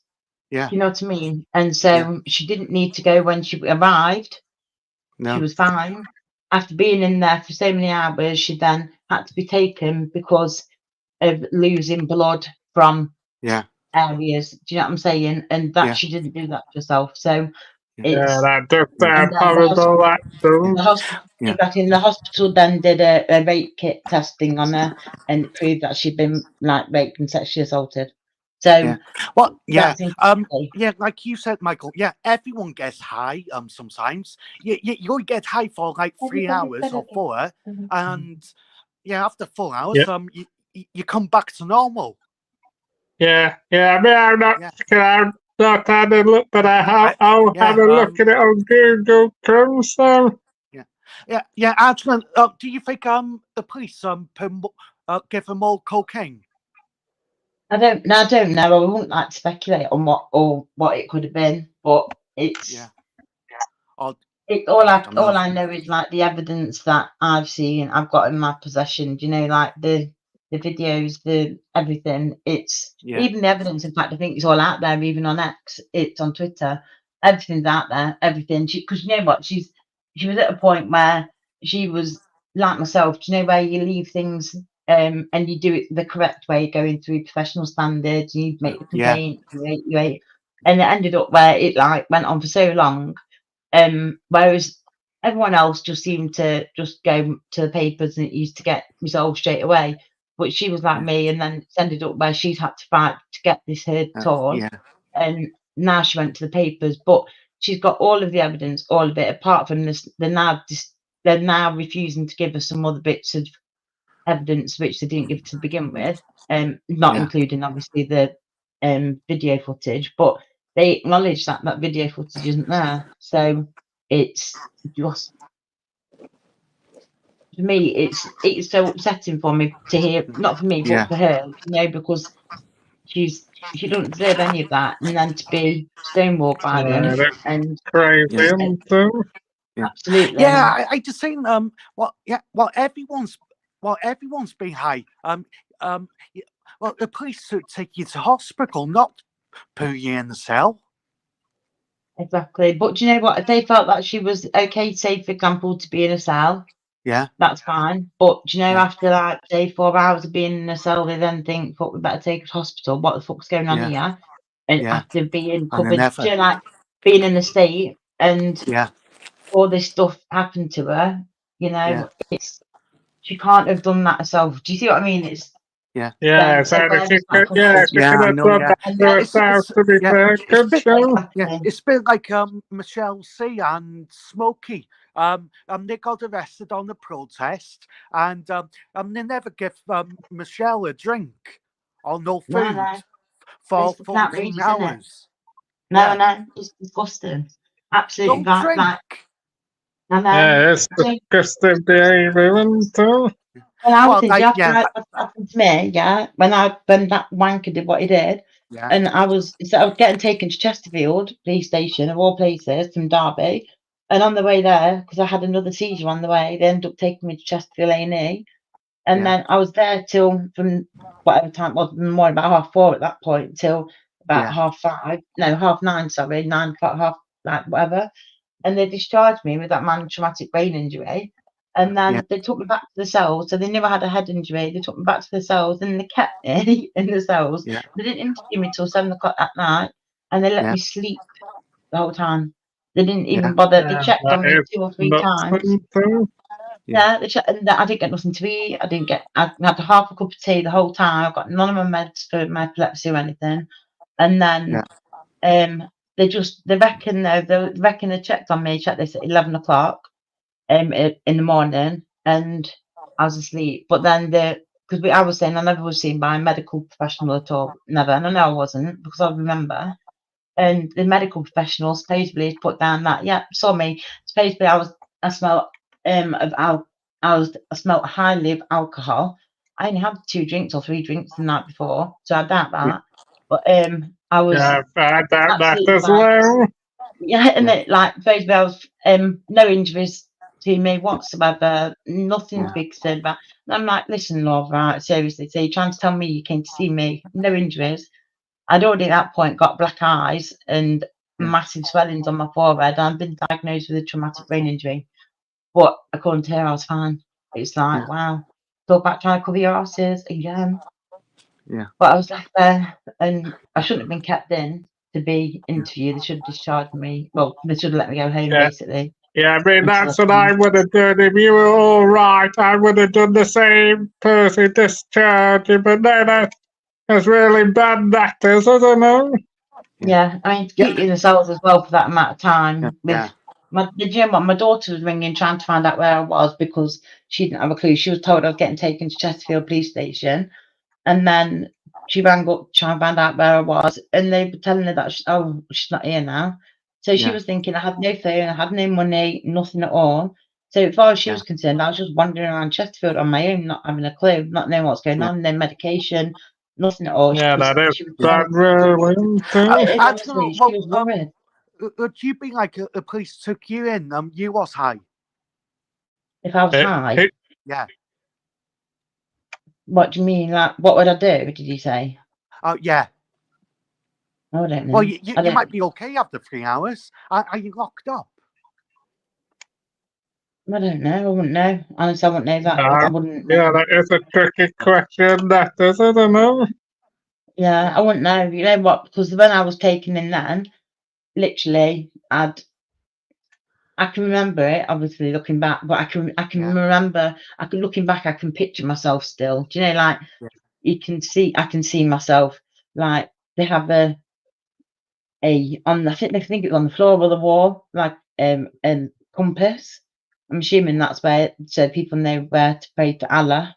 [SPEAKER 3] yeah,
[SPEAKER 4] Do you know what I mean? And
[SPEAKER 3] yeah.
[SPEAKER 4] so she didn't need to go when she arrived. She
[SPEAKER 3] No,
[SPEAKER 4] was fine. After being in there for so many hours, she then had to be taken because of losing blood from
[SPEAKER 3] yeah,
[SPEAKER 4] areas. Do you know what I'm saying? And that
[SPEAKER 3] yeah,
[SPEAKER 4] she didn't do that herself. So
[SPEAKER 3] yeah,
[SPEAKER 1] Yeah,
[SPEAKER 4] it's
[SPEAKER 1] that does
[SPEAKER 3] yeah,
[SPEAKER 1] sound
[SPEAKER 4] and then
[SPEAKER 1] horrible, that
[SPEAKER 4] the
[SPEAKER 1] does.
[SPEAKER 4] hospital
[SPEAKER 3] yeah,
[SPEAKER 4] back in the hospital then did a rape kit testing on her and it proved that she'd been like raped and sexually assaulted. So
[SPEAKER 3] yeah. Well, yeah,
[SPEAKER 4] that's interesting.
[SPEAKER 3] yeah. Like you said, Michael. Yeah, everyone gets high. Sometimes you only get high for like 3 hours or 4, and yeah, after 4 hours,
[SPEAKER 1] Yeah,
[SPEAKER 3] you come back to normal.
[SPEAKER 1] yeah. I mean, I'm not
[SPEAKER 3] Yeah,
[SPEAKER 1] sure. I've not had a look, but I'll
[SPEAKER 3] yeah,
[SPEAKER 1] have a look at it on Google Chrome. So,
[SPEAKER 3] yeah, yeah, yeah. Actually, do you think the police give them all cocaine?
[SPEAKER 4] I don't know. I don't know. I wouldn't like to speculate on what it could have been, but
[SPEAKER 3] Yeah,
[SPEAKER 4] it's
[SPEAKER 3] or
[SPEAKER 4] all
[SPEAKER 3] don't know.
[SPEAKER 4] all I know is like the evidence that I've seen, I've got in my possession. Do you know, like the videos, the everything. It's
[SPEAKER 3] Yeah,
[SPEAKER 4] even the evidence. In fact, I think it's all out there, even on X. It's on Twitter. Everything's out there. Everything. Because you know what, she was at a point where she was like myself. Do you know where you leave things and you do it the correct way, going through professional standards. You make the
[SPEAKER 3] yeah,
[SPEAKER 4] complaint. And it ended up where it like went on for so long whereas everyone else just seemed to just go to the papers and it used to get resolved straight away. But she was like
[SPEAKER 3] yeah,
[SPEAKER 4] me, and then it's ended up where she's had to fight to get this heard all.
[SPEAKER 3] yeah,
[SPEAKER 4] And now she went to the papers, but she's got all of the evidence, all of it. Apart from this, they're now refusing to give us some other bits of evidence which they didn't give to begin with, not
[SPEAKER 3] yeah,
[SPEAKER 4] including obviously the video footage, but they acknowledge that that video footage isn't there. So it's just for me, it's so upsetting for me to hear, not for me, but
[SPEAKER 3] yeah,
[SPEAKER 4] for her, because she doesn't deserve any of that, and then to be stonewalled by
[SPEAKER 1] yeah,
[SPEAKER 4] them,
[SPEAKER 1] that's
[SPEAKER 4] and
[SPEAKER 1] crazy,
[SPEAKER 3] yeah,
[SPEAKER 1] isn't it?
[SPEAKER 3] yeah. Yeah,
[SPEAKER 4] absolutely,
[SPEAKER 3] I just think everyone's been high. Y- well, the police should take you to hospital, not put you in the cell.
[SPEAKER 4] exactly. But do you know what? If they felt that she was okay, say for example, to be in a cell,
[SPEAKER 3] Yeah,
[SPEAKER 4] that's fine. But do you know,
[SPEAKER 3] yeah,
[SPEAKER 4] after like say 4 hours of being in a cell, they then think, "Fuck, we better take her to hospital. What the fuck's going on
[SPEAKER 3] yeah,
[SPEAKER 4] here?" And
[SPEAKER 3] yeah,
[SPEAKER 4] after being
[SPEAKER 3] and they
[SPEAKER 4] covered, do
[SPEAKER 3] never.
[SPEAKER 4] you know, like being in the state and
[SPEAKER 3] Yeah,
[SPEAKER 4] all this stuff happened to her, you
[SPEAKER 3] yeah,
[SPEAKER 4] know, she can't have done that herself. Do you see what I mean? It's
[SPEAKER 3] yeah,
[SPEAKER 1] Yeah,
[SPEAKER 4] then
[SPEAKER 1] so if
[SPEAKER 4] where
[SPEAKER 1] she
[SPEAKER 4] does that
[SPEAKER 1] could,
[SPEAKER 4] come
[SPEAKER 1] yeah,
[SPEAKER 4] from?
[SPEAKER 1] she
[SPEAKER 3] yeah.
[SPEAKER 1] could
[SPEAKER 3] I
[SPEAKER 1] have
[SPEAKER 3] know.
[SPEAKER 1] done
[SPEAKER 3] Yeah,
[SPEAKER 1] that
[SPEAKER 4] And
[SPEAKER 1] to
[SPEAKER 4] then
[SPEAKER 1] herself, to be
[SPEAKER 3] yeah.
[SPEAKER 1] fair,
[SPEAKER 3] It's
[SPEAKER 1] could
[SPEAKER 3] bit
[SPEAKER 1] she?
[SPEAKER 3] yeah.
[SPEAKER 4] exactly,
[SPEAKER 3] It's bit like Michelle C and Smokey. They got arrested on the protest, and they never give Michelle a drink or no
[SPEAKER 4] no,
[SPEAKER 3] food
[SPEAKER 4] no,
[SPEAKER 3] for
[SPEAKER 4] it's fucking
[SPEAKER 3] 14
[SPEAKER 4] outrageous, isn't it?
[SPEAKER 3] hours.
[SPEAKER 4] No,
[SPEAKER 3] Yeah.
[SPEAKER 4] no, it's disgusting. Absolutely
[SPEAKER 3] Don't
[SPEAKER 4] right.
[SPEAKER 3] drink.
[SPEAKER 4] Like, I know.
[SPEAKER 1] Yeah, it's disgusting behaviour, isn't it?
[SPEAKER 4] When I was
[SPEAKER 3] Well,
[SPEAKER 4] thinking
[SPEAKER 3] like,
[SPEAKER 4] after
[SPEAKER 3] yeah,
[SPEAKER 4] that happened to me, yeah, when that wanker did what he did,
[SPEAKER 3] yeah,
[SPEAKER 4] and I was getting taken to Chesterfield police station of all places from Derby, and on the way there, because I had another seizure on the way, they ended up taking me to Chesterfield A&E, and
[SPEAKER 3] yeah,
[SPEAKER 4] then I was there till from whatever time it was, more about 4:30 at that point till about
[SPEAKER 3] yeah,
[SPEAKER 4] 5:30, no 9:30, sorry, 9 o'clock, half like whatever, and they discharged me with that traumatic brain injury. And
[SPEAKER 3] yeah,
[SPEAKER 4] then they took me back to the cells. So they knew I had a head injury. They took me back to the cells and they kept me in the cells.
[SPEAKER 3] yeah,
[SPEAKER 4] They didn't interview me till 7 o'clock at night and they let
[SPEAKER 3] yeah,
[SPEAKER 4] me sleep the whole time. They didn't
[SPEAKER 3] yeah,
[SPEAKER 4] even bother. They
[SPEAKER 1] Yeah,
[SPEAKER 4] checked
[SPEAKER 1] that
[SPEAKER 4] on me
[SPEAKER 1] is
[SPEAKER 4] 2 or 3
[SPEAKER 1] nuts,
[SPEAKER 4] times.
[SPEAKER 1] isn't it?
[SPEAKER 3] yeah,
[SPEAKER 4] Yeah, they checked, and I didn't get nothing to eat. I had half a cup of tea the whole time. I got none of my meds for my epilepsy or anything. And
[SPEAKER 3] yeah,
[SPEAKER 4] then they reckon they checked on me, checked this at 11 o'clock in the morning, and I was asleep. But then because I was saying I never was seen by a medical professional at all, never, and I know I wasn't because I remember. And the medical professional supposedly put down that saw me. Supposedly I smelled of I smelled highly of alcohol. I only had 2 drinks or 3 drinks the night before, so I doubt
[SPEAKER 3] yeah,
[SPEAKER 4] that. But I was
[SPEAKER 1] Yeah, I doubt that
[SPEAKER 4] absolutely
[SPEAKER 1] as
[SPEAKER 4] fine.
[SPEAKER 1] well.
[SPEAKER 4] Yeah, and
[SPEAKER 3] Yeah.
[SPEAKER 4] it like both I was no injuries to me whatsoever, nothing to
[SPEAKER 3] Yeah.
[SPEAKER 4] be concerned about. And I'm like, listen, love, right, seriously, so you're trying to tell me you came to see me, no injuries. I'd already at that point got black eyes and
[SPEAKER 3] Yeah.
[SPEAKER 4] massive swellings on my forehead, and I've been diagnosed with a traumatic brain injury. But according to her, I was fine. It's like,
[SPEAKER 3] Yeah.
[SPEAKER 4] wow, talk about trying to cover your asses again.
[SPEAKER 3] Yeah.
[SPEAKER 4] But I was left there, and I shouldn't have been kept in to be interviewed. They should have discharged me. Well, they should have let me go home,
[SPEAKER 1] Yeah.
[SPEAKER 4] basically.
[SPEAKER 1] Yeah, I mean,
[SPEAKER 4] Until
[SPEAKER 1] that's what I would have done. If you were all right, I would have done the same, person discharge you, but then it's really bad matters, I don't know.
[SPEAKER 4] Yeah, I mean, to
[SPEAKER 3] Yeah.
[SPEAKER 4] keep you in the cells as well for that amount of time.
[SPEAKER 3] Yeah.
[SPEAKER 4] With my, the gym, my daughter was ringing, trying to find out where I was because she didn't have a clue. She was told I was getting taken to Chesterfield Police Station, and then she rang up to try and find out where I was, and they were telling her that she's not here now. So she
[SPEAKER 3] Yeah.
[SPEAKER 4] was thinking I had no phone, I had no money, nothing at all. So as far as she
[SPEAKER 3] Yeah.
[SPEAKER 4] was concerned, I was just wandering around Chesterfield on my own, not having a clue, not knowing what's going
[SPEAKER 3] Yeah.
[SPEAKER 4] on, no medication, nothing at all.
[SPEAKER 1] Yeah, that is
[SPEAKER 4] She was
[SPEAKER 3] Yeah.
[SPEAKER 1] sad, really, isn't it?
[SPEAKER 4] it is,
[SPEAKER 3] I don't
[SPEAKER 4] honestly,
[SPEAKER 3] know.
[SPEAKER 4] she
[SPEAKER 3] Well,
[SPEAKER 4] was worried.
[SPEAKER 3] would you be like a police took you in? You was high.
[SPEAKER 4] If I was
[SPEAKER 1] It,
[SPEAKER 4] high,
[SPEAKER 1] it,
[SPEAKER 3] Yeah.
[SPEAKER 4] what do you mean? Like, what would I do? Did you say?
[SPEAKER 3] Oh, yeah.
[SPEAKER 4] Oh, I don't know.
[SPEAKER 3] Well,
[SPEAKER 4] I
[SPEAKER 3] you
[SPEAKER 4] don't.
[SPEAKER 3] might be okay after 3 hours. Are you locked up?
[SPEAKER 4] I don't know. I wouldn't know. Honestly, I wouldn't know that. I wouldn't know.
[SPEAKER 1] yeah, that is a tricky question, that is, I don't know.
[SPEAKER 4] Yeah,
[SPEAKER 3] Yeah.
[SPEAKER 4] I wouldn't know. You know what? Because when I was taken in then, literally, I can remember it. Obviously, looking back, but I can
[SPEAKER 3] Yeah.
[SPEAKER 4] remember. Looking back. I can picture myself still. Do you know? Like
[SPEAKER 3] Yeah.
[SPEAKER 4] you can see. I can see myself. Like they have a on. I think it was on the floor of the wall, like a compass. I'm assuming that's where so people know where to pray to Allah,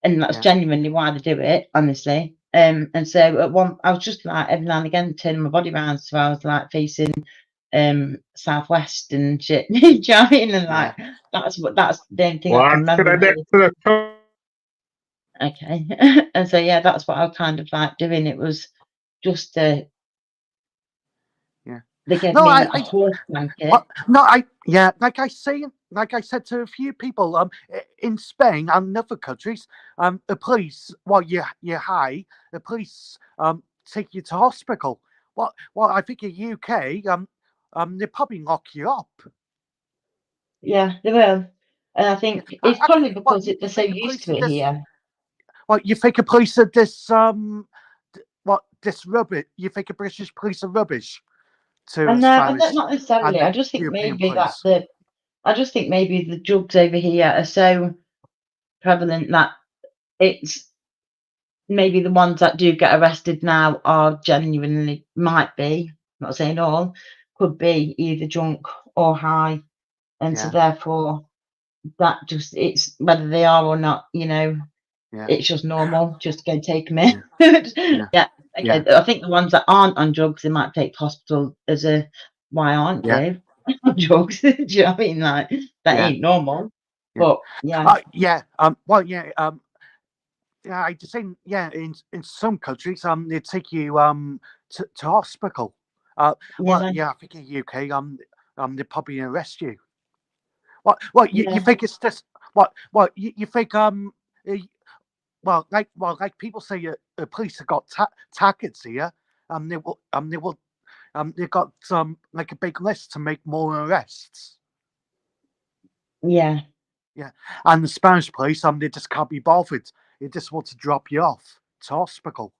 [SPEAKER 4] and that's
[SPEAKER 3] Yeah.
[SPEAKER 4] genuinely why they do it, honestly. And so at one, I was just like every now and again turning my body around, so I was like facing southwest and shit. Do you know what I mean? And
[SPEAKER 3] Yeah.
[SPEAKER 4] like that's the only thing I can
[SPEAKER 1] What's
[SPEAKER 4] remember
[SPEAKER 1] gonna get
[SPEAKER 4] really.
[SPEAKER 1] to the top?
[SPEAKER 4] Okay, and so yeah, that's what I was kind of like doing. It was just
[SPEAKER 3] Yeah.
[SPEAKER 4] they gave
[SPEAKER 3] No,
[SPEAKER 4] me a horse blanket.
[SPEAKER 3] no, yeah, like I said to a few people, in Spain and other countries, the police, while you're high, the police take you to hospital. Well, I think in UK, they probably lock you up.
[SPEAKER 4] Yeah, they will. And I
[SPEAKER 3] Yeah.
[SPEAKER 4] think it's probably because
[SPEAKER 3] You
[SPEAKER 4] they're so
[SPEAKER 3] think the
[SPEAKER 4] used
[SPEAKER 3] police
[SPEAKER 4] to
[SPEAKER 3] are
[SPEAKER 4] it
[SPEAKER 3] this?
[SPEAKER 4] here.
[SPEAKER 3] Well, you think the police are this? This rubbish? You think the British police are rubbish to
[SPEAKER 4] And
[SPEAKER 3] Spanish
[SPEAKER 4] not
[SPEAKER 3] and
[SPEAKER 4] necessarily.
[SPEAKER 3] the
[SPEAKER 4] I just think
[SPEAKER 3] European
[SPEAKER 4] maybe that
[SPEAKER 3] police?
[SPEAKER 4] I just think maybe the drugs over here are so prevalent that it's maybe the ones that do get arrested now are genuinely might be, not saying all, could be either drunk or high. And so
[SPEAKER 3] Yeah.
[SPEAKER 4] therefore that just it's whether they are or not,
[SPEAKER 3] Yeah.
[SPEAKER 4] it's just normal, just go take them
[SPEAKER 3] Yeah.
[SPEAKER 4] in.
[SPEAKER 3] Yeah.
[SPEAKER 4] Yeah.
[SPEAKER 3] Yeah.
[SPEAKER 4] Okay. I think the ones that aren't on drugs they might take to hospital as a why aren't
[SPEAKER 3] Yeah.
[SPEAKER 4] you on drugs? Do you know what I mean? Like that
[SPEAKER 3] Yeah.
[SPEAKER 4] ain't normal.
[SPEAKER 3] Yeah.
[SPEAKER 4] But yeah.
[SPEAKER 3] Yeah. Well, yeah. Yeah. I just think, yeah. In some countries, they take you to hospital. Well,
[SPEAKER 4] Yeah.
[SPEAKER 3] yeah. I think in UK, they probably arrest you. What? You
[SPEAKER 4] Yeah.
[SPEAKER 3] think it's just what? You think uh, like people say, police have got targets here. They've got like a big list to make more arrests.
[SPEAKER 4] Yeah.
[SPEAKER 3] Yeah, and the Spanish police, they just can't be bothered. They just want to drop you off to hospital.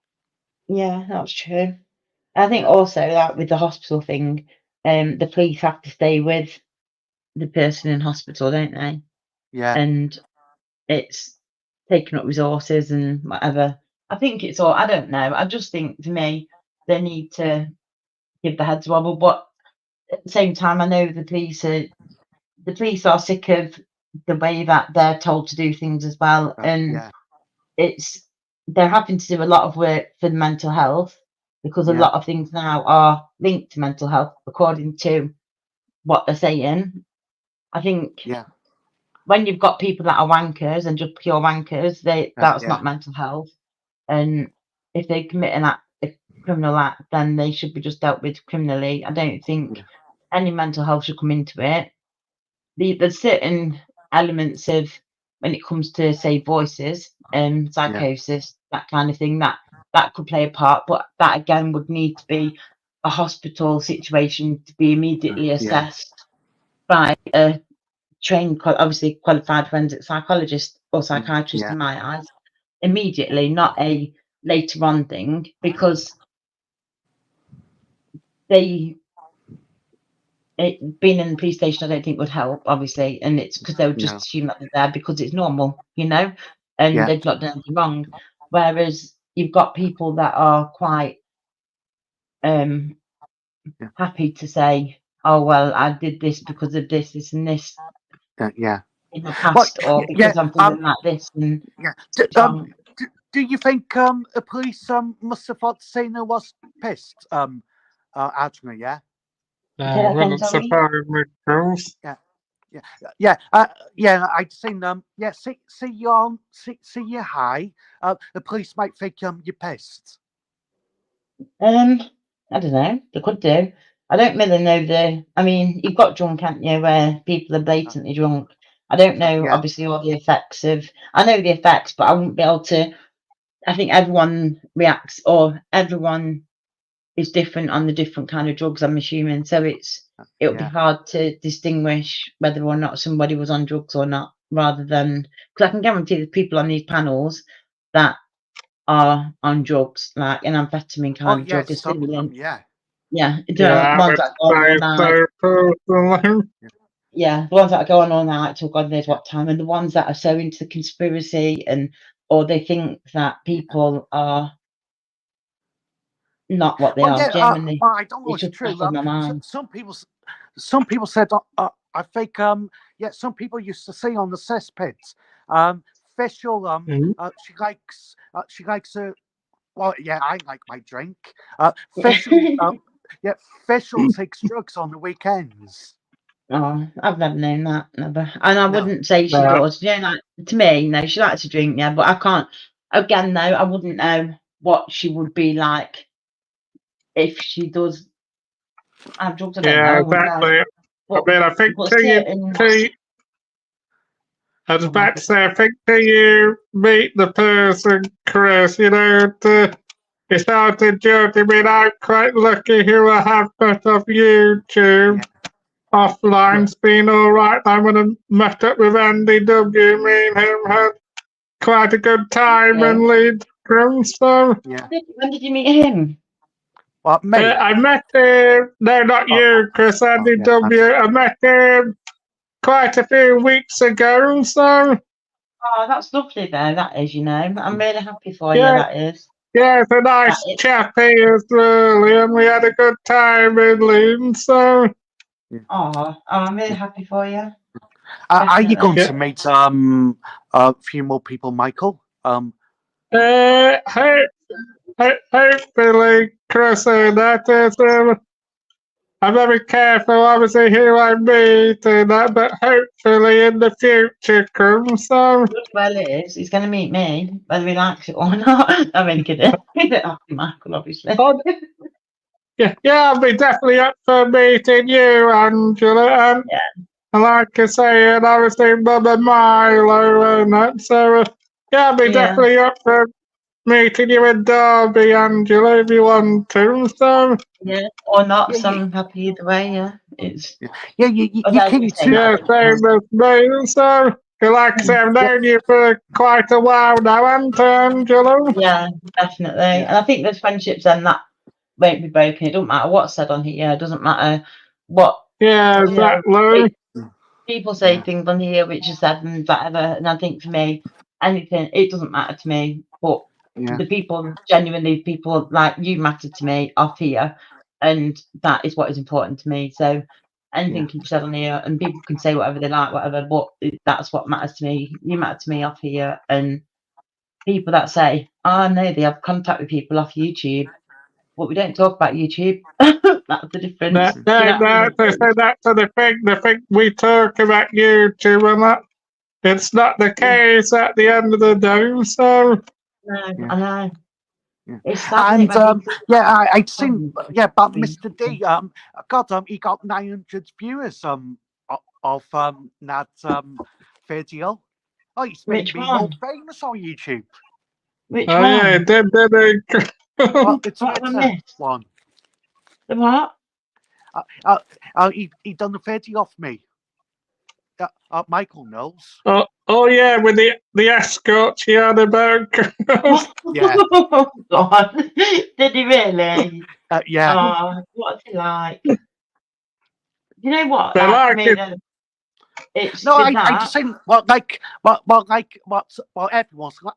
[SPEAKER 4] Yeah, that's true. I think
[SPEAKER 3] Yeah,
[SPEAKER 4] also that with the hospital thing, the police have to stay with the person in hospital, don't they?
[SPEAKER 3] yeah,
[SPEAKER 4] And it's taking up resources and whatever. I think it's all, I don't know. I just think for me, they need to give the heads wobble. But at the same time, I know the police are sick of the way that they're told to do things as well. And
[SPEAKER 3] yeah,
[SPEAKER 4] it's, they're having to do a lot of work for the mental health because a
[SPEAKER 3] yeah,
[SPEAKER 4] lot of things now are linked to mental health, according to what they're saying. I think
[SPEAKER 3] yeah,
[SPEAKER 4] when you've got people that are wankers and just pure wankers, that's
[SPEAKER 3] yeah,
[SPEAKER 4] not mental health. And if they commit an act, if criminal act, then they should be just dealt with criminally. I don't think any mental health should come into it. There's certain elements of when it comes to say voices and psychosis, that kind of thing, that could play a part, but that again would need to be a hospital situation to be immediately assessed by a trained, obviously qualified forensic psychologist or psychiatrist in my eyes, immediately, not a later on thing, because being in the police station, I don't think would help, obviously, and it's because they would just assume that they're there because it's normal, you know, and they've not done anything wrong. Whereas you've got people that are quite happy to say, "Oh well, I did this because of this, and this in the past, or because I'm feeling like this." And
[SPEAKER 3] do you think the police must have thought Sina was pissed? Adrian, yeah.
[SPEAKER 1] Wouldn't surprise me, Jules.
[SPEAKER 3] I'd seen see you high. The police might think you're pissed.
[SPEAKER 4] I don't know. They could do. I don't really know I mean, you've got drunk, haven't you, where people are blatantly drunk. I don't know, obviously, all the effects of. I know the effects, but I wouldn't be able to. I think everyone reacts, or everyone is different on the different kind of drugs, I'm assuming. So it'll be hard to distinguish whether or not somebody was on drugs or not, rather than, because I can guarantee there's people on these panels that are on drugs, like an amphetamine kind of drug, a stimulant. The ones that go on all night. The ones that go on all night till God knows what time, and the ones that are so into the conspiracy or they think that people are not what they are. Genuinely,
[SPEAKER 3] I don't know. It's true. Some people said, I think, some people used to say on the cesspits, Fischl, she likes well, I like my drink. Fischl, Fischl takes drugs on the weekends.
[SPEAKER 4] Oh, I've never known that, never. And I wouldn't say she does. You know, like, to me, no, she likes to drink, but I can't. Again, though, I wouldn't know what she would be like if she does have drugs. I don't know.
[SPEAKER 1] Exactly.
[SPEAKER 4] But,
[SPEAKER 1] I mean, I think I was about to say, I think till you meet the person, Chris, you know, you started joking. I mean, I'm quite lucky who I have got off YouTube. Offline's been alright. I would have met up with Andy W. Me and him had quite a good time in Leeds. So.
[SPEAKER 4] When did you meet him?
[SPEAKER 3] What, me?
[SPEAKER 1] I met him. No, not you, Chris. Andy W. I met him quite a few weeks ago. So.
[SPEAKER 4] Oh, that's lovely, though. That is, you know. I'm really happy for you. That is.
[SPEAKER 1] Yeah, it's a nice chap. He is really, and we had a good time in Leeds. So.
[SPEAKER 4] Oh, I'm really happy for you.
[SPEAKER 3] Are you going to meet a few more people, Michael?
[SPEAKER 1] Hopefully, Chris, that is. I'm very careful, obviously, who I meet and that, but hopefully in the future comes. So.
[SPEAKER 4] Well, it is. He's going to meet me, whether he likes it or not. I'm only kidding. Michael, obviously.
[SPEAKER 1] I'll be definitely up for meeting you, Angela. And like I say, and obviously Mother Milo and that. So, I'll be definitely up for meeting you in Derby, Angela, if you want to. So.
[SPEAKER 4] Or not. So I'm happy either way. It's.
[SPEAKER 3] You can too.
[SPEAKER 1] Yeah, same as me. So. Like I say, I've known you for quite a while now, haven't I, Angela?
[SPEAKER 4] Yeah, definitely. And I think there's friendships then that won't be broken. It doesn't matter what's said on here. It doesn't matter what.
[SPEAKER 1] Yeah, exactly.
[SPEAKER 4] People say things on here which are said and whatever. And I think for me, anything, it doesn't matter to me. But the people, genuinely, people like you matter to me off here. And that is what is important to me. So anything can be said on here, and people can say whatever they like, whatever, but that's what matters to me. You matter to me off here. And people that say, oh no, they have contact with people off YouTube, but we don't talk about YouTube. That's the difference.
[SPEAKER 1] That's the thing. The thing we talk about YouTube and that, it's not the case at the end of the day. So.
[SPEAKER 4] No, I know. It's sad, isn't it,
[SPEAKER 3] And
[SPEAKER 4] when people
[SPEAKER 3] I'd seen but
[SPEAKER 4] Sorry.
[SPEAKER 3] Mr. D, he got 900 viewers of that video. Oh, he's made
[SPEAKER 4] Which
[SPEAKER 3] me more
[SPEAKER 4] one?
[SPEAKER 3] famous on YouTube.
[SPEAKER 4] Which
[SPEAKER 1] Oh yeah,
[SPEAKER 4] one?
[SPEAKER 1] did it?
[SPEAKER 3] Well, the
[SPEAKER 4] What have I
[SPEAKER 3] Twitter
[SPEAKER 4] missed?
[SPEAKER 3] one.
[SPEAKER 4] The what?
[SPEAKER 3] He done a video of me. Michael knows.
[SPEAKER 1] Oh yeah, with the escort she had about.
[SPEAKER 3] Yeah.
[SPEAKER 4] Oh, God. Did he really?
[SPEAKER 3] Yeah.
[SPEAKER 4] Oh, what's he like? You know what?
[SPEAKER 1] They
[SPEAKER 4] Like, for
[SPEAKER 1] like
[SPEAKER 4] me,
[SPEAKER 1] it.
[SPEAKER 4] then, it's
[SPEAKER 3] No,
[SPEAKER 4] with
[SPEAKER 3] I just
[SPEAKER 4] that.
[SPEAKER 3] think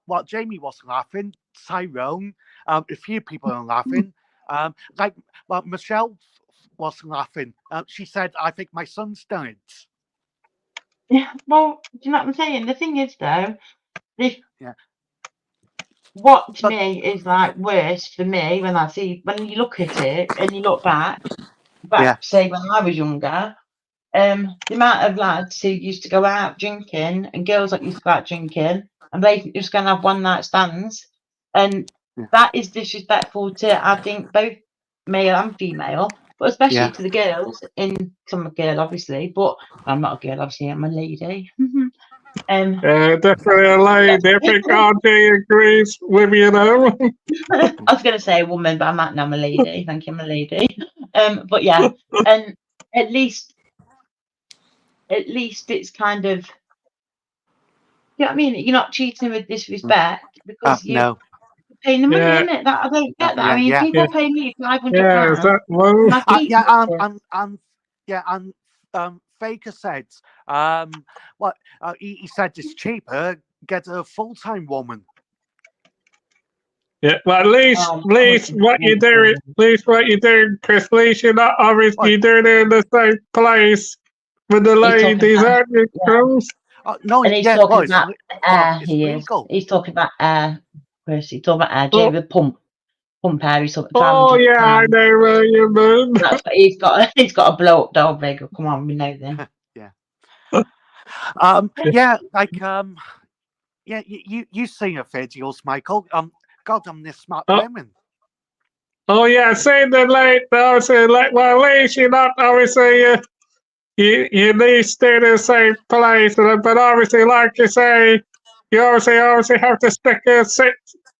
[SPEAKER 3] what Jamie was laughing, Tyrone, a few people are laughing. Michelle was laughing. She said, "I think my son's done it."
[SPEAKER 4] Yeah, well, do you know what I'm saying? The thing is, though, if
[SPEAKER 3] Yeah.
[SPEAKER 4] what to
[SPEAKER 3] But
[SPEAKER 4] me is like worse for me when you look at it and you look back,
[SPEAKER 3] yeah,
[SPEAKER 4] say when I was younger, the amount of lads who used to go out drinking and girls that used to go out drinking and they just going to have one night stands, and
[SPEAKER 3] yeah,
[SPEAKER 4] that is disrespectful to I think both male and female, but especially
[SPEAKER 3] yeah.
[SPEAKER 4] to the girls. I'm a girl, obviously, but I'm not a girl, obviously. I'm a lady. um,
[SPEAKER 1] Definitely a lady. I think RJ agrees with you though.
[SPEAKER 4] I was going to say a woman, but I'm a lady. Thank you, I'm a lady. But yeah, and at least it's kind of, you know what I mean? You're not treating with disrespect because you're
[SPEAKER 3] No.
[SPEAKER 4] paying the money,
[SPEAKER 1] Yeah,
[SPEAKER 4] isn't it? That I don't get that. I
[SPEAKER 3] Yeah,
[SPEAKER 4] mean,
[SPEAKER 3] yeah.
[SPEAKER 1] yeah,
[SPEAKER 4] people pay me
[SPEAKER 1] yeah. Is
[SPEAKER 4] £500
[SPEAKER 1] that
[SPEAKER 4] for
[SPEAKER 1] low?
[SPEAKER 4] my feet
[SPEAKER 3] Yeah,
[SPEAKER 4] massaged.
[SPEAKER 3] and Faker said, he said it's cheaper. Get a full-time woman.
[SPEAKER 1] Yeah, well, at least,
[SPEAKER 4] I wouldn't
[SPEAKER 1] what you do,
[SPEAKER 4] do
[SPEAKER 1] at least what you do, Chris, at least you're not obviously
[SPEAKER 3] What?
[SPEAKER 1] doing it in the same place with the
[SPEAKER 4] He's talking
[SPEAKER 1] ladies,
[SPEAKER 4] about,
[SPEAKER 1] aren't you,
[SPEAKER 4] yeah,
[SPEAKER 1] Chris?
[SPEAKER 3] No,
[SPEAKER 4] and he's
[SPEAKER 3] yeah,
[SPEAKER 4] talking about air.
[SPEAKER 3] it's
[SPEAKER 4] He is.
[SPEAKER 3] legal.
[SPEAKER 4] He's talking about air. Chris, he's talking about air.
[SPEAKER 1] Oh,
[SPEAKER 4] Jamie pump air. He's talking five
[SPEAKER 1] oh
[SPEAKER 4] hundred
[SPEAKER 1] yeah, I
[SPEAKER 4] pounds.
[SPEAKER 1] know where you mean.
[SPEAKER 4] That's what he's got. He's got a blow up doll rig. Come on, we know this.
[SPEAKER 3] Yeah.
[SPEAKER 1] Yeah.
[SPEAKER 3] Yeah, yeah, you seen her videos, Michael. God, I'm this smart
[SPEAKER 1] Oh,
[SPEAKER 3] women.
[SPEAKER 1] oh yeah, see the late, obviously, well, at least you're not obviously, you at least stay in the same place, but obviously, like you say, you obviously have to stick a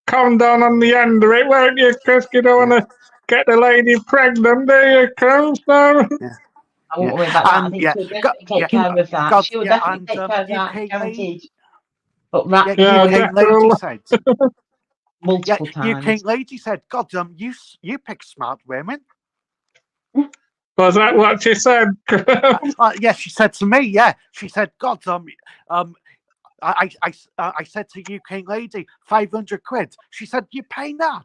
[SPEAKER 1] condom on the end of it, won't you, Chris? You don't
[SPEAKER 3] Yeah,
[SPEAKER 1] want to get the lady pregnant, do you, Chris? No?
[SPEAKER 3] yeah,
[SPEAKER 4] I
[SPEAKER 3] yeah,
[SPEAKER 4] won't worry about that. I
[SPEAKER 3] and
[SPEAKER 4] think
[SPEAKER 3] yeah,
[SPEAKER 4] she'll
[SPEAKER 3] God,
[SPEAKER 4] definitely
[SPEAKER 3] yeah,
[SPEAKER 4] take care of that.
[SPEAKER 3] God,
[SPEAKER 4] She will
[SPEAKER 3] yeah,
[SPEAKER 4] definitely
[SPEAKER 3] and
[SPEAKER 4] take care of that,
[SPEAKER 3] UK lady,
[SPEAKER 4] guaranteed. But right,
[SPEAKER 3] yeah,
[SPEAKER 1] Yeah,
[SPEAKER 3] UK lady said, yeah,
[SPEAKER 4] multiple
[SPEAKER 3] UK
[SPEAKER 4] times.
[SPEAKER 3] lady said, God, you pick smart women.
[SPEAKER 1] was that what she said?
[SPEAKER 3] Yeah, she said to me, yeah, she said, God, I said to UK lady, 500 quid. She said, you pay that.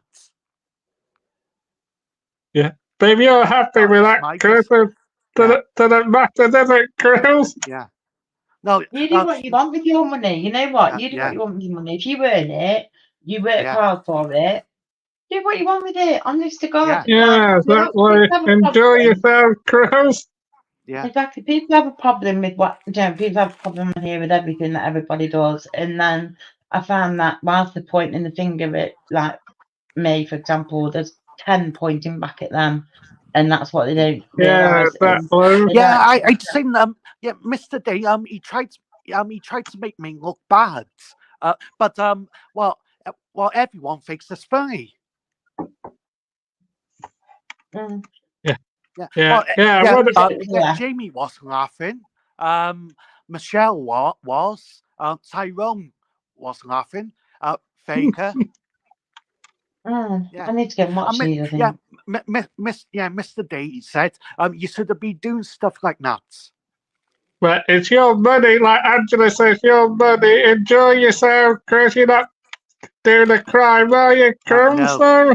[SPEAKER 1] Yeah, baby, you're happy
[SPEAKER 3] Oh,
[SPEAKER 1] with
[SPEAKER 3] it's
[SPEAKER 1] that,
[SPEAKER 3] my
[SPEAKER 1] Chris?
[SPEAKER 3] just, yeah,
[SPEAKER 1] Does it matter, does it, Chris?
[SPEAKER 3] yeah. No,
[SPEAKER 4] You do what you want with your money. You know what? You do what
[SPEAKER 3] yeah,
[SPEAKER 4] you want with your money. If you earn it, you work
[SPEAKER 3] yeah,
[SPEAKER 4] hard for it. Do what you want with it. Honest to God,
[SPEAKER 3] yeah,
[SPEAKER 4] like
[SPEAKER 1] Yeah,
[SPEAKER 4] people
[SPEAKER 1] exactly.
[SPEAKER 4] have a
[SPEAKER 1] Enjoy
[SPEAKER 4] problem.
[SPEAKER 1] yourself, Chris.
[SPEAKER 3] yeah,
[SPEAKER 4] Exactly, people have a problem with what people have a problem here with everything that everybody does, and then I found that whilst they're pointing the finger at like me, for example, there's 10 pointing back at them, and that's what they don't
[SPEAKER 1] Yeah,
[SPEAKER 4] realise. And
[SPEAKER 1] exactly.
[SPEAKER 4] they
[SPEAKER 3] yeah.
[SPEAKER 4] don't
[SPEAKER 3] I'd seen yeah, Mr. D. He tried to make me look bad. But well, everyone thinks it's funny.
[SPEAKER 4] Mm,
[SPEAKER 1] Yeah,
[SPEAKER 3] Yeah,
[SPEAKER 1] yeah,
[SPEAKER 3] well,
[SPEAKER 1] yeah.
[SPEAKER 3] yeah,
[SPEAKER 1] What?
[SPEAKER 3] yeah.
[SPEAKER 4] yeah.
[SPEAKER 3] Jamie was laughing. Michelle was. Tyrone was laughing. Faker. Yeah.
[SPEAKER 4] I need to go and
[SPEAKER 3] I
[SPEAKER 4] watch
[SPEAKER 3] mean,
[SPEAKER 4] these, I
[SPEAKER 3] yeah,
[SPEAKER 4] think.
[SPEAKER 3] Mr. D said, you should be doing stuff like that.
[SPEAKER 1] But it's your money, like Angela says, your money. Enjoy yourself, Chris. You're not doing a crime, are you, Chris?
[SPEAKER 3] No,
[SPEAKER 1] So,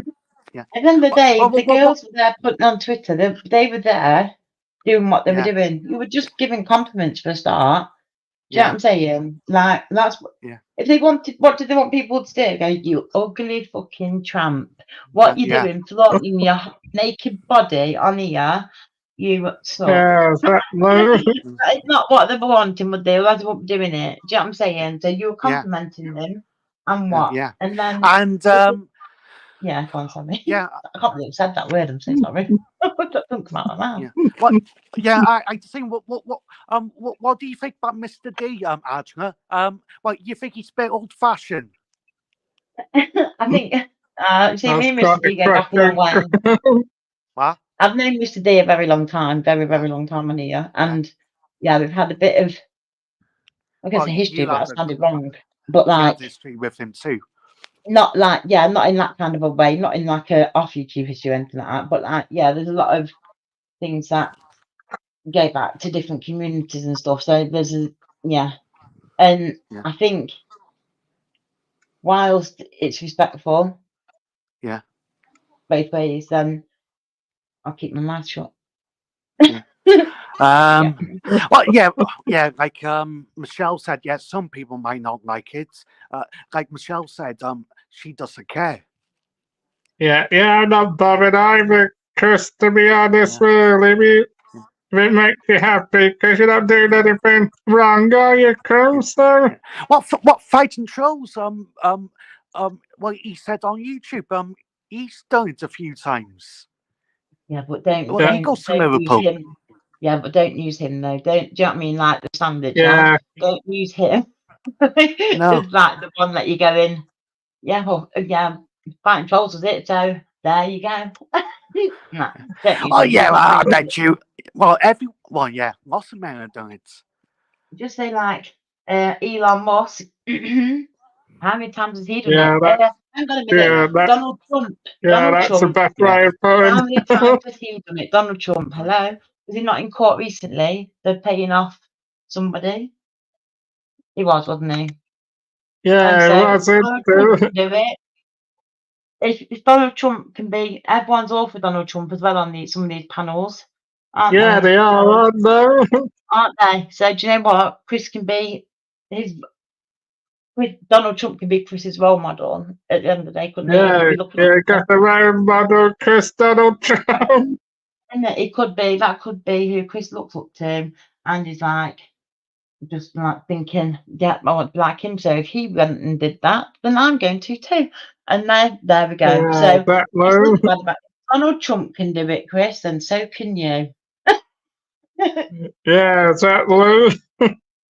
[SPEAKER 3] yeah.
[SPEAKER 4] At the end of the day, if the
[SPEAKER 3] Well,
[SPEAKER 4] girls were there putting on Twitter, they were there doing what they were
[SPEAKER 3] yeah,
[SPEAKER 4] doing. You were just giving compliments for a start. Do you know what
[SPEAKER 3] yeah,
[SPEAKER 4] I'm saying? Like that's what
[SPEAKER 3] yeah,
[SPEAKER 4] if they wanted. What did they want people to do? Go, you ugly fucking tramp! What you
[SPEAKER 3] yeah,
[SPEAKER 4] doing? Flaunting your naked body on here? You suck.
[SPEAKER 1] yeah, exactly.
[SPEAKER 4] That is not what they were wanting, would they? Otherwise, they wouldn't be doing it. Do you know what I'm saying? So you were
[SPEAKER 3] yeah,
[SPEAKER 4] complimenting them, and what?
[SPEAKER 3] yeah.
[SPEAKER 4] And then
[SPEAKER 3] And
[SPEAKER 4] if they, Yeah, go on, sorry.
[SPEAKER 3] Yeah,
[SPEAKER 4] I can't believe I said that word. I'm so sorry. That doesn't come out of my mouth.
[SPEAKER 3] yeah. What? Yeah, I just think what do you think about Mr. D, Adna? Well, you think he's a bit old-fashioned?
[SPEAKER 4] I think, see, me
[SPEAKER 1] That's
[SPEAKER 4] and
[SPEAKER 1] got
[SPEAKER 4] Mr.
[SPEAKER 1] a
[SPEAKER 4] D go back a long way.
[SPEAKER 1] question.
[SPEAKER 3] What?
[SPEAKER 4] I've known Mr. D a very long time, very, very long time on here. And yeah, we've had a bit of, I guess,
[SPEAKER 3] Well,
[SPEAKER 4] a history,
[SPEAKER 3] you
[SPEAKER 4] but
[SPEAKER 3] had
[SPEAKER 4] that sounded wrong. But
[SPEAKER 3] you had
[SPEAKER 4] like,
[SPEAKER 3] history with him too.
[SPEAKER 4] not like, yeah, not in that kind of a way, not in like a off YouTube history or anything like that. But like, yeah, there's a lot of things that go back to different communities and stuff. So there's a, yeah. And
[SPEAKER 3] Yeah.
[SPEAKER 4] I think whilst it's respectful,
[SPEAKER 3] Yeah.
[SPEAKER 4] both ways, then I'll keep my mouth shut.
[SPEAKER 3] Yeah. Well, yeah. Like Michelle said, yeah, some people might not like it. Like Michelle said, she doesn't care.
[SPEAKER 1] Yeah, I'm not bothered either, Chris, to be honest, really. If it makes you happy, because you're not doing anything wrong, are you, Chris? So,
[SPEAKER 3] What fighting trolls? Well, he said on YouTube, he's done it a few times.
[SPEAKER 4] Yeah, but don't
[SPEAKER 3] Well, he goes to
[SPEAKER 4] use
[SPEAKER 3] Liverpool.
[SPEAKER 4] him. Yeah, but don't use him though. Don't, do you know what I mean? Like the standard,
[SPEAKER 1] yeah,
[SPEAKER 4] Don't use him.
[SPEAKER 3] No.
[SPEAKER 4] It's like the one that you go in. Yeah, well, yeah, fighting trolls was it. So there you go. No, don't use
[SPEAKER 3] Oh
[SPEAKER 4] him.
[SPEAKER 3] yeah,
[SPEAKER 4] Just
[SPEAKER 3] I
[SPEAKER 4] say,
[SPEAKER 3] bet you. Well, yeah, lots of men have done it.
[SPEAKER 4] just say like Elon Musk. How many times has he done
[SPEAKER 1] yeah,
[SPEAKER 4] it? Hang on a minute.
[SPEAKER 1] yeah,
[SPEAKER 4] Donald Trump.
[SPEAKER 1] yeah,
[SPEAKER 4] Donald
[SPEAKER 1] that's the
[SPEAKER 4] Trump.
[SPEAKER 1] best
[SPEAKER 3] Yeah.
[SPEAKER 1] way of putting
[SPEAKER 4] How many times has he done it? Donald Trump. Hello. Was he not in court recently? They're paying off somebody. He was, wasn't he? And
[SPEAKER 1] Yeah,
[SPEAKER 4] so if
[SPEAKER 1] was it?
[SPEAKER 4] Donald Trump can do it, if Donald Trump can be, everyone's all for Donald Trump as well on some of these panels, aren't
[SPEAKER 1] Yeah,
[SPEAKER 4] they?
[SPEAKER 1] they are, aren't they?
[SPEAKER 4] Aren't they? So do you know what? Chris can be Donald Trump can be Chris's role model at the end of the day, couldn't he? He could
[SPEAKER 1] Yeah,
[SPEAKER 4] be looking up to
[SPEAKER 1] got the round model, Chris Donald Trump.
[SPEAKER 4] him. It could be that could be who Chris looks up to and is like just like thinking, yeah, I want to be like him. So if he went and did that, then I'm going to too. And there we go.
[SPEAKER 1] Yeah,
[SPEAKER 4] So
[SPEAKER 1] that
[SPEAKER 4] it's
[SPEAKER 1] low.
[SPEAKER 4] nothing bad about it. Donald Trump can do it, Chris, and so can you.
[SPEAKER 1] Yeah, that low.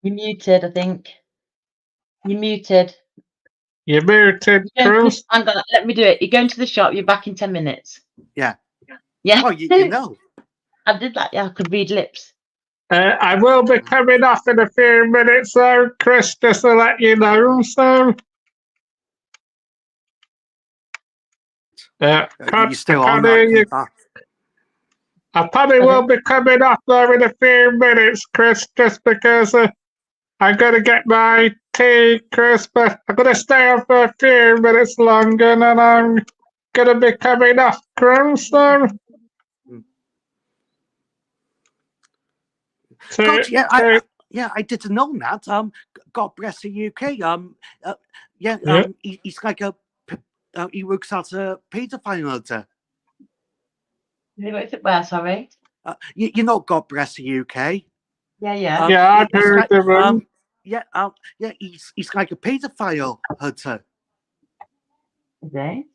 [SPEAKER 4] You're muted, I think. You're muted.
[SPEAKER 1] You muted, Chris.
[SPEAKER 4] Hang on, let me do it. You're going to the shop, you're back in 10 minutes.
[SPEAKER 3] Yeah.
[SPEAKER 4] Yeah.
[SPEAKER 3] Oh, you know.
[SPEAKER 4] I did that, yeah, I could read lips.
[SPEAKER 1] I will be coming off in a few minutes, though, Chris, just to let you know. So,
[SPEAKER 3] You're still
[SPEAKER 1] I
[SPEAKER 3] on
[SPEAKER 1] can't hear you.
[SPEAKER 3] that.
[SPEAKER 1] I probably will be coming off there in a few minutes, Chris, just because I'm going to get my tea, Chris, but I'm going to stay on for a few minutes longer, and then I'm going to be coming off, Chris. So,
[SPEAKER 3] God, I didn't know that. God bless the UK. He's like he works as a paedophile hunter.
[SPEAKER 4] He works at where, sorry?
[SPEAKER 3] You know, God bless the UK.
[SPEAKER 4] Yeah.
[SPEAKER 1] yeah, I've heard of him.
[SPEAKER 3] He's like a paedophile hunter.
[SPEAKER 4] Is he?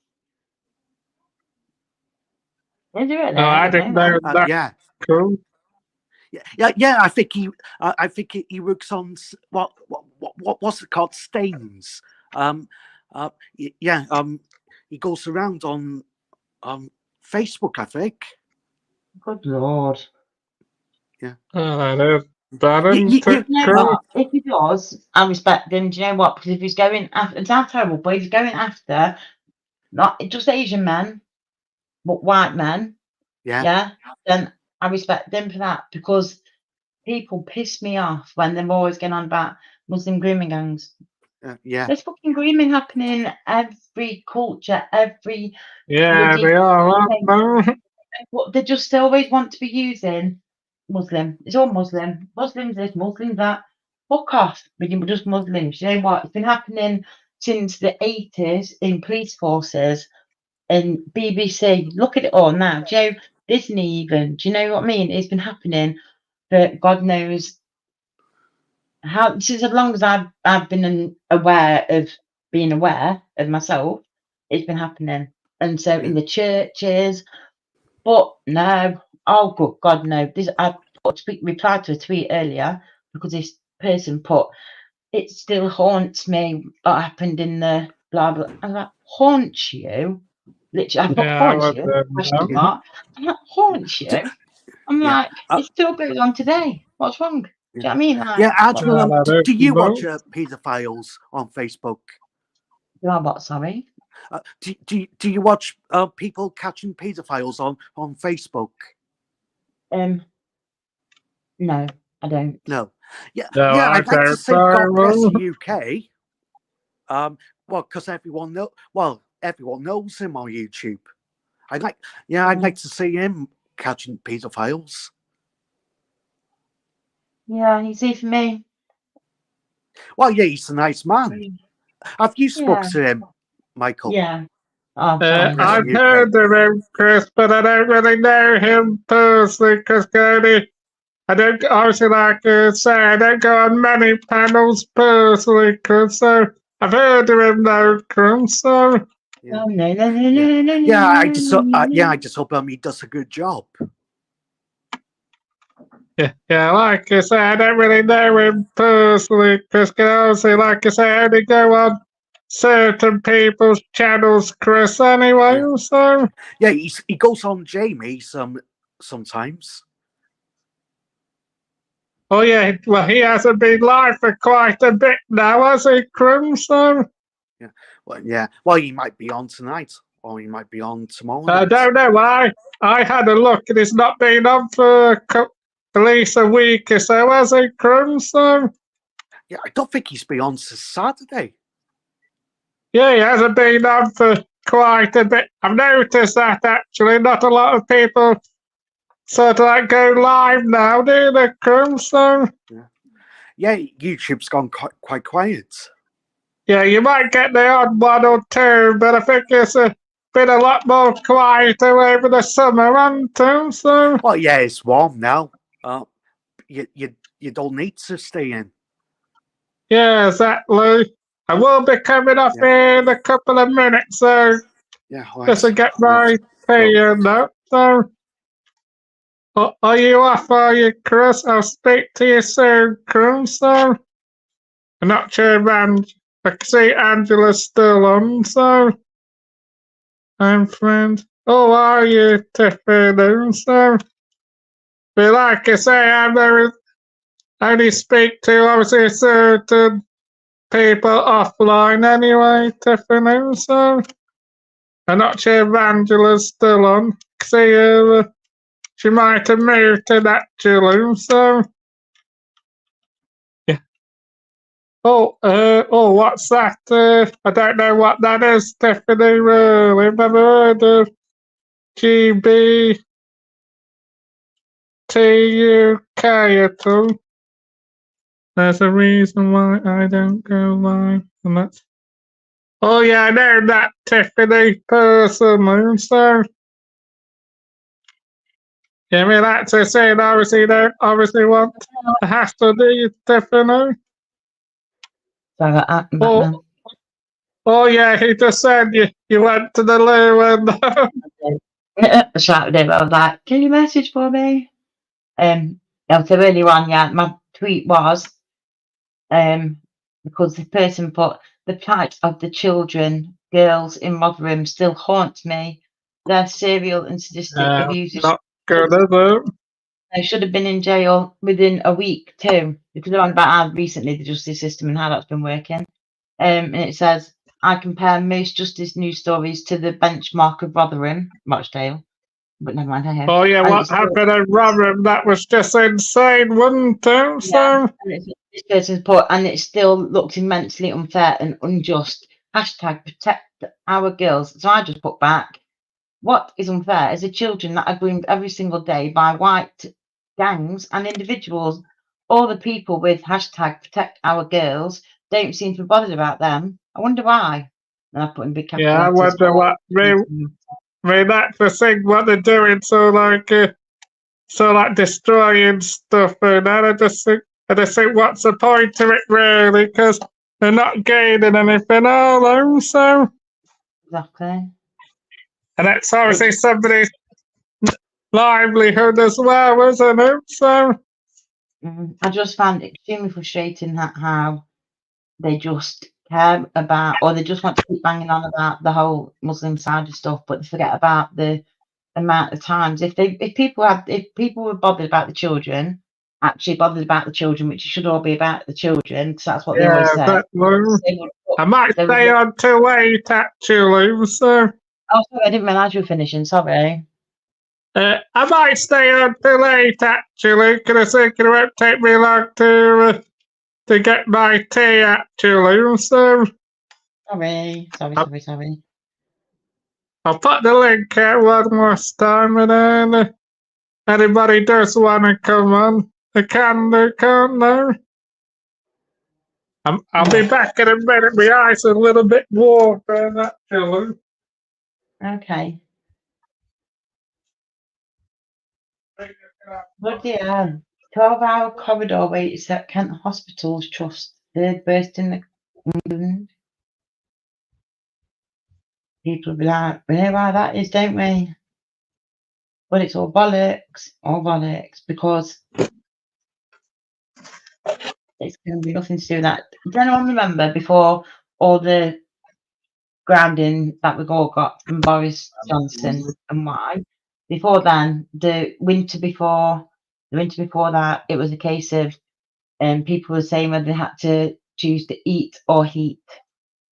[SPEAKER 4] Is he really?
[SPEAKER 1] No, I didn't know that.
[SPEAKER 3] Yeah.
[SPEAKER 1] Cool.
[SPEAKER 3] Yeah. I think he works on what's it called? Stains. He goes around on Facebook, I think.
[SPEAKER 4] Good Lord.
[SPEAKER 3] Yeah.
[SPEAKER 1] That is
[SPEAKER 4] If he does, I respect him. Do you know what? Because if he's going after, it sounds terrible, but if he's going after not just Asian men, but white men, then I respect him for that because people piss me off when they're always going on about Muslim grooming gangs. There's fucking grooming happening in every culture, every
[SPEAKER 1] they are, aren't they?
[SPEAKER 4] But they just always want to be using Muslim. It's all Muslim. Muslims this, Muslims that. Fuck off. We're just Muslims. You know what? It's been happening since the 80s in police forces and BBC. Look at it all now. Do you know, Disney even. Do you know what I mean? It's been happening for God knows how, since as long as I've been aware of being aware of myself, it's been happening. and so in the churches. But no, oh good God, no. This I replied to a tweet earlier because this person put, it still haunts me what happened in the blah blah. I'm like, haunts you? Literally, I put
[SPEAKER 1] Yeah, I
[SPEAKER 4] haunts
[SPEAKER 1] would
[SPEAKER 4] you? Question
[SPEAKER 1] know.
[SPEAKER 4] mark. I'm like, haunts you? I'm
[SPEAKER 3] Yeah.
[SPEAKER 4] like, it still goes on today. What's wrong? Do you know what I mean? Like,
[SPEAKER 3] Yeah,
[SPEAKER 4] what's
[SPEAKER 3] Angela,
[SPEAKER 4] wrong?
[SPEAKER 1] I don't
[SPEAKER 3] do you watch
[SPEAKER 1] know.
[SPEAKER 3] paedophiles on Facebook?
[SPEAKER 4] You know what? Sorry.
[SPEAKER 3] Do you watch people catching paedophiles on Facebook?
[SPEAKER 4] No, I don't.
[SPEAKER 3] No. Yeah,
[SPEAKER 1] No,
[SPEAKER 3] yeah.
[SPEAKER 1] I
[SPEAKER 3] I'd like to
[SPEAKER 1] don't
[SPEAKER 3] say God bless
[SPEAKER 1] know.
[SPEAKER 3] the UK. Well, because everyone knows him on YouTube. I'd like to see him catching paedophiles.
[SPEAKER 4] Yeah, you see, for me,
[SPEAKER 3] Well, yeah, he's a nice man. Have you spoke
[SPEAKER 4] yeah,
[SPEAKER 3] to him, Michael?
[SPEAKER 4] yeah. Oh, sorry.
[SPEAKER 3] Bless
[SPEAKER 1] I've
[SPEAKER 3] the UK.
[SPEAKER 1] heard of him, Chris, but I don't really know him personally because I don't, obviously, like I say, I don't go on many panels personally, Chris, so I've heard of him though, Chris, so.
[SPEAKER 3] Yeah.
[SPEAKER 4] Oh, no, no, no,
[SPEAKER 3] Yeah.
[SPEAKER 4] no, no, no,
[SPEAKER 3] Yeah, I
[SPEAKER 4] no,
[SPEAKER 3] just
[SPEAKER 4] no, no.
[SPEAKER 3] I just hope he does a good job.
[SPEAKER 1] Yeah, like I say, I don't really know him personally, because obviously, like I say, I only go on certain people's channels, Chris, anyway,
[SPEAKER 3] Yeah.
[SPEAKER 1] so.
[SPEAKER 3] Yeah, he goes on Jamie sometimes.
[SPEAKER 1] Oh yeah, well he hasn't been live for quite a bit now, has he, Chris, so.
[SPEAKER 3] Well, he might be on tonight, or he might be on tomorrow
[SPEAKER 1] I
[SPEAKER 3] night.
[SPEAKER 1] don't know. I had a look, and it's not been on for at least a week or so, has he, Crum? So
[SPEAKER 3] Yeah, I don't think he's been on since Saturday.
[SPEAKER 1] yeah, he hasn't been on for quite a bit. I've noticed that actually, not a lot of people sort of like go live now, do they, Crum? So
[SPEAKER 3] Yeah, YouTube's gone quite quiet.
[SPEAKER 1] yeah, you might get the odd one or two, but I think it's been a lot more quieter over the summer, hasn't it? So.
[SPEAKER 3] Well, yeah, it's warm now. You don't need to stay in.
[SPEAKER 1] Yeah, exactly. I will be coming off in a couple of minutes, so
[SPEAKER 3] Yeah, right.
[SPEAKER 1] just to get my tea and that. So, are you off, are you, Chris? I'll speak to you soon, Chris. So, I'm not sure if I can see Angela's still on, so I'm friend. Oh, are you, Tiffany? So, but like I say, I only speak to obviously certain people offline anyway, Tiffany. So. I'm not sure if Angela's still on. See, she might have moved to that Julie, so. Yeah. Oh, what's that? I don't know what that is, Tiffany, really. I've never heard of GBTUK at all. There's a reason why I don't go live, and that's. Oh, yeah, I know that, Tiffany, personally, so. Yeah, I mean, that's a saying, obviously, you don't obviously want to have to do you, Tiffany.
[SPEAKER 4] So I got back now.
[SPEAKER 1] Oh, yeah, he just said you went to the loo and.
[SPEAKER 4] I shouted him. I was like, "Can you message for me?" So earlier on, yeah, my tweet was, because the person put, the plight of the children, girls in Rotherham still haunts me. Their serial and sadistic abusers
[SPEAKER 1] Not good, is it?
[SPEAKER 4] they should have been in jail within a week too, because they're on about how recently the justice system and how that's been working. And it says, I compare most justice news stories to the benchmark of Rotherham, Rochdale, but never mind.
[SPEAKER 1] Oh, yeah, what happened in Rotherham? That was just insane, wasn't it? So.
[SPEAKER 4] This person's put, and it still looks immensely unfair and unjust. Hashtag protect our girls. So I just put back, what is unfair is the children that are groomed every single day by white gangs and individuals. All the people with hashtag protect our girls don't seem to be bothered about them. I wonder why. And I put in big capital
[SPEAKER 1] Yeah, I
[SPEAKER 4] letters.
[SPEAKER 1] wonder what. I mean, that's the thing, what they're doing, so like destroying stuff and that. I just think, what's the point to it really? Because they're not gaining anything, are they? So.
[SPEAKER 4] Exactly.
[SPEAKER 1] And it's obviously somebody's livelihood as well, isn't it? So,
[SPEAKER 4] I just found it extremely frustrating that how they just care about, or they just want to keep banging on about the whole Muslim side of stuff, but they forget about the amount of times if people were bothered about the children, actually bothered about the children, which it should all be about the children, because that's what they
[SPEAKER 1] yeah,
[SPEAKER 4] always say.
[SPEAKER 1] I might stay on too late, actually, so...
[SPEAKER 4] Oh, sorry, I didn't realise you were finishing, sorry.
[SPEAKER 1] I might stay on too late, actually, because I think it won't take me long to get my tea, actually, so...
[SPEAKER 4] Sorry.
[SPEAKER 1] I'll put the link out one last time, and then anybody does want to come on, they can, they can't, no. I'll be back in a minute. My eyes are a little bit water, actually.
[SPEAKER 4] Okay. Bloody hell. 12-hour corridor waits at Kent Hospitals Trust. Third burst in England. People will be like, we know why that is, don't we? But it's all bollocks, because it's going to be nothing to do with that. Does anyone remember before all the grounding that we all got from Boris Johnson and why? Before then, the winter before that, it was a case of people were saying whether they had to choose to eat or heat.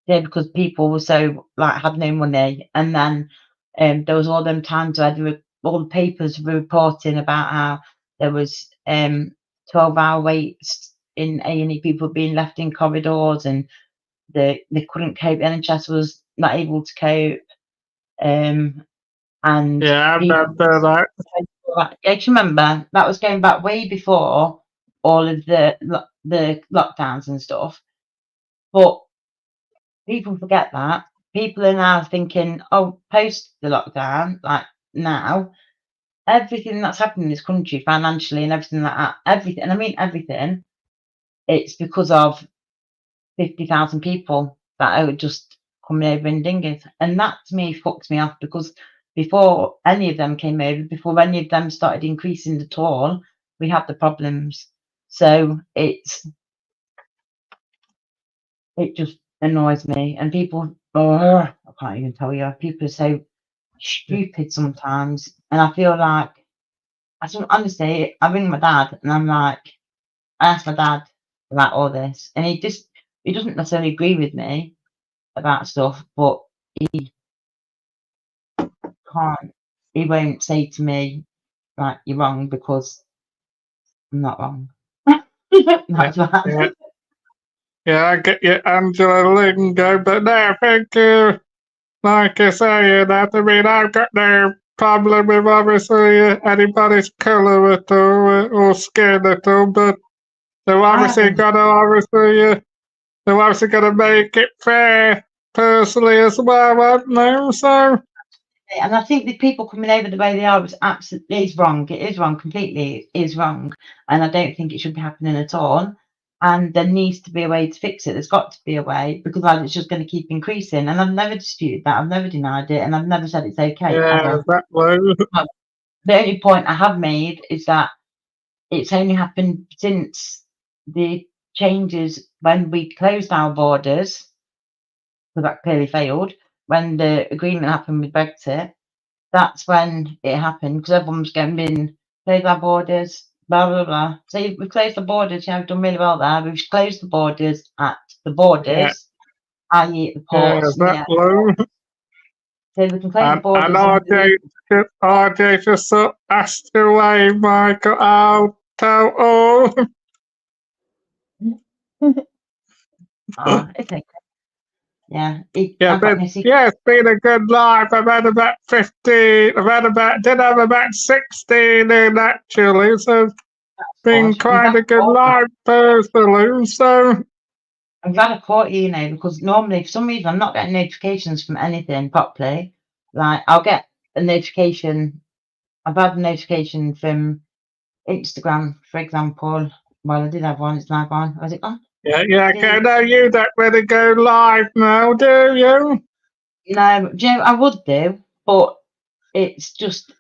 [SPEAKER 4] Yeah, because people were so had no money, and then there was all them times where all the papers were reporting about how there was 12-hour waits in A&E, people being left in corridors, and they couldn't cope. The NHS was not able to cope, and
[SPEAKER 1] yeah, I remember that.
[SPEAKER 4] Yeah, do you remember that was going back way before all of the lockdowns and stuff, but people forget that. People are now thinking, oh, post the lockdown, like now, everything that's happening in this country financially and everything like that, everything, and I mean everything, it's because of 50,000 people that are just coming over in dinghies. And that to me fucks me off, because before any of them came over, before any of them started increasing at all, we had the problems. So it just annoys me. And people, I can't even tell you, people are so stupid sometimes. And I feel like, honestly, I ring my dad and I'm like, I asked my dad about all this, and he doesn't necessarily agree with me about stuff, but he won't say to me like you're wrong, because I'm not wrong. That's that.
[SPEAKER 1] Yeah, I get you, Angela Lingo, but no, I think, like I say, that, I mean, I've got no problem with obviously anybody's colour at all, or skin at all, but they've obviously got to make it fair, personally, as well, haven't they? So...
[SPEAKER 4] And I think the people coming over the way they are is wrong. It is wrong completely. It is wrong, and I don't think it should be happening at all. And there needs to be a way to fix it. There's got to be a way, because it's just going to keep increasing. And I've never disputed that. I've never denied it, and I've never said it's okay.
[SPEAKER 1] Yeah,
[SPEAKER 4] ever. The only point I have made is that it's only happened since the changes when we closed our borders, because that clearly failed. When the agreement happened with Brexit, that's when it happened, because everyone was going in, close our borders, blah, blah, blah. So we've closed the borders, we've done really well there. We've closed the borders at the borders, i.e. the ports. So we can close the borders.
[SPEAKER 1] And RJ just asked away, Michael. I'll tell all.
[SPEAKER 4] It's okay. Yeah.
[SPEAKER 1] It's been a good life. I've had about 15. Did have about 16 in, actually. So it's been quite a good life personally. So
[SPEAKER 4] I'm glad I caught you, because normally, for some reason, I'm not getting notifications from anything properly. Like, I'll get a notification. I've had a notification from Instagram, for example. Well, I did have one. It's now gone. Was it gone?
[SPEAKER 1] Yeah. Okay, now you don't really go live now, do you?
[SPEAKER 4] No, Joe, I would do, but it's just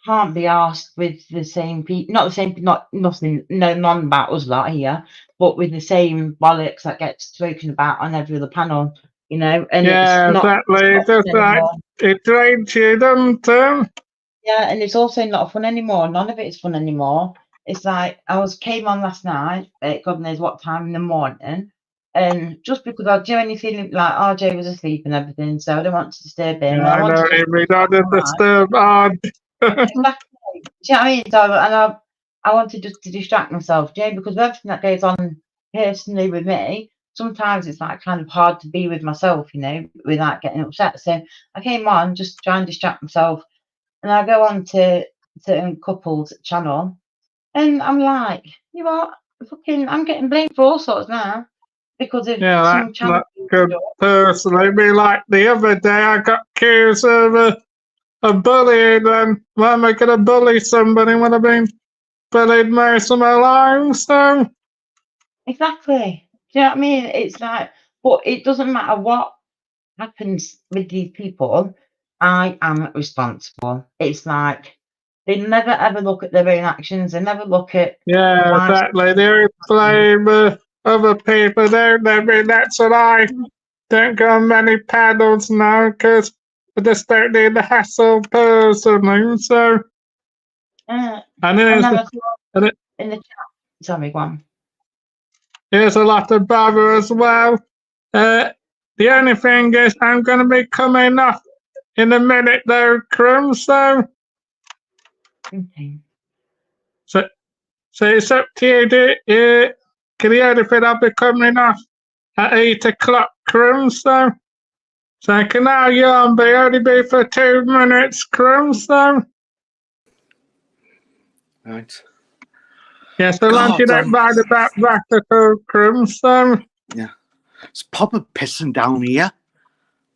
[SPEAKER 4] can't be asked with the same people, not the same, not nothing, no, none about us lot here, but with the same bollocks that gets spoken about on every other panel, you know, and
[SPEAKER 1] Yeah,
[SPEAKER 4] it's
[SPEAKER 1] exactly.
[SPEAKER 4] not
[SPEAKER 1] Just
[SPEAKER 4] fun
[SPEAKER 1] like
[SPEAKER 4] anymore.
[SPEAKER 1] it drains you, doesn't it?
[SPEAKER 4] Yeah, and it's also not fun anymore. None of it is fun anymore. It's like came on last night at God knows what time in the morning, and just because I genuinely feeling like RJ was asleep and everything, so I don't want to disturb him, and
[SPEAKER 1] Yeah,
[SPEAKER 4] I
[SPEAKER 1] I
[SPEAKER 4] want to
[SPEAKER 1] know
[SPEAKER 4] just
[SPEAKER 1] we don't disturb odd.
[SPEAKER 4] exactly. Do you know what I mean? So, and I wanted just to distract myself, you know, because of everything that goes on personally with me, sometimes it's like kind of hard to be with myself, you know, without getting upset. So I came on just try and distract myself, and I go on to certain couples channel, and I'm like, you know what, fucking, I'm getting blamed for all sorts now because of
[SPEAKER 1] Yeah,
[SPEAKER 4] some channel.
[SPEAKER 1] that could personally be like the other day I got accused of a bullying, and why am I going to bully somebody when I've been bullied most of my life? So,
[SPEAKER 4] Exactly. Do you know what I mean? It's like, but it doesn't matter what happens with these people, I am responsible. It's like they never ever look at their own actions. They never look at
[SPEAKER 1] yeah,
[SPEAKER 4] why.
[SPEAKER 1] exactly. They always blame other people, don't they? I mean, that's what I don't go on many panels now because I just don't need the hassle personally. So,
[SPEAKER 4] Uh,
[SPEAKER 1] and
[SPEAKER 4] and
[SPEAKER 1] there's,
[SPEAKER 4] then I saw
[SPEAKER 1] and it,
[SPEAKER 4] in the chat. Sorry, go on.
[SPEAKER 1] there's a lot of bother as well. The only thing is, I'm going to be coming off in a minute though, Crum. So,
[SPEAKER 4] Okay.
[SPEAKER 1] so, so it's up to you. Can the only thing I'll be coming off at 8 o'clock, Crum. So can now you on be only be for 2 minutes, Crum. So,
[SPEAKER 3] Right.
[SPEAKER 1] yeah, so long as you
[SPEAKER 3] God,
[SPEAKER 1] don't mind about that at all, Crum. So,
[SPEAKER 3] it's proper pissing down here.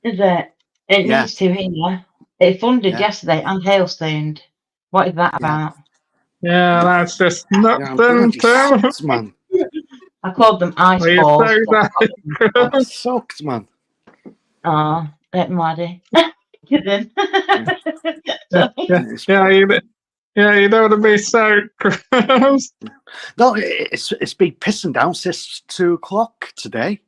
[SPEAKER 4] Is it? It
[SPEAKER 3] Yeah.
[SPEAKER 4] needs to here. It thundered
[SPEAKER 3] Yeah.
[SPEAKER 4] yesterday and hailstoned. What is that
[SPEAKER 3] Yeah.
[SPEAKER 4] about?
[SPEAKER 1] yeah, that's just
[SPEAKER 3] Yeah, I'm
[SPEAKER 1] nothing
[SPEAKER 3] bloody
[SPEAKER 1] to.
[SPEAKER 3] sucked, man.
[SPEAKER 4] I called them ice
[SPEAKER 1] Well, you
[SPEAKER 4] balls.
[SPEAKER 1] say that, Crum.
[SPEAKER 3] Sucked, man.
[SPEAKER 4] Oh, don't mind. Kidding.
[SPEAKER 1] Yeah,
[SPEAKER 4] Sorry.
[SPEAKER 1] yeah, yeah, you don't want to be so gross.
[SPEAKER 3] No, it's been pissing down since 2 o'clock today.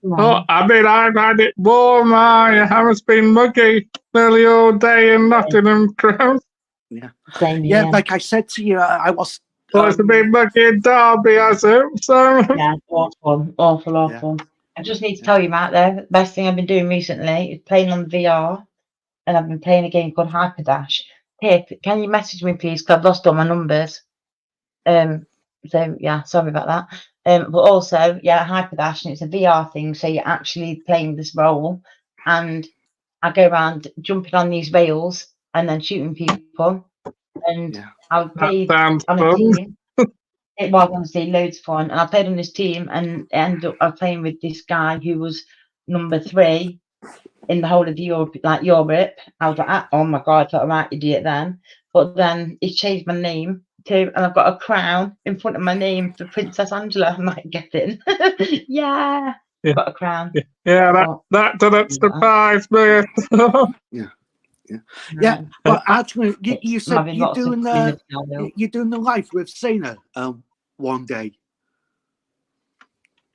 [SPEAKER 1] Oh, I mean, I've had it warm. I haven't been muggy nearly all day in Nottingham, gross.
[SPEAKER 3] Yeah.
[SPEAKER 4] Same
[SPEAKER 3] Yeah,
[SPEAKER 4] here.
[SPEAKER 3] like I said to you, I was.
[SPEAKER 1] Well, it's been muggy in Derby, has it? So,
[SPEAKER 4] Yeah, awful. I just need to tell you, Matt, though, the best thing I've been doing recently is playing on VR, and I've been playing a game called Hyperdash. Here, can you message me, please? Because I've lost all my numbers. So yeah, sorry about that. But also, yeah, Hyperdash, and it's a VR thing, so you're actually playing this role, and I go around jumping on these rails and then shooting people, and
[SPEAKER 3] Yeah.
[SPEAKER 4] I
[SPEAKER 1] that
[SPEAKER 4] played
[SPEAKER 1] sounds
[SPEAKER 4] on a
[SPEAKER 1] fun.
[SPEAKER 4] team. It was honestly loads of fun, and I played on this team, and ended up playing with this guy who was number 3 in the whole of Europe, like Europe. I was like, oh my god, I felt a right idiot then. But then he changed my name to, and I've got a crown in front of my name for Princess Angela. I might get in. Yeah,
[SPEAKER 1] Yeah,
[SPEAKER 4] got a crown.
[SPEAKER 1] yeah,
[SPEAKER 4] But,
[SPEAKER 1] that didn't surprise me.
[SPEAKER 3] Yeah. Well, actually, you
[SPEAKER 4] I'm
[SPEAKER 3] said
[SPEAKER 4] having lots of
[SPEAKER 3] you're doing the live with Sana one day.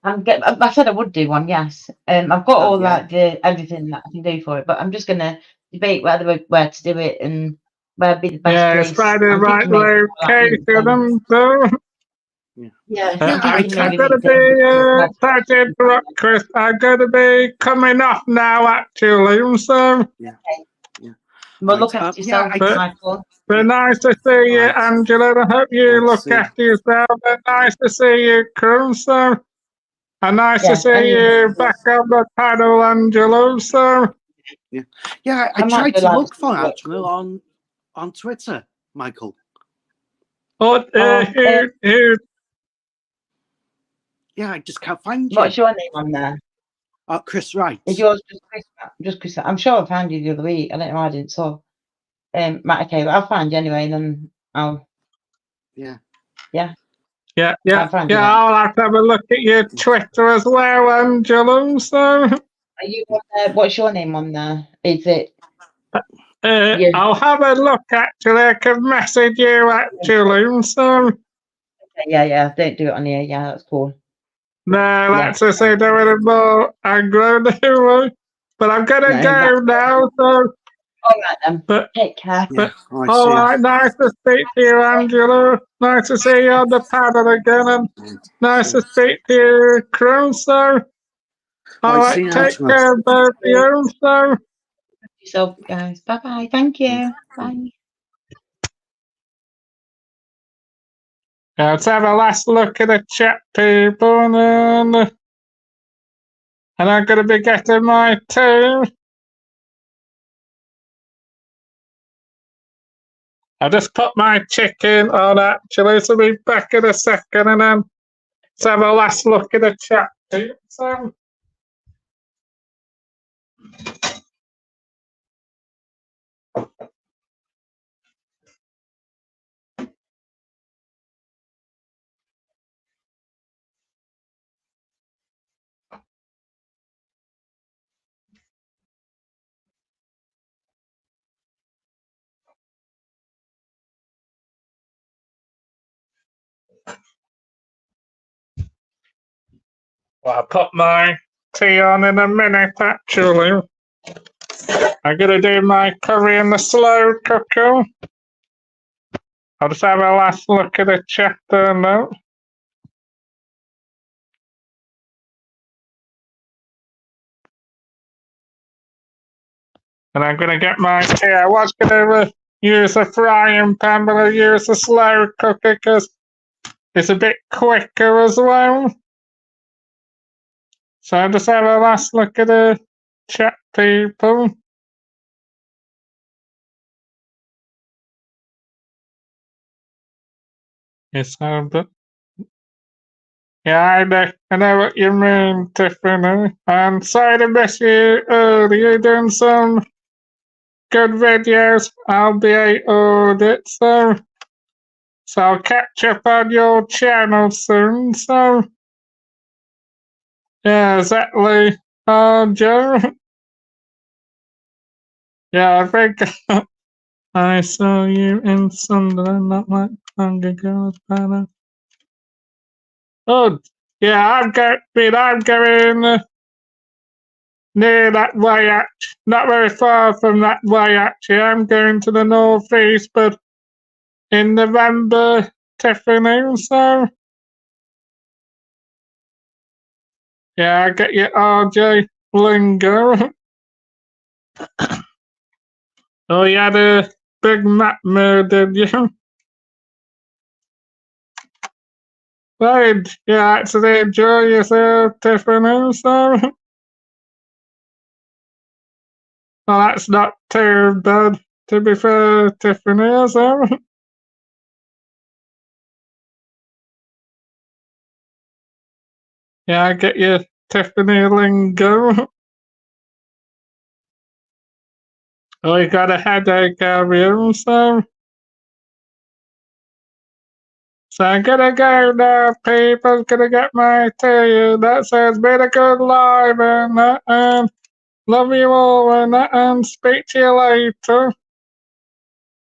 [SPEAKER 4] I said I would do one, yes. I've got all
[SPEAKER 3] Yeah.
[SPEAKER 4] like the everything that I can do for it, but I'm just gonna debate where to do it and where would be the best
[SPEAKER 1] Yeah, it's
[SPEAKER 4] place.
[SPEAKER 1] Friday
[SPEAKER 4] I'm
[SPEAKER 1] right
[SPEAKER 4] thinking maybe
[SPEAKER 1] location. So,
[SPEAKER 4] yeah,
[SPEAKER 3] Yeah,
[SPEAKER 4] I'm thinking
[SPEAKER 1] I'm
[SPEAKER 4] maybe
[SPEAKER 1] going to
[SPEAKER 4] LinkedIn.
[SPEAKER 1] be, sorry to interrupt, Chris. I'm going to be coming off now, actually. So,
[SPEAKER 4] Well,
[SPEAKER 3] Right.
[SPEAKER 4] look after yourself,
[SPEAKER 1] but
[SPEAKER 4] Michael.
[SPEAKER 1] but nice to see you,
[SPEAKER 3] Right.
[SPEAKER 1] Angela. I hope you
[SPEAKER 3] Right,
[SPEAKER 1] look
[SPEAKER 3] see you.
[SPEAKER 1] after yourself. And nice to see you, Chris. So, and nice to
[SPEAKER 4] Yeah,
[SPEAKER 1] see
[SPEAKER 4] and
[SPEAKER 1] you back on the panel, Angela. So,
[SPEAKER 3] Yeah, I
[SPEAKER 4] I might
[SPEAKER 3] tried
[SPEAKER 4] go
[SPEAKER 3] to
[SPEAKER 4] live.
[SPEAKER 3] look for Angela on Twitter, Michael.
[SPEAKER 1] what,
[SPEAKER 3] Yeah, I just can't find you.
[SPEAKER 4] What's your name on there?
[SPEAKER 3] Chris Wright.
[SPEAKER 4] Is yours just Chris? Just Chris? I'm sure I found you the other week. I don't know why I didn't. So, right, okay, well, I'll find you anyway, and then I'll.
[SPEAKER 3] Yeah.
[SPEAKER 4] Yeah.
[SPEAKER 1] yeah,
[SPEAKER 4] I'll find you then.
[SPEAKER 1] I'll have to have a look at your Twitter as well, Angela. So,
[SPEAKER 4] Are you on there? What's your name on there? Is it? Yeah.
[SPEAKER 1] I'll have a look actually. I can message you actually. So
[SPEAKER 4] Yeah. Don't do it on here. Yeah, that's cool.
[SPEAKER 1] no,
[SPEAKER 4] Yeah.
[SPEAKER 1] that's just it. Doing it more aggro anyway. But I'm gonna
[SPEAKER 4] No,
[SPEAKER 1] go now. So,
[SPEAKER 4] all right then.
[SPEAKER 1] but
[SPEAKER 4] Take care.
[SPEAKER 3] Yeah. Right,
[SPEAKER 1] all
[SPEAKER 3] see ya.
[SPEAKER 1] right, nice to speak to you, Angela. Nice to see you on the panel again, and nice to speak to you, Crew. So, all
[SPEAKER 3] Right, see
[SPEAKER 1] right,
[SPEAKER 3] ya,
[SPEAKER 1] take
[SPEAKER 3] Angela.
[SPEAKER 1] care of both of you. So.
[SPEAKER 4] Yourself, guys. Bye. Thank you. Bye.
[SPEAKER 1] Let's have a last look at the chat, people, and I'm going to be getting my tea. I just put my chicken on actually, so we'll be back in a second, and then let's have a last look at the chat, people. So, well, I'll put my tea on in a minute, actually. I'm going to do my curry in the slow cooker. I'll just have a last look at the chat there now. And I'm going to get my tea. I was going to use a frying pan, but I'll use a slow cooker because it's a bit quicker as well. So I'll just have a last look at the chat, people. Yes, yeah, I know what you mean, Tiffany. I'm sorry to miss you earlier. You're doing some good videos. I'll be a audit, so I'll catch up on your channel soon. So yeah, exactly. Joe. Yeah, I think I saw you in Sunderland not like long ago, Banner. Oh, yeah, I'm going near that way, not very far from that way, actually. I'm going to the northeast, but in November, Tiffany, so yeah, I get your RJ lingo. Oh, you had a big nightmare, did you? Right, yeah, actually enjoy yourself, Tiffany, so well, that's not too bad, to be fair, Tiffany, so yeah, I get your Tiffany lingo. Oh, you got a headache, have you, so I'm gonna go now, people. Gonna get my tea. That says been a good live and love you all and speak to you later.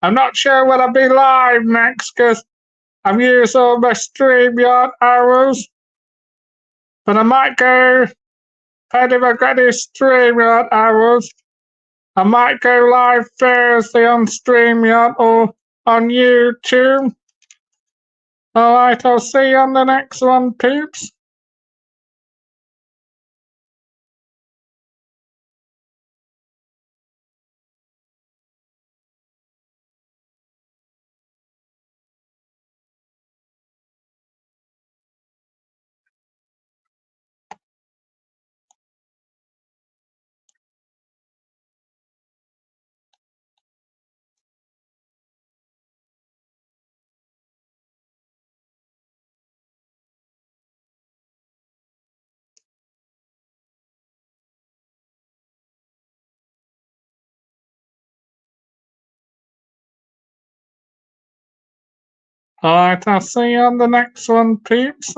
[SPEAKER 1] I'm not sure when I'll be live next because I've used all my StreamYard hours, but I might go. If I've got any StreamYard hours, I might go live Thursday on StreamYard or on YouTube. Alright, I'll see you on the next one, peeps. Alright, I'll see you on the next one, peeps.